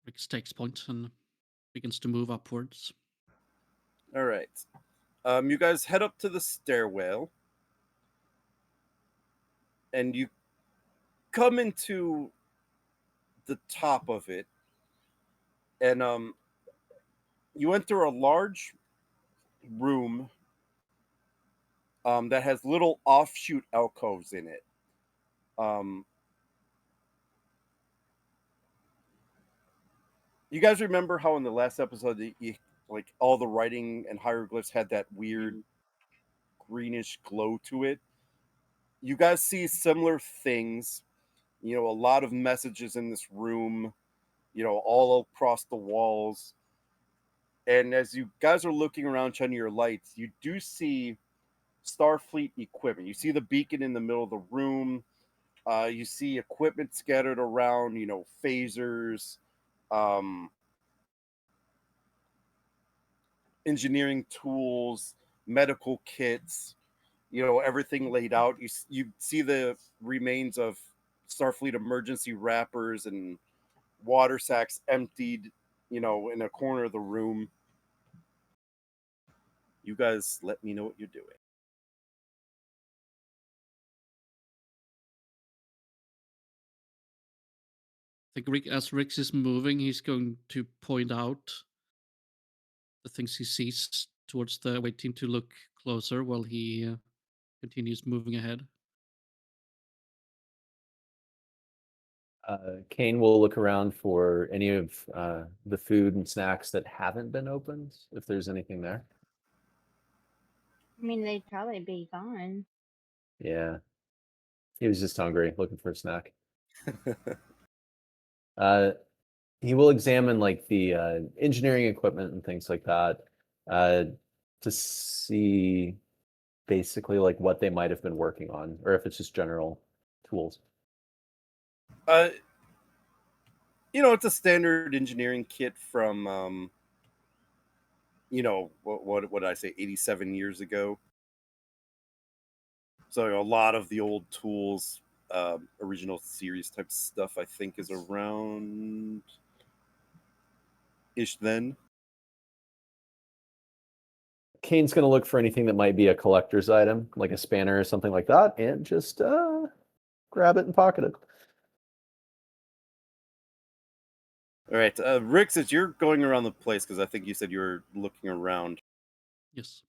Rix takes point and begins to move upwards. All right. You guys head up to the stairwell, and you come into the top of it, and you enter a large room that has little offshoot alcoves in it. Um, you guys remember how in the last episode, like all the writing and hieroglyphs had that weird greenish glow to it? You guys see similar things. A lot of messages in this room. All across the walls. And as you guys are looking around, shining your lights, you do see Starfleet equipment. You see the beacon in the middle of the room. You see equipment scattered around, phasers, um, engineering tools, medical kits, everything laid out. You see the remains of Starfleet emergency wrappers and water sacks emptied, in a corner of the room. You guys let me know what you're doing. I think as Rix is moving, he's going to point out the things he sees towards the away team to look closer while he continues moving ahead. Kane will look around for any of the food and snacks that haven't been opened, if there's anything there. I mean, they'd probably be gone. Yeah. He was just hungry, looking for a snack. He will examine like the engineering equipment and things like that to see basically like what they might have been working on, or if it's just general tools. It's a standard engineering kit from what did I say, 87 years ago. So a lot of the old tools, original series type stuff, I think, is around ish then. Kane's going to look for anything that might be a collector's item, like a spanner or something like that, and just grab it and pocket it. All right, Rick, as you're going around the place, because I think you said you were looking around. Yes.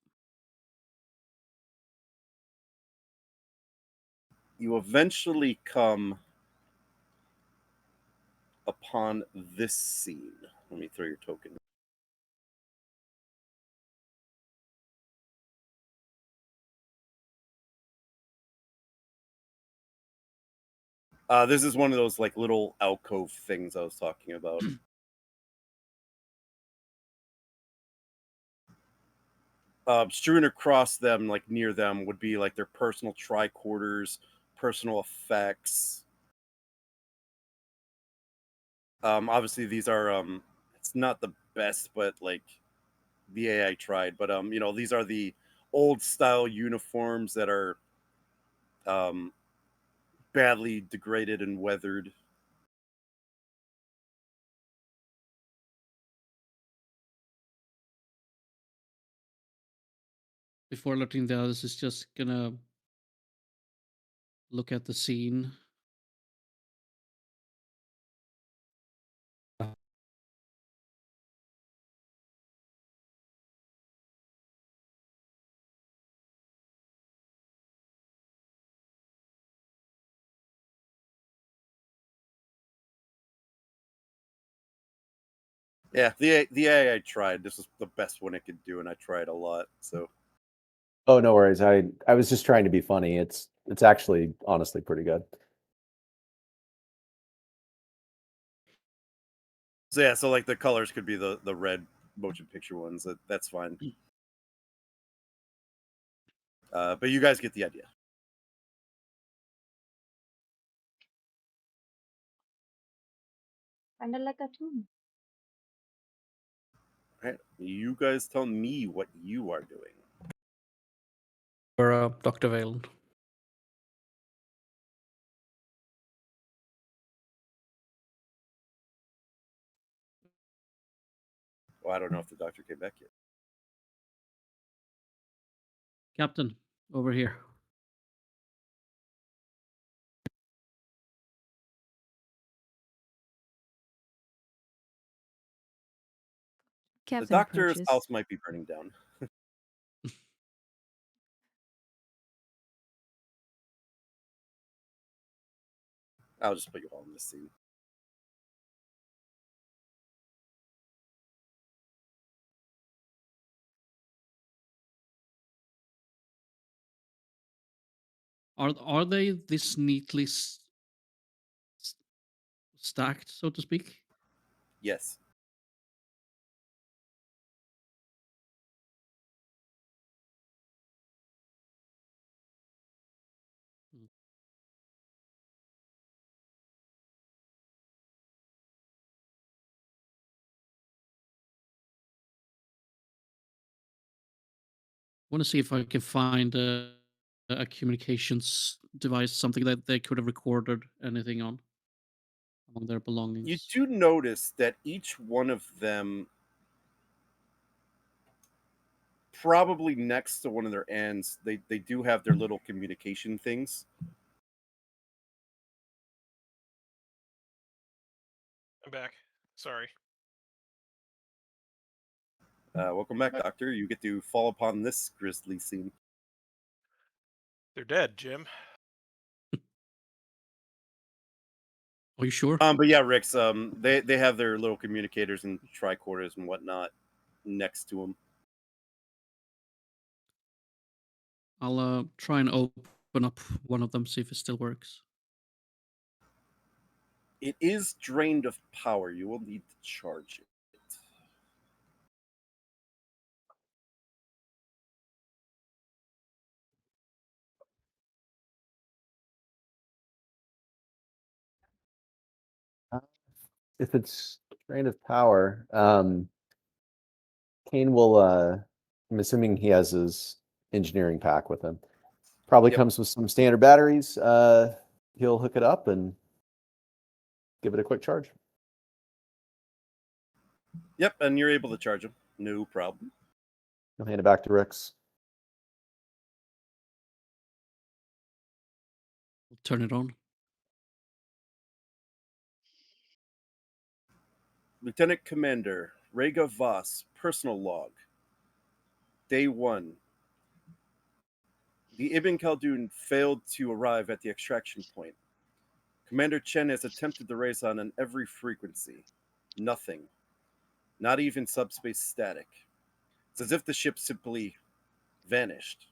You eventually come upon this scene. Let me throw your token. This is one of those like little alcove things I was talking about. Strewn across them, like near them, would be like their personal tricorders, personal effects. Obviously, these are it's not the best, but like the AI tried. But these are the old style uniforms that are badly degraded and weathered. Before looking the others, is just gonna look at the scene. Yeah, the AI tried. This was the best one it could do, and I tried a lot. So Oh, no worries. I was just trying to be funny. It's actually honestly pretty good. yeah, so like the colors could be the red motion picture ones. That's fine. But you guys get the idea. Kinda like a tomb. All right, you guys tell me what you are doing. Or Dr. Valen. Well, I don't know if the doctor came back yet. Captain, over here. The Captain doctor's approaches. house might be burning down. I'll just put you all in this scene. Are they this neatly stacked, so to speak? Yes. Want to see if I can find a communications device, something that they could have recorded anything on among their You belongings. do notice that each one of them, probably next to one of their ends, they do have their little communication things. I'm back. Sorry. Welcome back, Doctor. You get to fall upon this grisly scene. They're dead, Jim. Are you sure? But yeah, Rick's they have their little communicators and tricorders and whatnot next to them. I'll try and open up one of them, see if it still works. It is drained of power. You will need to charge it. If it's drained of power, Kane will. I'm assuming he has his engineering pack with him. Probably Yep. comes with some standard batteries. he'll hook it up and give it a quick charge. Yep, and you're able to charge him. No problem. He'll hand it back to Rix. Turn it on. Lieutenant Commander Rhaegar Voss, personal log. Day 1. The Ibn Khaldun failed to arrive at the extraction point. Commander Chen has attempted to raise on every frequency. Nothing. Not even subspace static. It's as if the ship simply vanished.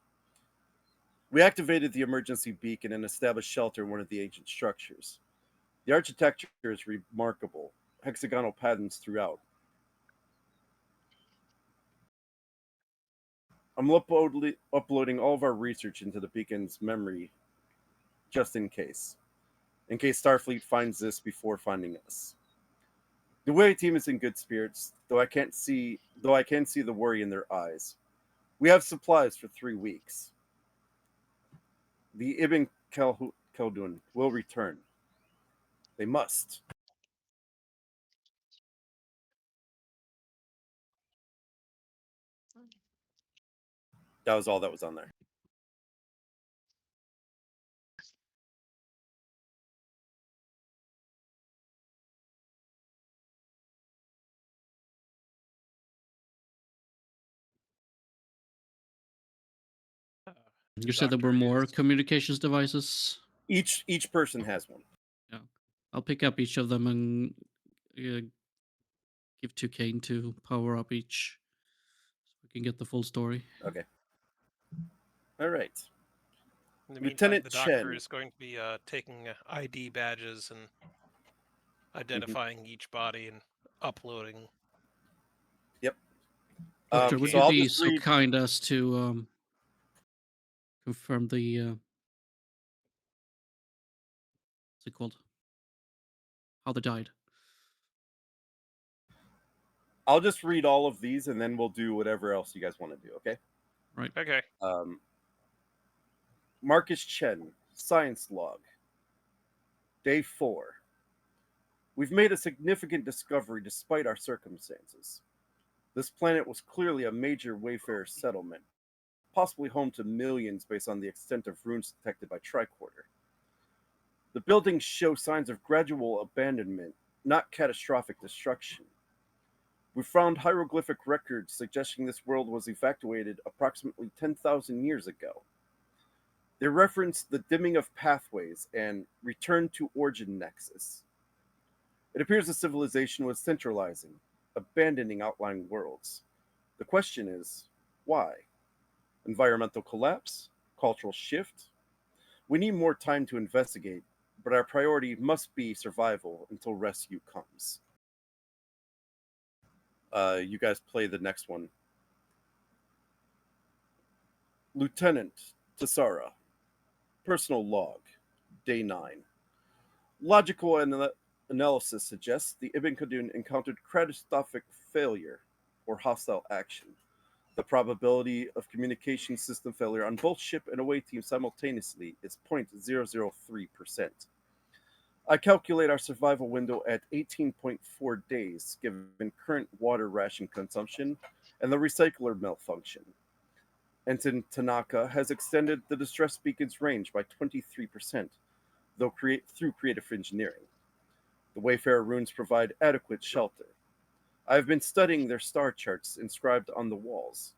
We activated the emergency beacon and established shelter in one of the ancient structures. The architecture is remarkable, hexagonal patterns throughout. I'm uploading all of our research into the beacon's memory, just in case Starfleet finds this before finding us. The Way team is in good spirits, though I can see the worry in their eyes. We have supplies for 3 weeks. The Ibn Khaldun will return. They must. That was all that was on there. You said there were more communications devices. Each person has one. Yeah, I'll pick up each of them and give to Kane to power up each, so we can get the full story. Okay. All right. In the meantime, Lieutenant the doctor Chen. is going to be taking ID badges and identifying each body and uploading. Yep. Doctor, would so you I'll be just so read. kind as to confirm the what's it called? How they died. I'll just read all of these, and then we'll do whatever else you guys want to do. Okay. Right. Okay. Marcus Chen, science log. Day 4. We've made a significant discovery despite our circumstances. This planet was clearly a major wayfarer settlement, possibly home to millions based on the extent of ruins detected by Tricorder. The buildings show signs of gradual abandonment, not catastrophic destruction. We found hieroglyphic records suggesting this world was evacuated approximately 10,000 years ago. They reference the dimming of pathways and return to origin nexus. It appears the civilization was centralizing, abandoning outlying worlds. The question is, why? Environmental collapse? Cultural shift? We need more time to investigate, but our priority must be survival until rescue comes. You guys play the next one. Lieutenant Tessara, personal log, day 9. Logical analysis suggests the Ibn Khaldun encountered catastrophic failure or hostile action. The probability of communication system failure on both ship and away team simultaneously is 0.003%. I calculate our survival window at 18.4 days, given current water ration consumption and the recycler malfunction. Ensign Tanaka has extended the distress beacon's range by 23%, though through creative engineering. The Wayfarer runes provide adequate shelter. I have been studying their star charts inscribed on the walls.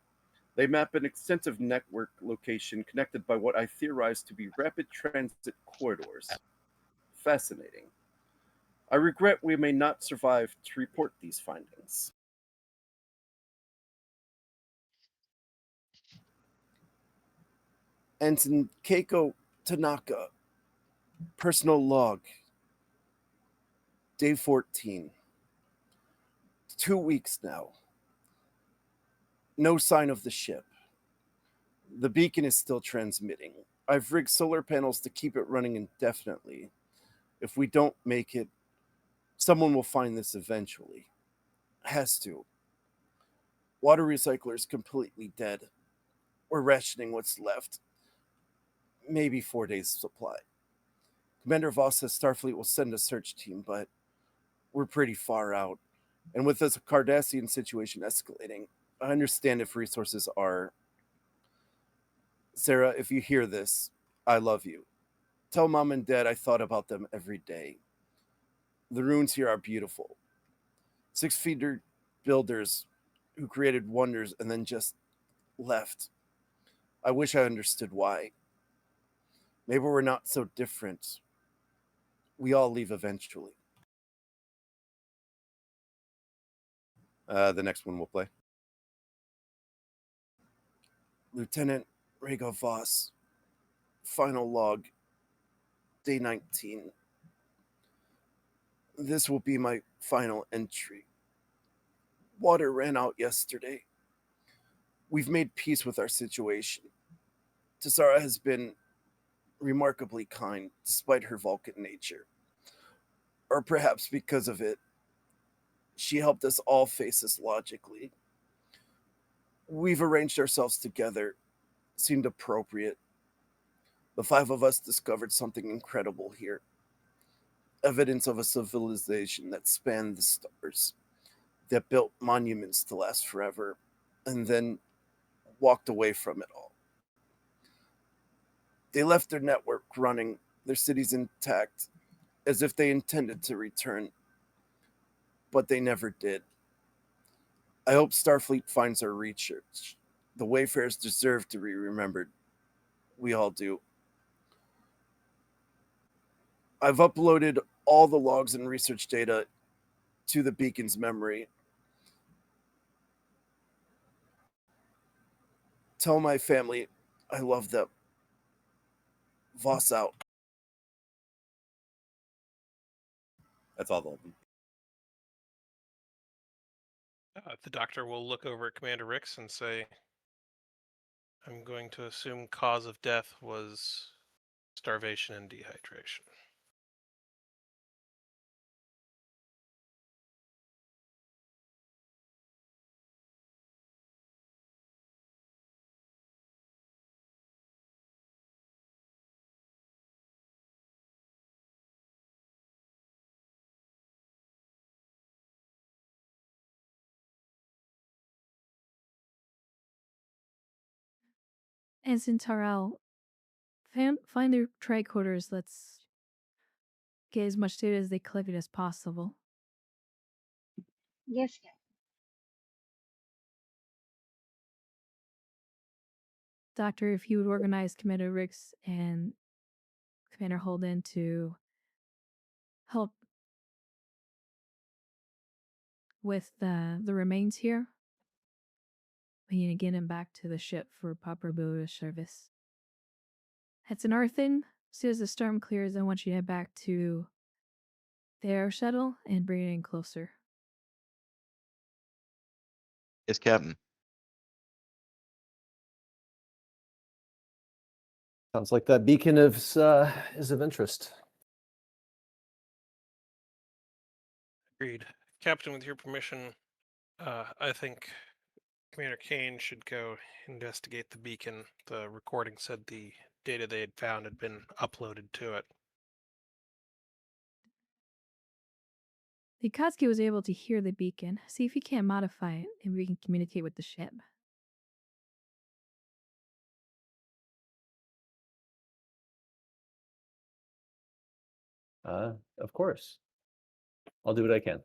They map an extensive network location connected by what I theorize to be rapid transit corridors. Fascinating. I regret we may not survive to report these findings. Ensign Keiko Tanaka, personal log, day 14. 2 weeks now. No sign of the ship. The beacon is still transmitting. I've rigged solar panels to keep it running indefinitely. If we don't make it, someone will find this eventually. Has to. Water recycler is completely dead. We're rationing what's left. Maybe 4 days supply. Commander Voss says Starfleet will send a search team, but we're pretty far out. And with this Cardassian situation escalating, I understand if resources are. Sarah, if you hear this, I love you. Tell Mom and Dad I thought about them every day. The ruins here are beautiful. 6 feet builders who created wonders and then just left. I wish I understood why. Maybe we're not so different. We all leave eventually. The next one we'll play. Lieutenant Rhaego Voss, final log, day 19. This will be my final entry. Water ran out yesterday. We've made peace with our situation. Tassara has been remarkably kind, despite her Vulcan nature. Or perhaps because of it, she helped us all face this logically. We've arranged ourselves together. Seemed appropriate. The 5 of us discovered something incredible here. Evidence of a civilization that spanned the stars, that built monuments to last forever, and then walked away from it all. They left their network running, their cities intact, as if they intended to return, but they never did. I hope Starfleet finds our research. The Wayfarers deserve to be remembered. We all do. I've uploaded all the logs and research data to the beacon's memory. Tell my family I love them. Voss out. That's all they'll be. The doctor will look over at Commander Rix and say, I'm going to assume cause of death was starvation and dehydration. Ensign Tarell, find their tricorders. Let's get as much data as they collected as possible. Yes, Captain. Doctor, if you would organize Commander Rix and Commander Holden to help with the remains here. We need to get him back to the ship for proper boat service. That's an Arthin. As soon as the storm clears, I want you to head back to the air shuttle and bring it in closer. Yes, Captain. Sounds like that beacon is of interest. Agreed. Captain, with your permission, I think Commander Kane should go investigate the beacon. The recording said the data they had found had been uploaded to it. The Akatsuki was able to hear the beacon. See if he can't modify it and we can communicate with the ship. Of course. I'll do what I can.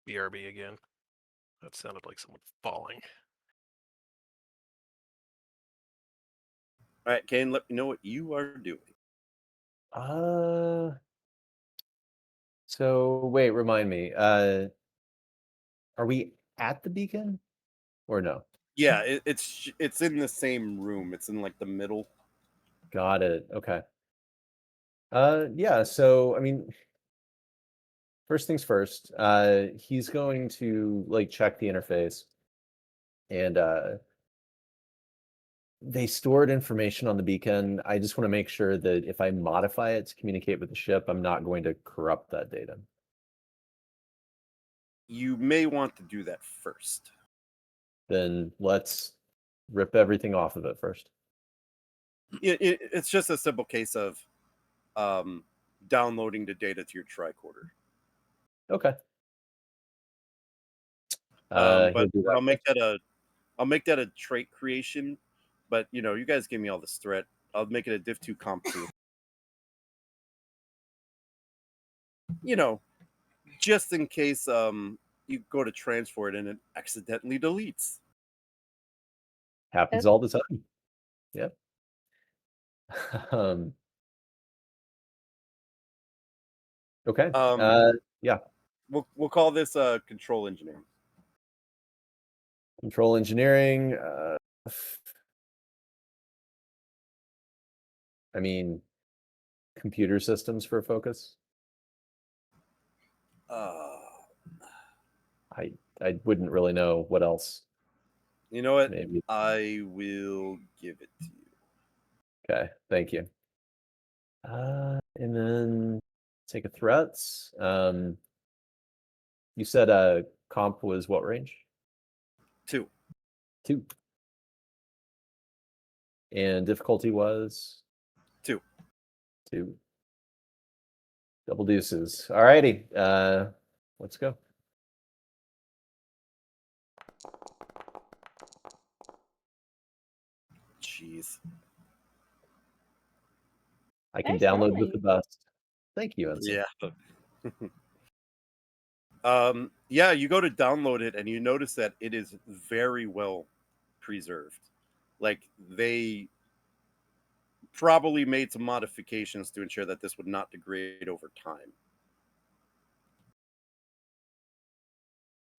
BRB again. That sounded like someone falling. All right, Kane, let me know what you are doing. So wait, remind me. Are we at the beacon or no? Yeah, it's in the same room. It's in like the middle. Got it. Okay. Yeah, so I mean, first things first, he's going to like check the interface and they stored information on the beacon. I just want to make sure that if I modify it to communicate with the ship, I'm not going to corrupt that data. You may want to do that first. Then let's rip everything off of it first. It's just a simple case of downloading the data to your tricorder. Okay. But He'll do that. I'll make that a trait creation. But you guys gave me all this threat. I'll make it a div 2 comp 2. Just in case you go to transfer it and it accidentally deletes. Happens all the time. Yep. Okay. Yeah. We'll call this control engineering. Control engineering. I mean, computer systems for focus. I wouldn't really know what else. You know what? Maybe. I will give it to you. Okay, thank you. And then take a threats. You said comp was what range? 2. 2. And difficulty was 2. 2. Double deuces. All righty. Let's go. Jeez. I can Nice download with rolling. the best. Thank you, Ensign. Yeah. Yeah, you go to download it and you notice that it is very well preserved. Like they probably made some modifications to ensure that this would not degrade over time.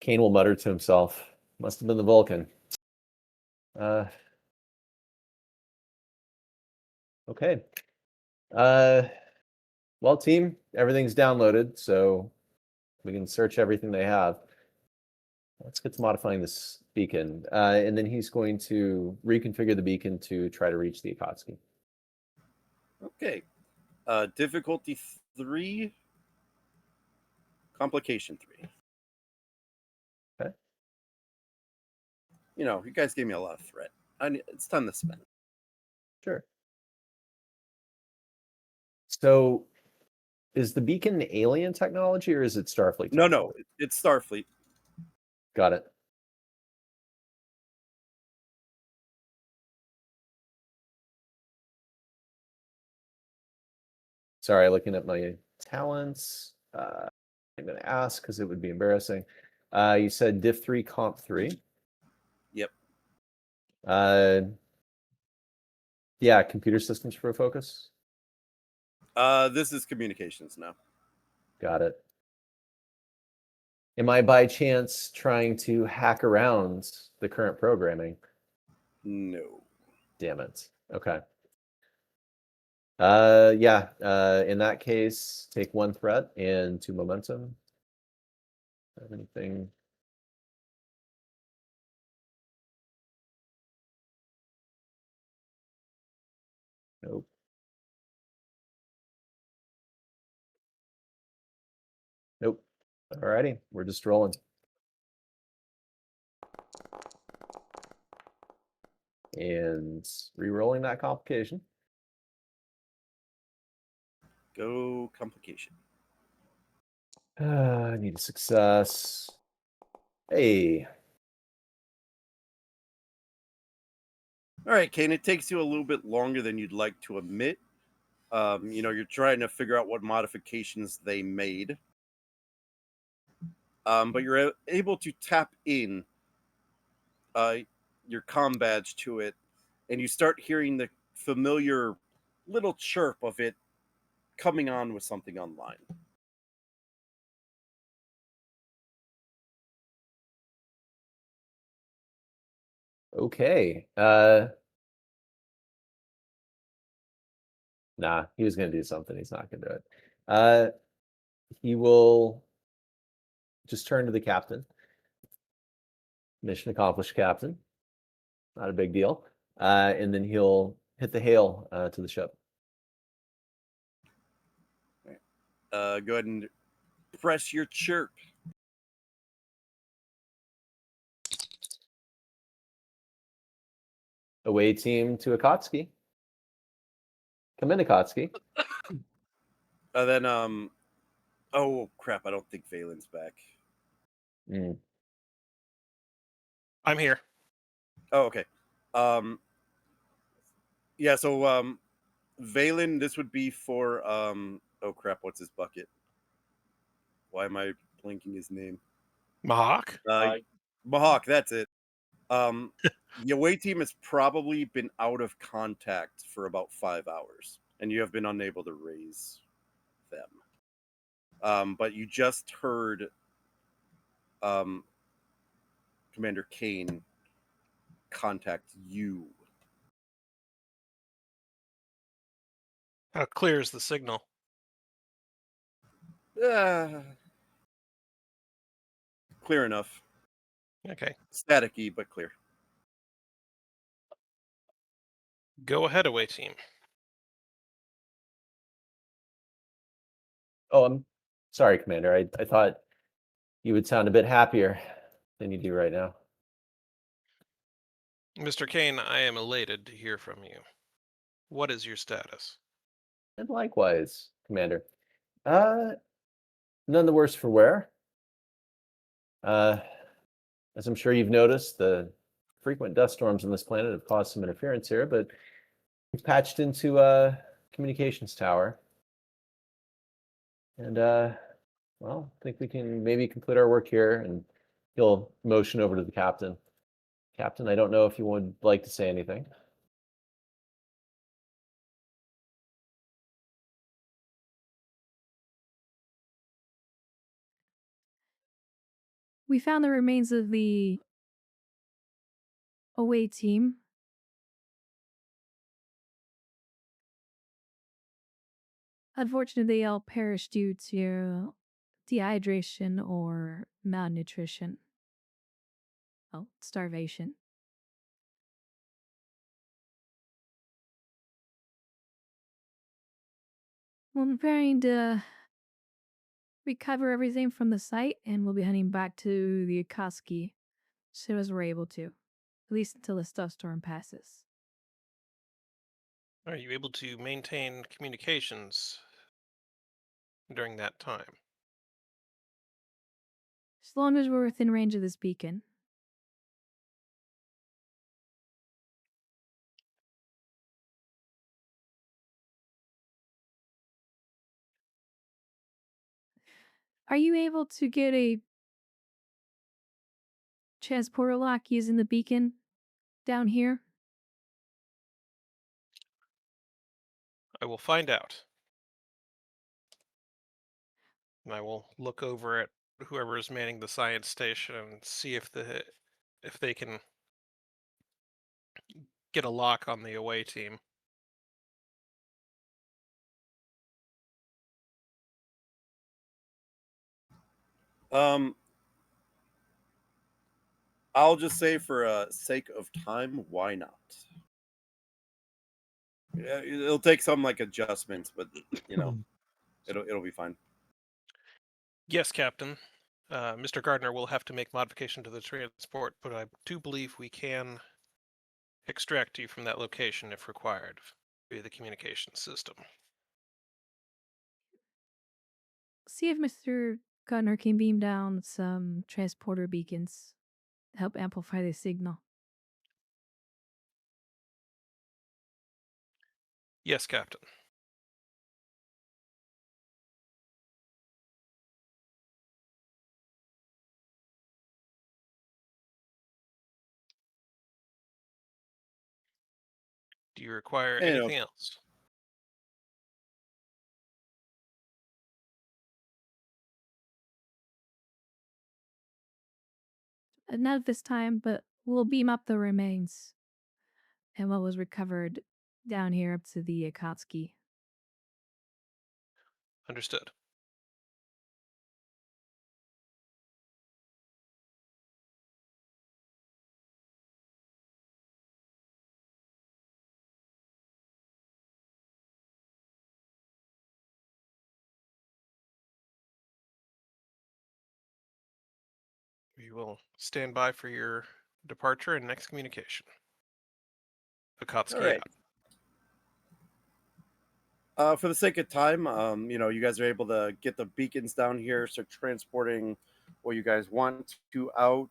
Kane will mutter to himself. Must have been the Vulcan. Okay. Well, team, everything's downloaded, so we can search everything they have. Let's get to modifying this beacon. And then he's going to reconfigure the beacon to try to reach the Akatsuki. Okay. Difficulty 3. Complication 3. Okay. You guys gave me a lot of threat. It's time to spend. Sure. So is the beacon alien technology or is it Starfleet technology? No, it's Starfleet. Got it. Sorry, looking at my talents. I'm going to ask because it would be embarrassing. You said diff 3, comp 3. Yep. Yeah, computer systems for focus. This is communications now. Got it. Am I by chance trying to hack around the current programming? No. Damn it. Okay. Yeah. In that case, take 1 threat and 2 momentum. Have anything? Nope. Nope. Alrighty, we're just rolling. And re-rolling that complication. Go complication. I need a success. Hey. All right, Kane, it takes you a little bit longer than you'd like to admit. You're trying to figure out what modifications they made. But you're able to tap in your comm badge to it, and you start hearing the familiar little chirp of it coming on with something online. Okay. Nah, he was going to do something. He's not going to do it. He will just turn to the captain. Mission accomplished, Captain. Not a big deal. And then he'll hit the hail to the ship. Go ahead and press your chirp. Away team to Akatsuki. Come in, Akatsuki. Then oh crap! I don't think Valen's back. Mm. I'm here. Oh, okay. Yeah. So Valen, this would be for oh crap! What's his bucket? Why am I blinking his name? Mahawk? Mahawk. That's it. The away team has probably been out of contact for about 5 hours, and you have been unable to raise them. But you just heard Commander Kane contact you. How clear is the signal? Clear enough. Okay. Staticky, but clear. Go ahead, away team. Oh, I'm sorry, Commander. I thought you would sound a bit happier than you do right now. Mr. Kane, I am elated to hear from you. What is your status? And likewise, Commander. None the worse for wear. As I'm sure you've noticed, the frequent dust storms on this planet have caused some interference here, but we've patched into a communications tower. And, well, I think we can maybe complete our work here, and he'll motion over to the captain. Captain, I don't know if you would like to say anything. We found the remains of the away team. Unfortunately, they all perished due to dehydration or malnutrition. Oh, starvation. We're preparing to recover everything from the site, and we'll be heading back to the Akatsuki as soon as we're able to, at least until the dust storm passes. Are you able to maintain communications during that time? As long as we're within range of this beacon. Are you able to get a transporter lock using the beacon down here? I will find out. And I will look over at whoever is manning the science station and see if they can get a lock on the away team. I'll just say for sake of time, why not? Yeah, it'll take some like adjustments, but you know, it'll be fine. Yes, Captain. Mr. Gardner will have to make modification to the transport, but I do believe we can extract you from that location if required via the communication system. See if Mr. Gunner can beam down some transporter beacons to help amplify the signal. Yes, Captain. Do you require anything else? Not at this time, but we'll beam up the remains and what was recovered down here up to the Akatsuki. Understood. We will stand by for your departure and next communication. Akatsuki All right. out. For the sake of time, you guys are able to get the beacons down here, start transporting what you guys want to out.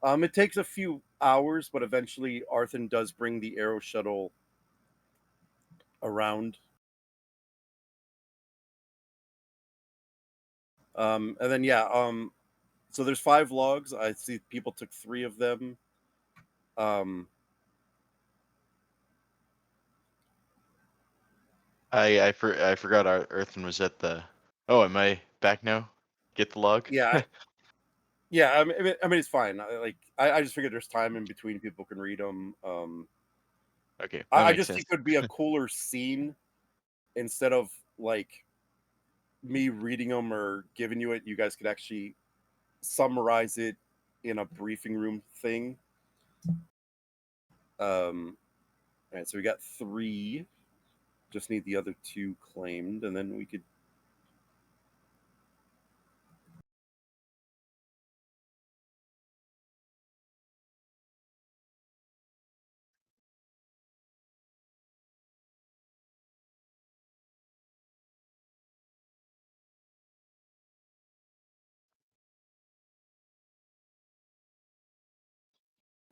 It takes a few hours, but eventually Arthur does bring the Aero shuttle around. And then so there's 5 logs. I see people took 3 of them. Um, I forgot our Earthen was at the. Oh, am I back now? Get the log. yeah, yeah. I mean, it's fine. I just figured there's time in between. People can read them. Okay, that I makes just think sense. it would be a cooler scene instead of like me reading them or giving you it. You guys could actually summarize it in a briefing room thing. All right, so we got 3. Just need the other 2 claimed, and then we could.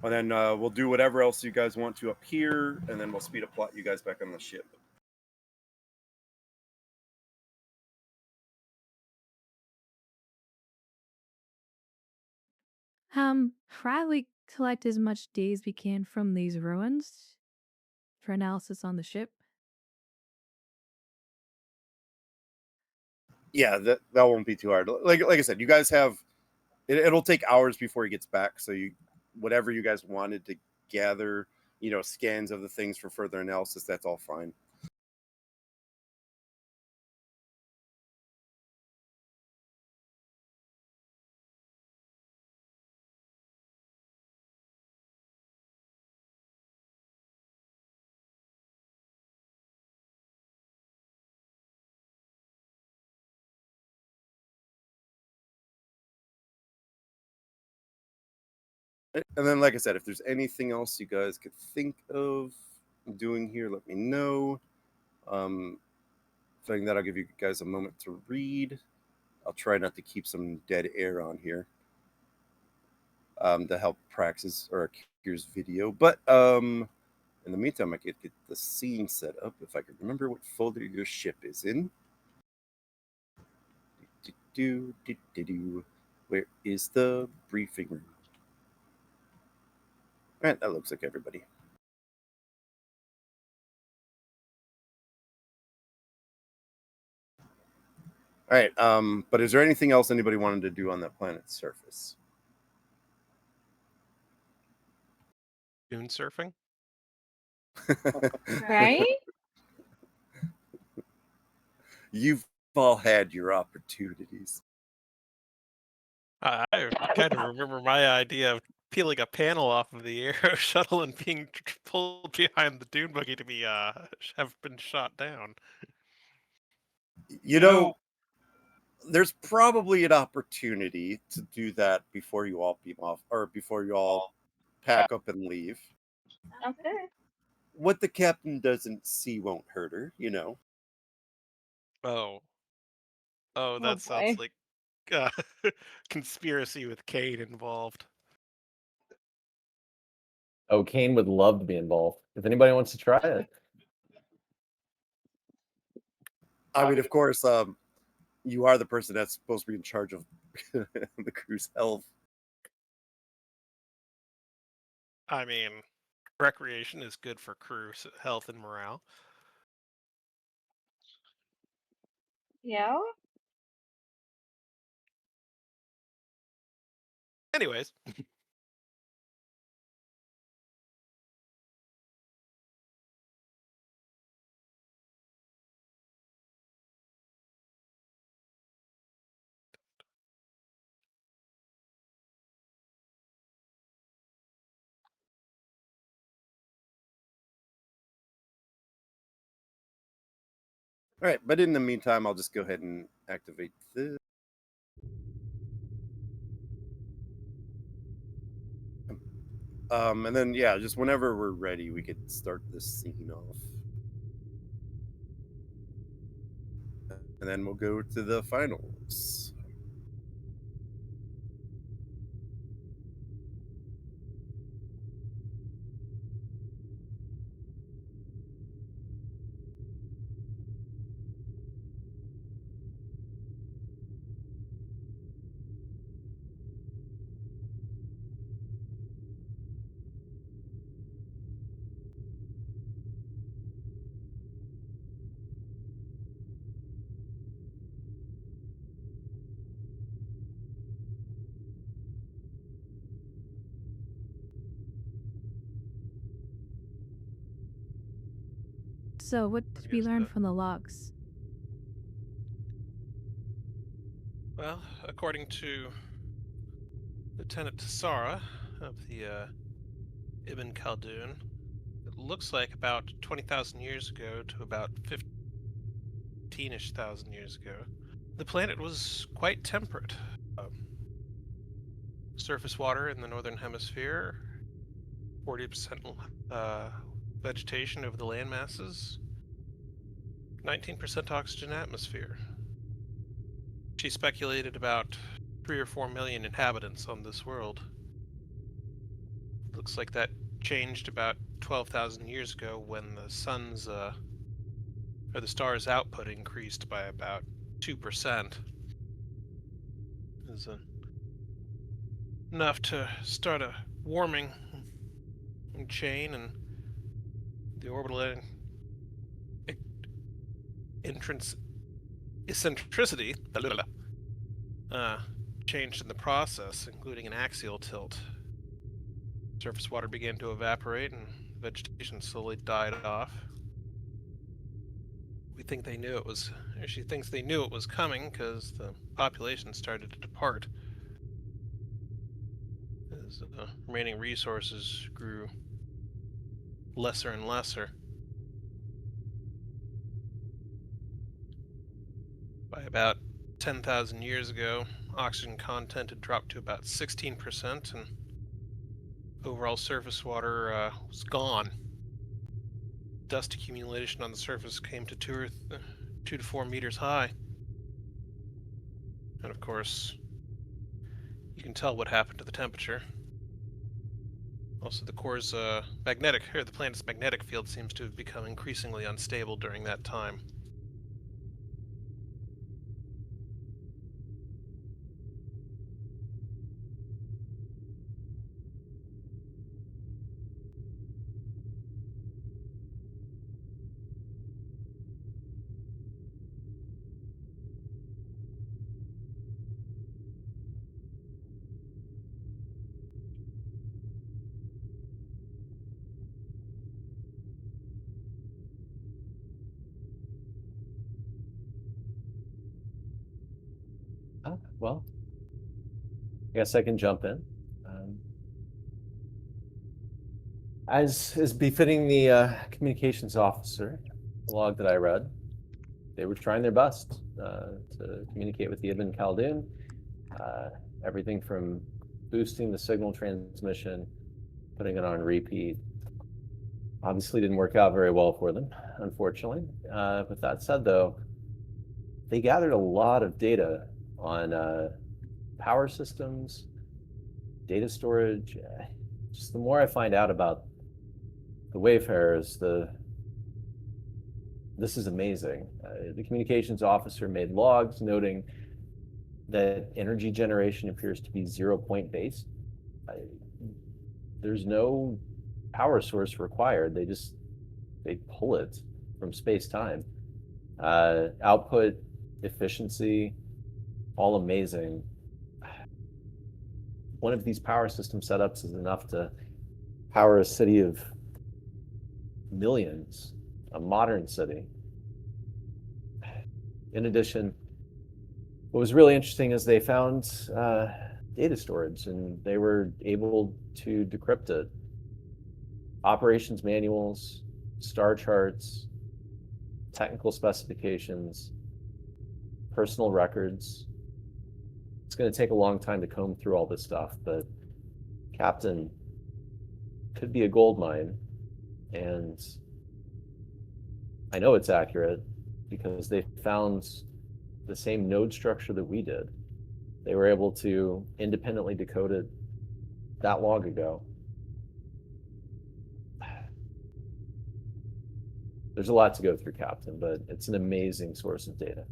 And then we'll do whatever else you guys want to up here, and then we'll speed up plot you guys back on the ship. Probably collect as much data as we can from these ruins for analysis on the ship. Yeah, that won't be too hard. Like I said, you guys have it'll take hours before he gets back. So whatever you guys wanted to gather, scans of the things for further analysis, that's all fine. And then, like I said, if there's anything else you guys could think of doing here, let me know. Saying that, I'll give you guys a moment to read. I'll try not to keep some dead air on here to help Praxis or Akir's video. But in the meantime, I could get the scene set up if I could remember what folder your ship is in. Where is the briefing room? All right, that looks like everybody. All right, but is there anything else anybody wanted to do on that planet's surface? Dune surfing. Right? You've all had your opportunities. I kind of remember my idea of peeling a panel off of the Aero shuttle and being pulled behind the dune buggy to be have been shot down. You know, there's probably an opportunity to do that before you all beam off or before you all pack up and leave. Okay. What the captain doesn't see won't hurt her. Oh, Oh that sounds boy. like conspiracy with Cade involved. Oh, Kane would love to be involved. If anybody wants to try it. I mean, of course, you are the person that's supposed to be in charge of the crew's health. I mean, recreation is good for crew health and morale. Yeah. Anyways, All right, but in the meantime, I'll just go ahead and activate this. And then, just whenever we're ready, we could start this scene off. and then we'll go to the finals. So, what did we Here's learn the- from the logs? Well, according to Lieutenant Tassara of the Ibn Khaldun, it looks like about 20,000 years ago to about 15-ish thousand years ago, the planet was quite temperate. Surface water in the northern hemisphere, 40% vegetation over the land masses, 19% oxygen atmosphere. She speculated about 3 or 4 million inhabitants on this world. Looks like that changed about 12,000 years ago when the sun's or the star's output increased by about 2%. Is enough to start a warming chain, and the orbital entrance eccentricity changed in the process, including an axial tilt. Surface water began to evaporate and vegetation slowly died off. We think they knew it was, or she thinks they knew it was coming because the population started to depart as the remaining resources grew lesser and lesser. By about 10,000 years ago, oxygen content had dropped to about 16%, and overall surface water was gone. Dust accumulation on the surface came to 2 to 4 meters high. And of course, you can tell what happened to the temperature. Also, the core's the planet's magnetic field seems to have become increasingly unstable during that time. Well, I guess I can jump in. As is befitting the communications officer, the log that I read, they were trying their best to communicate with the Ibn Khaldun. Everything from boosting the signal transmission, putting it on repeat. Obviously didn't work out very well for them, unfortunately. With that said, though, they gathered a lot of data on power systems, data storage. Just the more I find out about the Wayfarers, this is amazing. The communications officer made logs noting that energy generation appears to be 0-point based. There's no power source required. They pull it from space-time. Output, efficiency, all amazing. One of these power system setups is enough to power a city of millions, a modern city. In addition, what was really interesting is they found data storage, and they were able to decrypt it. Operations manuals, star charts, technical specifications, personal records. It's going to take a long time to comb through all this stuff, but Captain, could be a gold mine. And I know it's accurate because they found the same node structure that we did. They were able to independently decode it that long ago. There's a lot to go through, Captain, but it's an amazing source of data.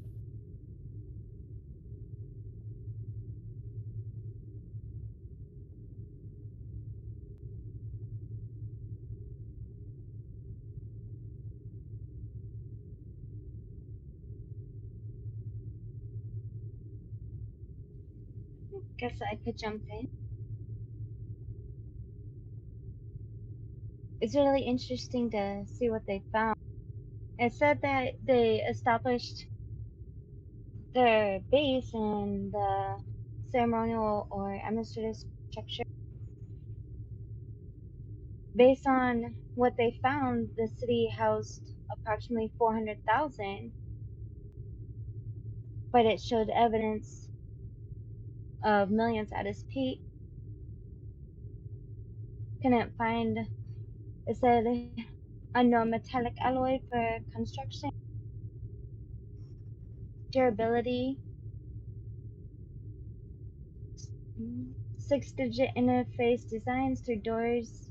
Guess I could jump in. It's really interesting to see what they found. It said that they established their base and the ceremonial or administrative structure. Based on what they found, the city housed approximately 400,000, but it showed evidence of millions at its peak. Couldn't find, it said, unknown metallic alloy for construction, durability, 6-digit interface designs through doors,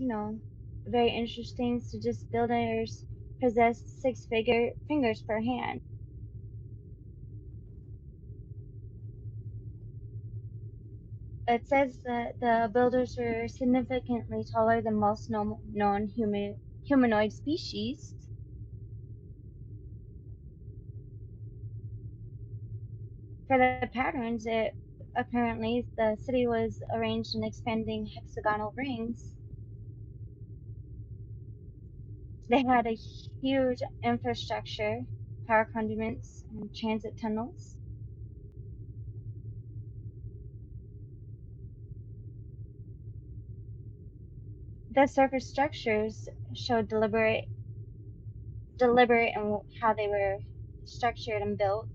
very interesting. So just builders possess fingers per hand. It says that the builders were significantly taller than most known humanoid species. For the patterns, apparently the city was arranged in expanding hexagonal rings. They had a huge infrastructure, power conduits, and transit tunnels. The surface structures showed deliberate in how they were structured and built.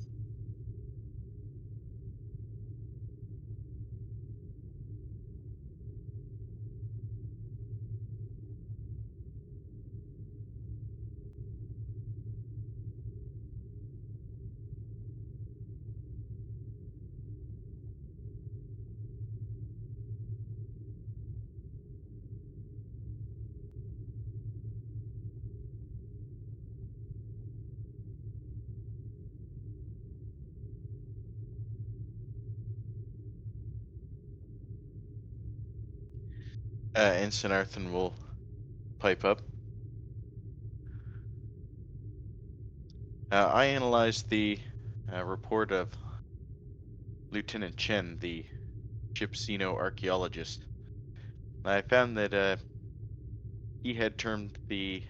Ensign Arthur will pipe up. I analyzed the report of Lieutenant Chen, the ship's xenoarchaeologist. I found that he had coined the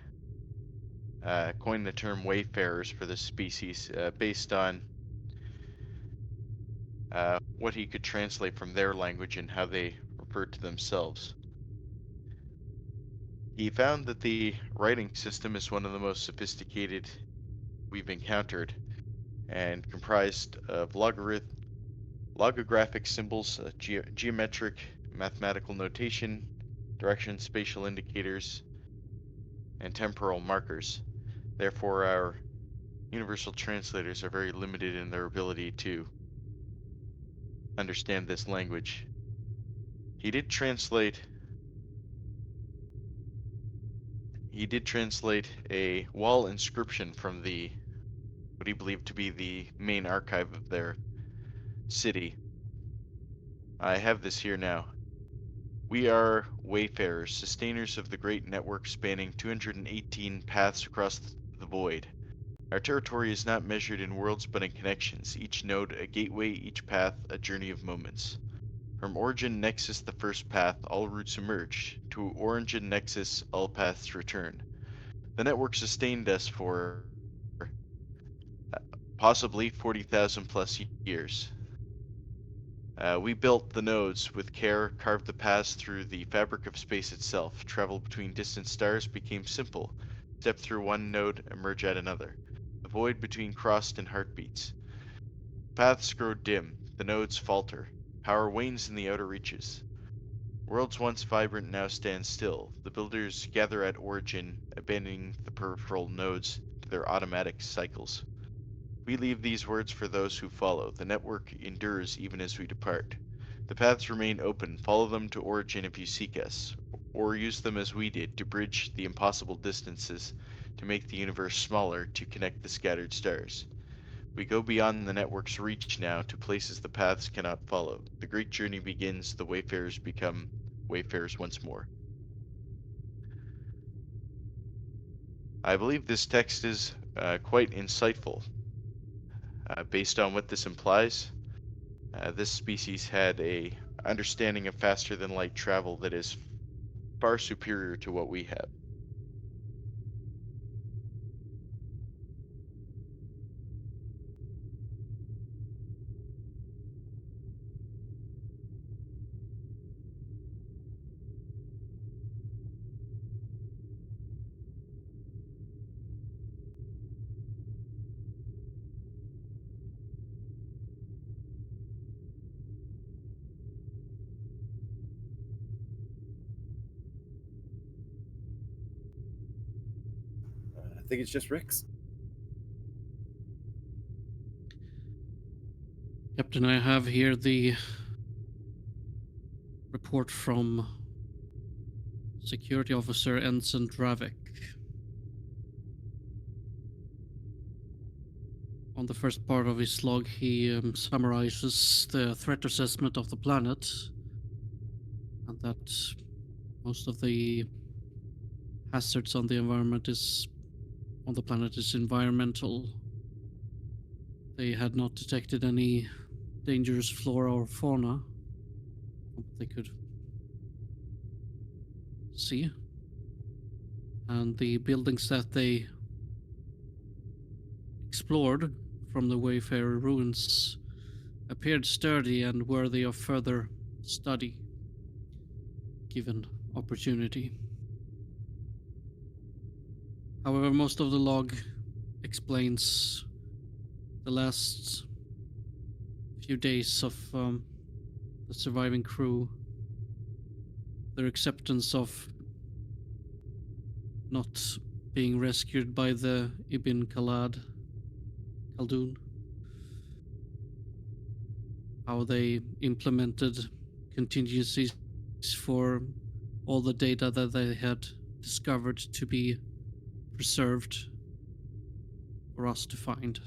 term wayfarers for this species based on what he could translate from their language and how they referred to themselves. He found that the writing system is one of the most sophisticated we've encountered and comprised of logographic symbols, geometric mathematical notation, direction spatial indicators, and temporal markers. Therefore, our universal translators are very limited in their ability to understand this language. He did translate a wall inscription from what he believed to be the main archive of their city. I have this here now. We are wayfarers, sustainers of the great network spanning 218 paths across the void. Our territory is not measured in worlds but in connections, each node a gateway, each path a journey of moments. From origin nexus the first path, all routes emerge. To origin nexus, all paths return. The network sustained us for possibly 40,000 plus years. We built the nodes with care, carved the paths through the fabric of space itself. Travel between distant stars became simple. Step through one node, emerge at another. The void between crossed and heartbeats. Paths grow dim, the nodes falter. Power wanes in the outer reaches. Worlds once vibrant now stand still. The builders gather at origin, abandoning the peripheral nodes to their automatic cycles. We leave these words for those who follow. The network endures even as we depart. The paths remain open. Follow them to origin if you seek us, or use them as we did to bridge the impossible distances, to make the universe smaller, to connect the scattered stars. We go beyond the network's reach now to places the paths cannot follow. The great journey begins. The wayfarers become wayfarers once more. I believe this text is quite insightful. Based on what this implies, this species had a understanding of faster than light travel that is far superior to what we have. I think it's just Rick's. Captain, I have here the report from Security Officer Ensign Dravik. On the first part of his log, he summarizes the threat assessment of the planet, and that most of the hazards on the planet is environmental. They had not detected any dangerous flora or fauna from what they could see. And the buildings that they explored from the Wayfarer ruins appeared sturdy and worthy of further study, given opportunity. However, most of the log explains the last few days of the surviving crew, their acceptance of not being rescued by the Ibn Khaldun, how they implemented contingencies for all the data that they had discovered to be preserved for us to find.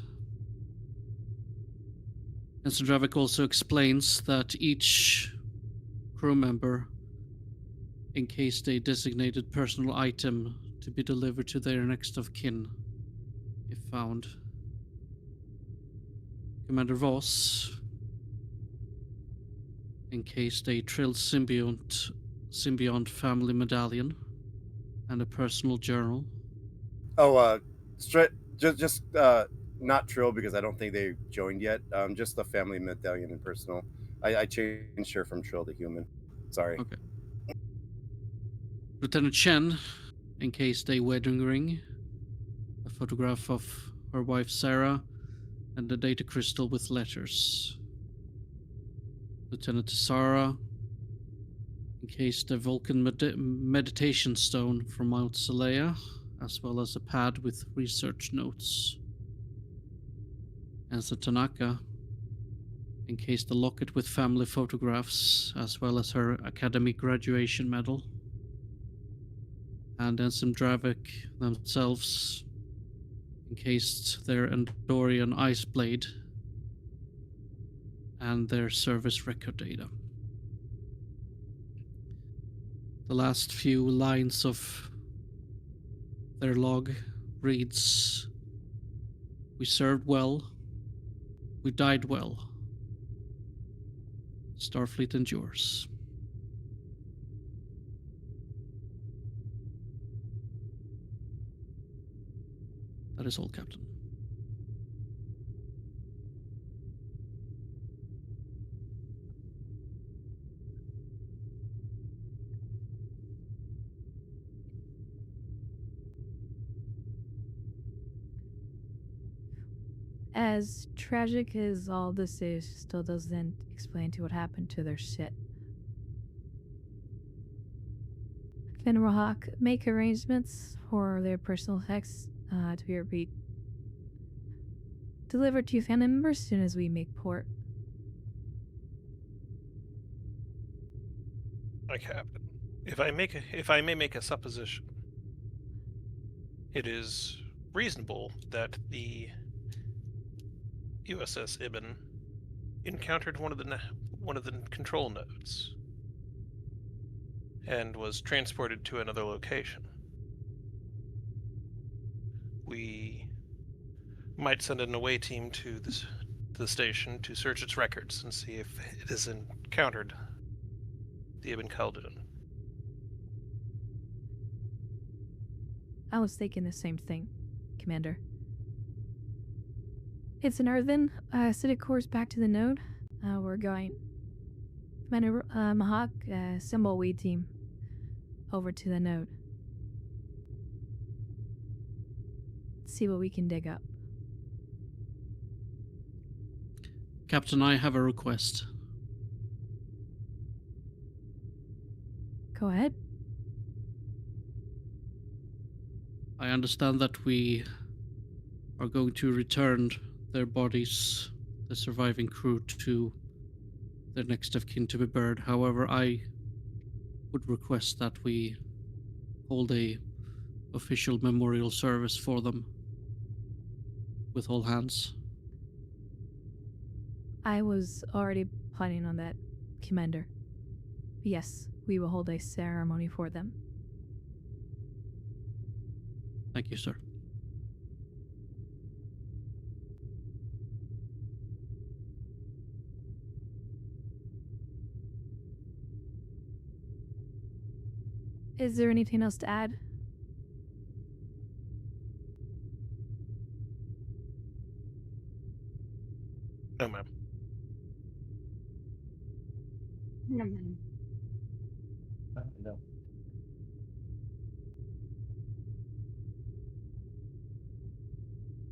And Dravik also explains that each crew member encased a designated personal item to be delivered to their next of kin, if found. Commander Voss encased a Trill symbiont family medallion and a personal journal. Oh, just not Trill because I don't think they joined yet. Just the family medallion and personal. I changed her from Trill to human. Sorry. Okay. Lieutenant Chen encased a wedding ring, a photograph of her wife Sarah, and a data crystal with letters. Lieutenant Sarah encased a Vulcan meditation stone from Mount Salea, as well as a pad with research notes. Ensign Tanaka encased a locket with family photographs, as well as her academic graduation medal. And Ensign Dravik themselves encased their Andorian ice blade and their service record data. The last few lines of their log reads, "We served well, we died well. Starfleet endures." That is all, Captain. As tragic as all this is, still doesn't explain to what happened to their shit. Can Rohak make arrangements for their personal effects to be delivered to Phantom as soon as we make port. My captain, if I may make a supposition, it is reasonable that the USS Ibn encountered one of the control nodes and was transported to another location. We might send an away team to the station to search its records and see if it has encountered the Ibn Khaldun. I was thinking the same thing, Commander. It's an earthen. Set a course back to the node. We're going. Commander Mahawk, assemble away team over to the node. See what we can dig up. Captain, I have a request. Go ahead. I understand that we are going to return their bodies, the surviving crew, to their next of kin to be buried. However, I would request that we hold a official memorial service for them with all hands. I was already planning on that, Commander. Yes, we will hold a ceremony for them. Thank you, sir. Is there anything else to add? No, ma'am. No, ma'am. No.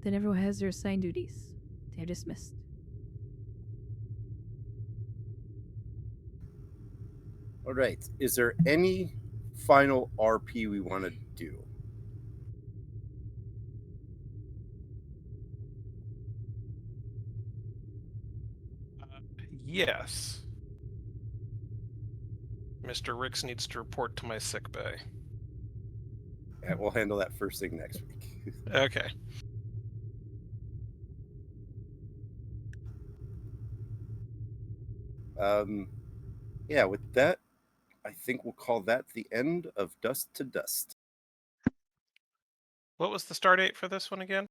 Then everyone has their assigned duties. They're dismissed. All right. Is there any final RP we want to do? Yes. Mr. Ricks needs to report to my sick bay. Yeah, we'll handle that first thing next week. Okay. Yeah, with that, I think we'll call that the end of Dust to Dust. What was the start date for this one again?